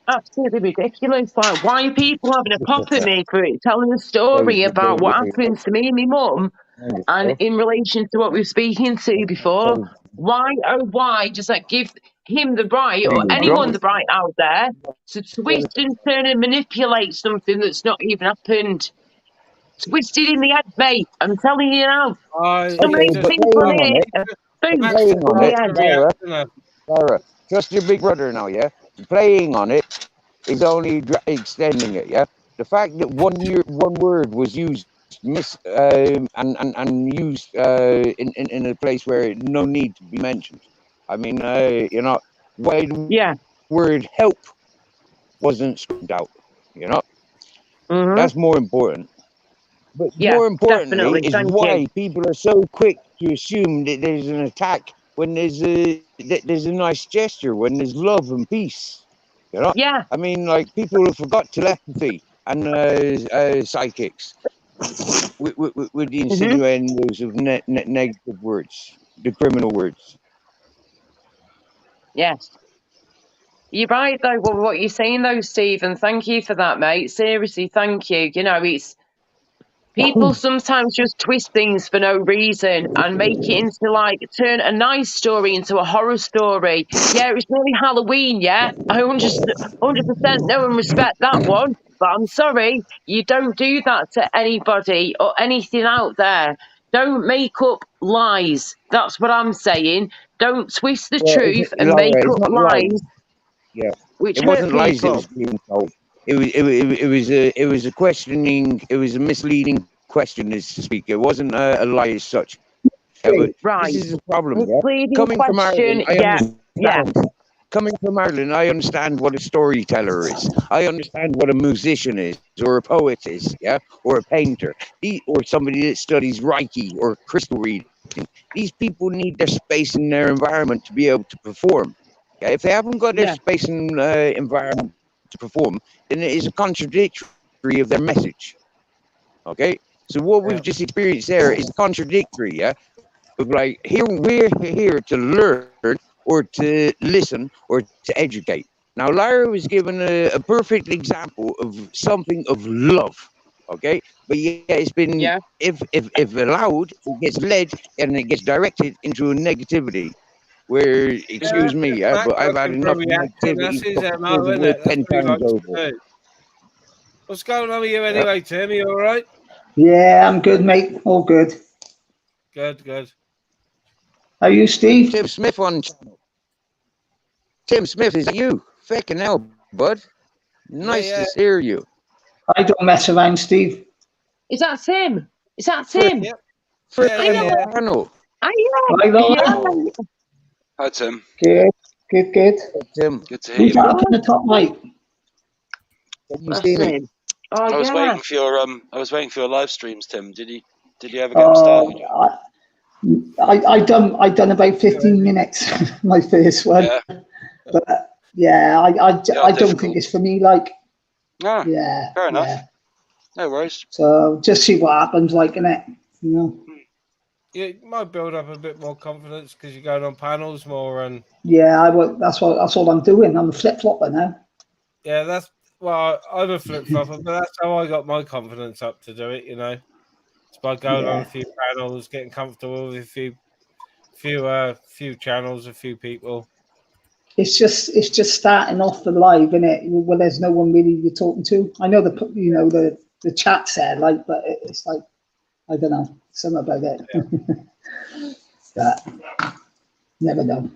Absolutely ridiculous. Like, why are people having a pop at me for it, telling a story about what happened to me and my mum? And in relation to what we were speaking to before, why, oh, why does that give him the right, or anyone the right out there, to twist and turn and manipulate something that's not even happened? Twisted in the head, mate. I'm telling you now. Some of
Okay,
these
but
people
playing on
here
it,
are boots
playing on
in
it,
the head.
Sarah, trust your big brother now, yeah? Playing on it is only extending it, yeah? The fact that one word was used and used in a place where it no need to be mentioned. I mean, you know, why the word help wasn't screamed out, you know? That's more important. But
Yeah,
more importantly
definitely.
is
Thank
why
you.
people are so quick to assume that there's an attack when there's a nice gesture, when there's love and peace. You know?
Yeah.
I mean, like, people have forgot telepathy and psychics with the insinuations of negative words, the criminal words.
Yes. You're right, though, what you're saying, though, Stephen. Thank you for that, mate. Seriously, thank you. You know, it's people sometimes just twist things for no reason and make it into, like, turn a nice story into a horror story. Yeah, it's really Halloween, yeah? I 100% know and respect that one. But I'm sorry, you don't do that to anybody or anything out there. Don't make up lies. That's what I'm saying. Don't twist the
Well,
truth and make
Laura, it's
up
not lies.
lies
Yeah,
which
it
hurt
wasn't lies that was
people.
being told. It was a questioning. It was a misleading question, as to speak. It wasn't a lie as such. Yeah, but
Right.
this is the problem. Yeah,
Misleading
coming from
question.
Ireland, I
Yeah. Yeah.
understand. Coming from Ireland, I understand what a storyteller is. I understand what a musician is, or a poet is, yeah, or a painter, or somebody that studies Reiki or crystal reading. These people need their space and their environment to be able to perform. Okay? If they haven't got their
Yeah.
space and environment to perform, then it is a contradictory of their message. Okay, so what we've just experienced there is contradictory. Yeah, of like here we're here to learn or to listen or to educate. Now, Lara was given a perfect example of something of love. Okay, but yeah, it's been if allowed, it gets led and it gets directed into a negativity. Where, excuse me, but I've had enough negativity
That's his
to
MO,
feel the
isn't
word
it? That's
10
what he
times
likes to
over.
do. What's going on with you anyway, Tim? You all right?
Yeah, I'm good, mate. All good.
Good, good.
Are you, Steve?
Tim Smith on channel. Tim Smith, is that you? Fucking hell, bud. Nice to hear you.
I don't mess around, Steve.
Is that Tim? Is that Tim?
First time on the panel.
Hi, Laura.
Yeah.
Hi, Tim.
Good, good, good.
Tim.
Good to hear
Who's
you,
that
man.
up in the top right?
You see me?
Oh,
I was
yeah.
waiting for your I was waiting for your live streams, Tim. Did you ever get them started?
I done about 15 minutes, my first one.
Yeah.
But yeah, I don't think it's for me. Like,
No.
yeah,
Fair enough.
yeah.
No worries.
So just see what happens, like, innit? You know.
You might build up a bit more confidence because you're going on panels more, and
Yeah, that's all I'm doing. I'm a flip flopper now.
yeah, I'm a flip flopper, but that's how I got my confidence up to do it. You know, it's by going on a few panels, getting comfortable with a few channels, a few people.
It's just starting off the live, innit? Where there's no one really you're talking to. I know the chat's there, like, but it's like, I don't know, something about it. But never know.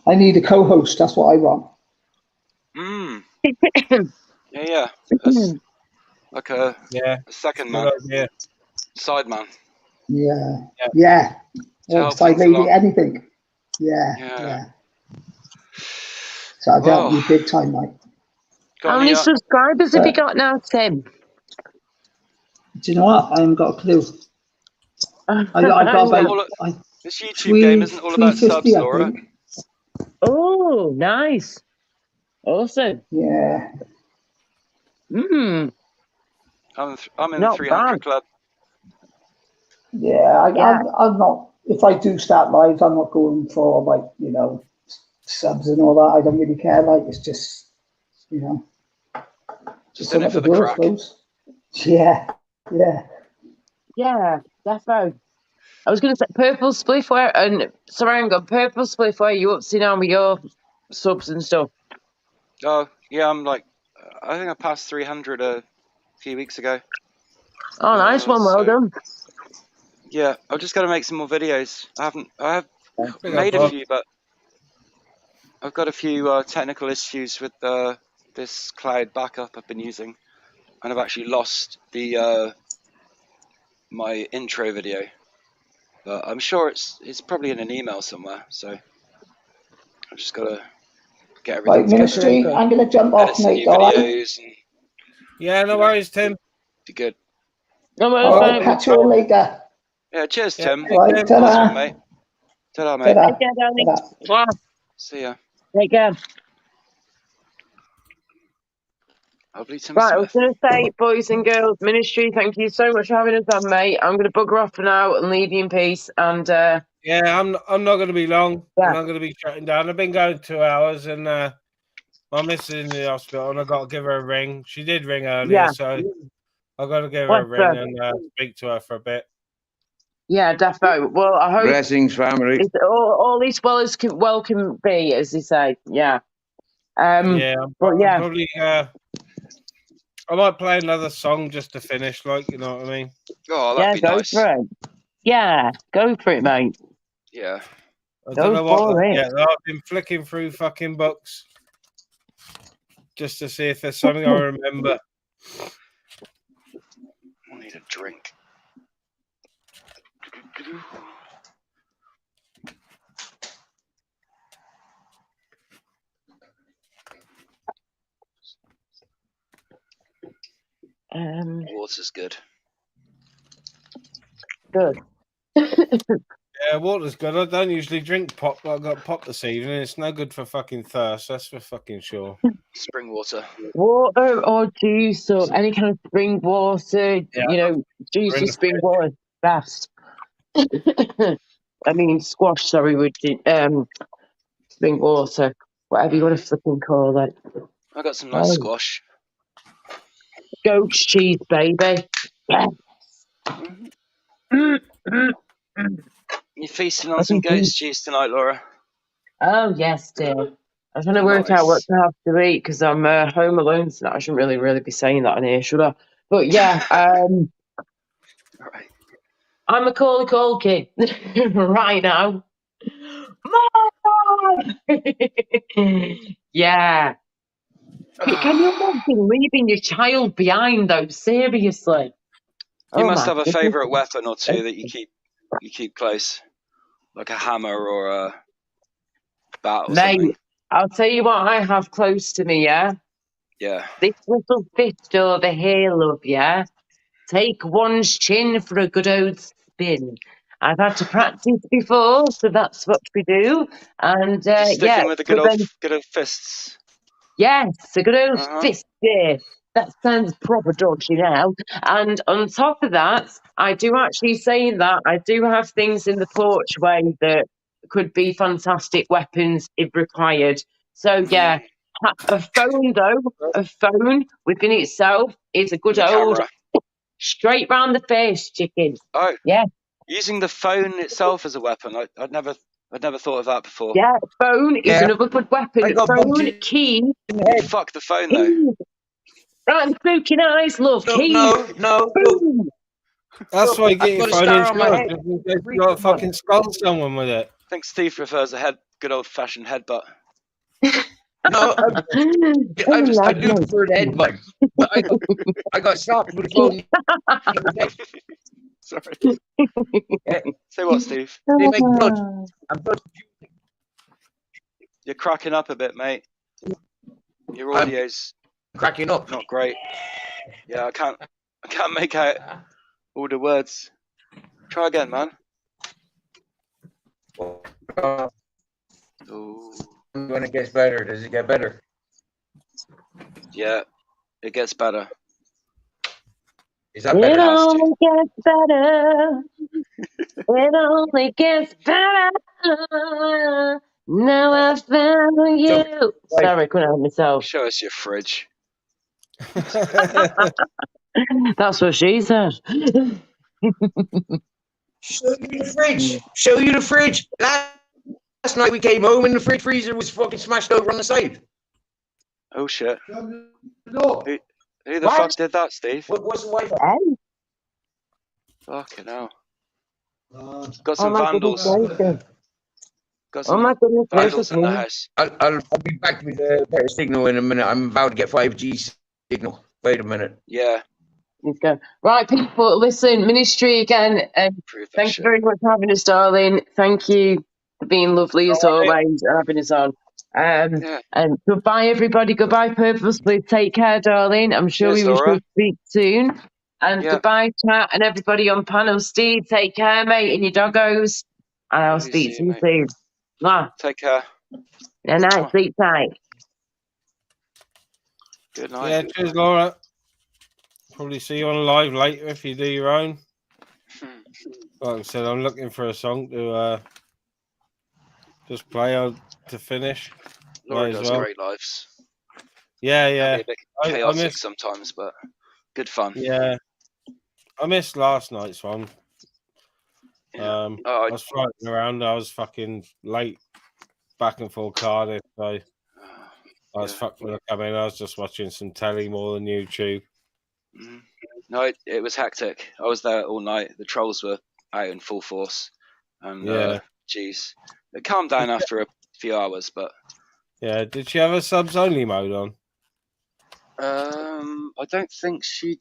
I need a co-host. That's what I want.
Yeah. That's like a second man, side man.
Yeah. Or
help
side
things
lady,
along.
anything. Yeah. So I'd help you big time, mate.
How many subscribers have you got now, Tim?
Do you know what? I haven't got a clue. I got about
this YouTube game isn't all about subs, Laura.
Oh, nice. Awesome.
Yeah.
I'm
in the 300 club.
Yeah, I'm not. If I do start live, I'm not going for like subs and all that. I don't really care. Like it's just
just in it for the crack.
Yeah.
Yeah, defo. I was going to say Purple Spliff, and Sarango, Purple Spliff, where are you up to now with your subs and stuff?
Oh, yeah, I'm like, I think I passed 300 a few weeks ago.
Oh, nice one, well done.
Yeah, I've just got to make some more videos. I have made a few, but I've got a few technical issues with this cloud backup I've been using, and I've actually lost the my intro video. But I'm sure it's probably in an email somewhere. So I've just got to get everything together.
Ministry, I'm going to jump off, mate.
Videos and,
yeah, no worries, Tim.
Be good.
I'll catch you all later.
Yeah, cheers, Tim.
Right, ta-da.
Awesome, mate. Ta-da, mate.
Take care, darling. Ta-da.
See ya.
Take care.
Lovely, Tim
Right,
Smith.
I was going to say, boys and girls, Ministry, thank you so much for having us on, mate. I'm going to bugger off for now and leave you in peace. And
yeah, I'm not going to be long. Yeah. I'm not going to be shutting down. I've been going 2 hours, and my missus is in the hospital, and I got to give her a ring. She did ring earlier, so I got to give her a ring and speak to her for a bit.
Yeah, defo. Well, I hope
blessings, family.
All is well can be, as they say. Yeah.
Yeah, probably. I might play another song just to finish, like, you know what I mean?
Oh, that'd be nice.
For it. Yeah, go for it, mate.
Yeah.
I don't know what. Yeah, I've been flicking through fucking books just to see if there's something I remember.
I need a drink. Water's good.
Good.
Yeah, water's good. I don't usually drink pop, but I got pop this evening. It's no good for fucking thirst. That's for fucking sure.
Spring water.
Water or juice or any kind of spring water. Yeah. Juice or spring water. Best. I mean, squash. Sorry, with spring water. Whatever you want to flipping call it.
I got some nice squash.
Goat cheese, baby. Yes.
You feasting on some goat cheese tonight, Laura?
Oh, yes, dear. I was trying to work out what to have to eat because I'm home alone tonight. I shouldn't really be saying that on here, should I? But yeah,
right.
I'm a call kid right now. Mom! Yeah. Can you imagine leaving your child behind, though? Seriously.
You must have a favourite weapon or two that you keep close, like a hammer or a bat or something.
I'll tell you what I have close to me, yeah?
Yeah.
This little fist over here, love, yeah? Take one's chin for a good old spin. I've had to practice before, so that's what we do. And
sticking with the good old fists.
Yes, a good old fist there. That sounds proper dodgy now. And on top of that, I do actually say that I do have things in the porchway that could be fantastic weapons if required. So yeah, a phone within itself is a good old
camera.
Straight round the face, chicken.
Oh,
yeah.
Using the phone itself as a weapon, I'd never thought of that before.
Yeah, phone is another good weapon. Phone, key.
Fuck the phone though.
Right, and spooky eyes, love. Key.
No.
That's why you get your phone insured. You got to fucking skull someone with it.
I think Steve prefers a good old fashioned headbutt.
No, I do prefer the headbutt. I got stopped with the phone.
Sorry. Say what, Steve?
They make blood. I'm blood.
You're cracking up a bit, mate. Your audio's
cracking up.
Not great. Yeah, I can't make out all the words. Try again, man.
When it gets better, does it get better?
Yeah, it gets better.
Is that better?
It only gets better. It only gets better. Now I found you. Sorry, I couldn't help myself.
Show us your fridge.
That's what she said.
Show you the fridge. Show you the fridge. Last night we came home and the fridge freezer was fucking smashed over on the side.
Oh shit.
No.
Who the fuck did that, Steve?
What's the Wi-Fi?
Fucking hell. Got some vandals. Got some
my goodness
vandals in the house.
I'll be back with a better signal in a minute. I'm about to get 5G signal. Wait a minute.
Yeah.
Okay. Right, people, listen, ministry again. Thank you very much for having us, darling. Thank you for being lovely as always and having us on. And goodbye, everybody. Goodbye, Purposely. Take care, darling. I'm sure we will speak soon. And goodbye, chat, and everybody on panel. Steve, take care, mate, and your doggos. And I'll speak to you soon.
Take care.
Yeah, night. Sleep tight.
Good night.
Yeah, cheers, Laura. Probably see you on live later if you do your own. Like I said, I'm looking for a song to just play on to finish.
Laura does great lives.
Yeah, yeah.
Can be a bit chaotic sometimes, but good fun.
Yeah. I missed last night's one. I was floating around. I was fucking late back and forth Cardiff, so I was fucking when I come in. I was just watching some telly more than YouTube.
No, it was hectic. I was there all night. The trolls were out in full force, and geez, it calmed down after a few hours. But
yeah, did she have a subs only mode on?
I don't think she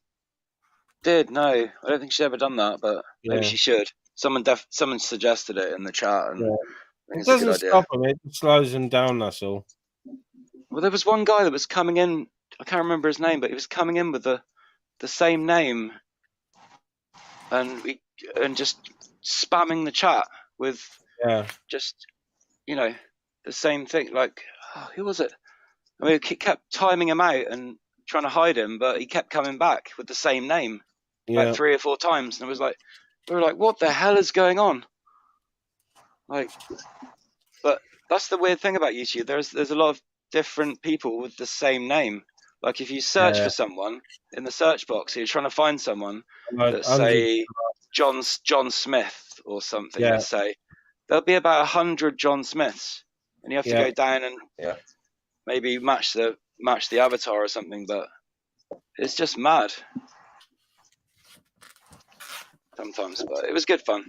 did. No, I don't think she's ever done that. But maybe she should. Someone suggested it in the chat, and
it doesn't stop them. It slows them down. That's all.
Well, there was one guy that was coming in. I can't remember his name, but he was coming in with the same name, and just spamming the chat with just the same thing. Like, who was it? I mean, it kept timing him out and trying to hide him, but he kept coming back with the same name like 3 or 4 times, and we were like, what the hell is going on? Like, but that's the weird thing about YouTube. There's a lot of different people with the same name. Like if you search for someone in the search box, you're trying to find someone that say John Smith or something. Let's say there'll be about 100 John Smiths, and you have to go down and maybe match the avatar or something. But it's just mad sometimes. But it was good fun.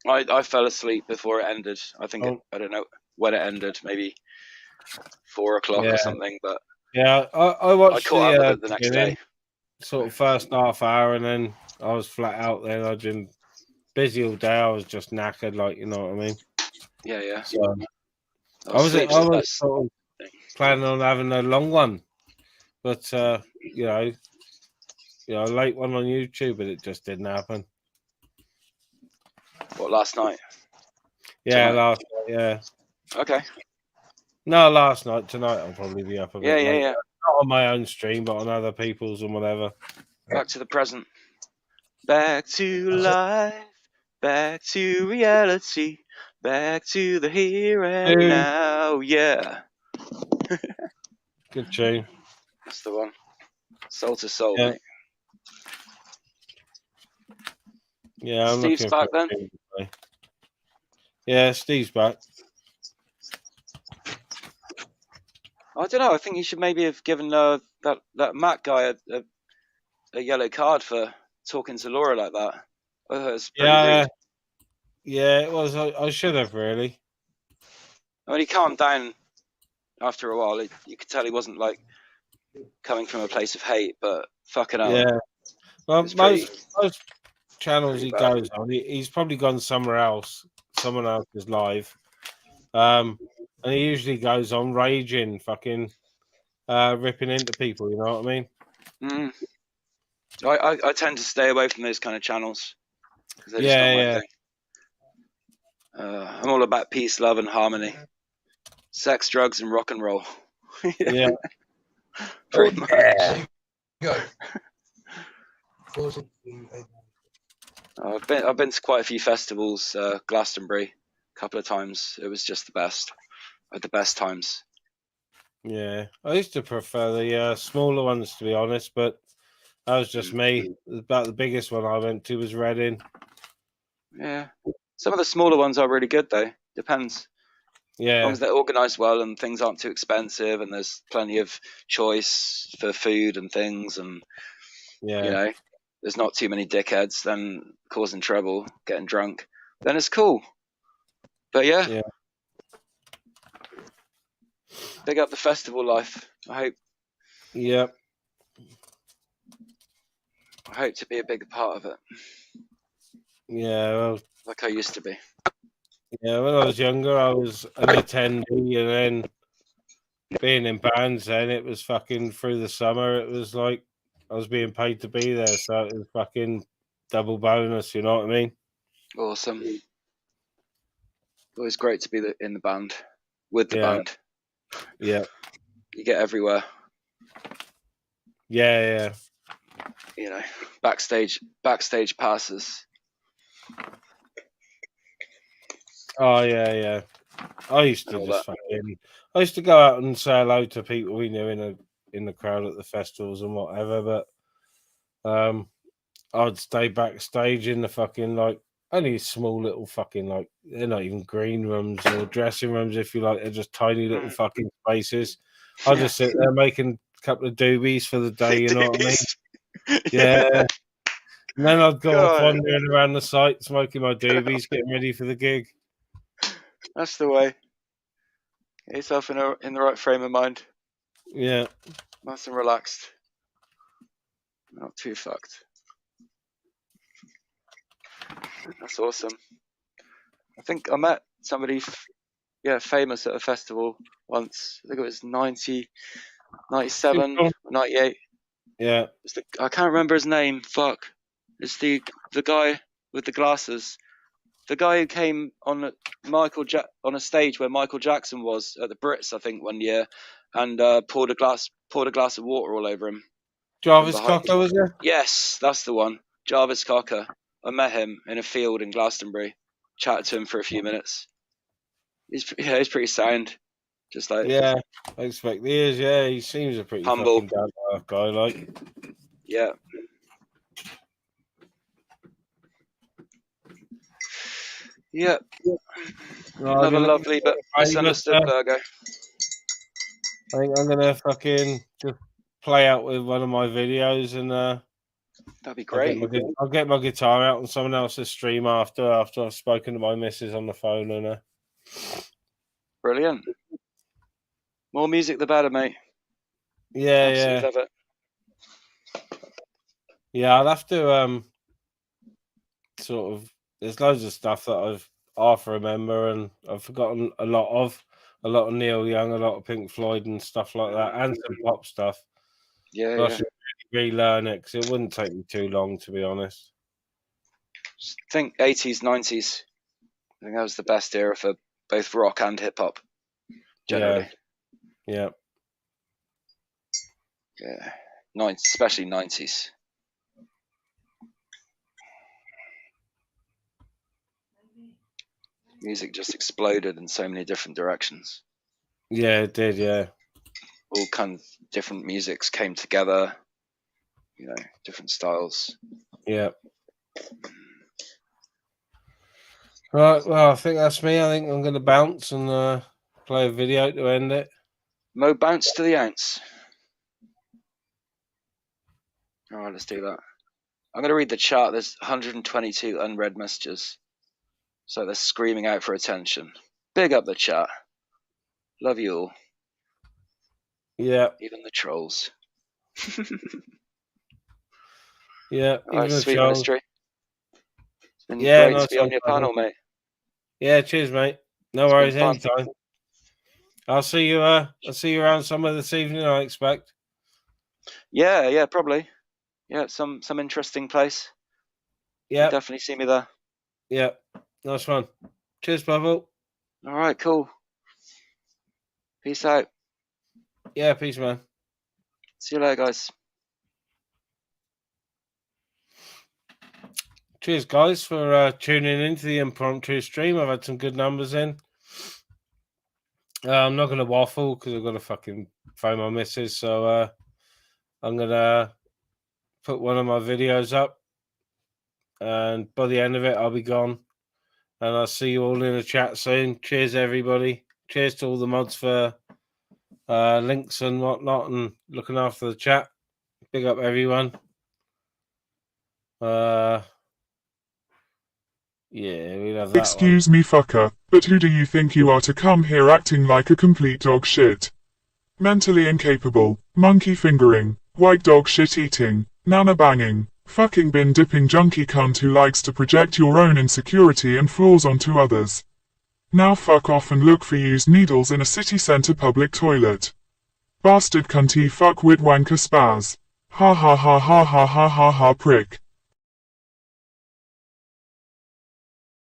I fell asleep before it ended. I think I don't know when it ended. Maybe 4 o'clock or something. But
I watched
I caught up with it the next day.
Sort of first half hour, and then I was flat out. Then I'd been busy all day. I was just knackered, like, you know what I mean?
Yeah, yeah.
So I was sort of planning on having a long one, but you know, a late one on YouTube, but it just didn't happen.
What, last night?
Yeah, last night. Yeah.
Okay.
No, last night. Tonight I'll probably be up a bit.
Yeah.
Not on my own stream, but on other people's and whatever.
Back to the present. Back to life. Back to reality. Back to the here and now. Yeah.
Good tune.
That's the one. Soul to soul,
Yeah.
mate.
Yeah, I'm
Steve's back then?
Yeah, Steve's back.
I don't know. I think you should maybe have given that Matt guy a yellow card for talking to Laura like that. I thought it was pretty rude.
Yeah, it was. I should have, really.
I mean, he calmed down after a while. You could tell he wasn't like coming from a place of hate, but fucking hell.
Yeah. Well, most channels he goes on, he's probably gone somewhere else. Someone else's live. And he usually goes on raging, fucking ripping into people. You know what I mean?
I tend to stay away from those kind of channels because they're just not my thing. I'm all about peace, love, and harmony, sex, drugs, and rock and roll.
Yeah.
Pretty much. I've been to quite a few festivals, Glastonbury, a couple of times. It was just the best. I had the best times.
Yeah, I used to prefer the smaller ones, to be honest, but that was just me. About the biggest one I went to was Reading.
Yeah, some of the smaller ones are really good though. Depends.
Yeah,
as long as they're organised well and things aren't too expensive and there's plenty of choice for food and things, and
yeah,
you know, there's not too many dickheads then causing trouble, getting drunk, then it's cool. But yeah. Big up the festival life. I hope to be a big part of it.
Yeah, well,
like I used to be.
Yeah, when I was younger, I was an attendee, and then being in bands, then it was fucking through the summer. It was like I was being paid to be there, so it was fucking double bonus. You know what I mean?
Awesome. Always great to be in the band, with the band.
Yeah.
You get everywhere.
Yeah.
You know, backstage passes.
Oh yeah. I used to just I used to go out and say hello to people we knew in the crowd at the festivals and whatever, but I'd stay backstage in the fucking like only small little fucking like they're not even green rooms or dressing rooms if you like, they're just tiny little fucking spaces. I'll just sit there making a couple of doobies for the day, you know what I mean? Yeah. And then I'd go off wandering around the site, smoking my doobies, getting ready for the gig.
That's the way. Get yourself in the right frame of mind.
Yeah.
Nice and relaxed. Not too fucked. That's awesome. I think I met somebody, famous at a festival once. I think it was 97, 98.
Yeah.
I can't remember his name. Fuck. It's the guy with the glasses. The guy who came on a stage where Michael Jackson was at the Brits, I think, one year, and poured a glass of water all over him.
Jarvis Cocker, was it?
Yes, that's the one. Jarvis Cocker. I met him in a field in Glastonbury. Chatted to him for a few minutes. He's pretty sound. Just like
I expect he is. Yeah, he seems a pretty
humble
fucking down-to-earth guy. Like,
yeah. Yeah. Another lovely but misunderstood burger.
I think I'm gonna fucking just play out with one of my videos, and
that'd be great.
I'll get my guitar out on someone else's stream after I've spoken to my missus on the phone, and
brilliant. More music the better, mate.
Yeah.
Love it.
Yeah, I'll have to sort of. There's loads of stuff that I've half remember, and I've forgotten a lot of Neil Young, a lot of Pink Floyd, and stuff like that, and some pop stuff.
Yeah.
I should really relearn it because it wouldn't take me too long, to be honest.
I think 80s, 90s. I think that was the best era for both rock and hip hop. Generally.
Yeah.
Especially 90s. Music just exploded in so many different directions.
Yeah, it did. Yeah.
All kinds of different musics came together. You know, different styles.
Yeah. Right. Well, I think that's me. I think I'm going to bounce and play a video to end it.
Mo bounce to the ounce. All right, let's do that. I'm going to read the chat. There's 122 unread messages. So they're screaming out for attention. Big up the chat. Love you all.
Yeah.
Even the trolls.
Yeah.
Even the sweet ministry. It's been
great
to be on your panel, mate.
Yeah, cheers, mate. No worries, anytime. I'll see you around somewhere this evening, I expect.
Yeah, probably. Yeah, some interesting place.
Yeah,
definitely see me there.
Yeah, nice one. Cheers, Bubble.
All right, cool. Peace out.
Yeah, peace, man.
See you later, guys.
Cheers, guys, for tuning into the impromptu stream. I've had some good numbers in. I'm not going to waffle because I've got to fucking phone my missus. So I'm going to put one of my videos up. And by the end of it, I'll be gone. And I'll see you all in the chat soon. Cheers, everybody. Cheers to all the mods for links and whatnot and looking after the chat. Big up, everyone. Yeah, we'll have that.
Excuse me, fucker, but who do you think you are to come here acting like a complete dog shit? Mentally incapable, monkey fingering, white dog shit eating, nana banging, fucking bin dipping junkie cunt who likes to project your own insecurity and flaws onto others. Now fuck off and look for used needles in a city center public toilet. Bastard cunty fuckwit wanker spaz. Ha ha ha ha ha ha ha ha prick.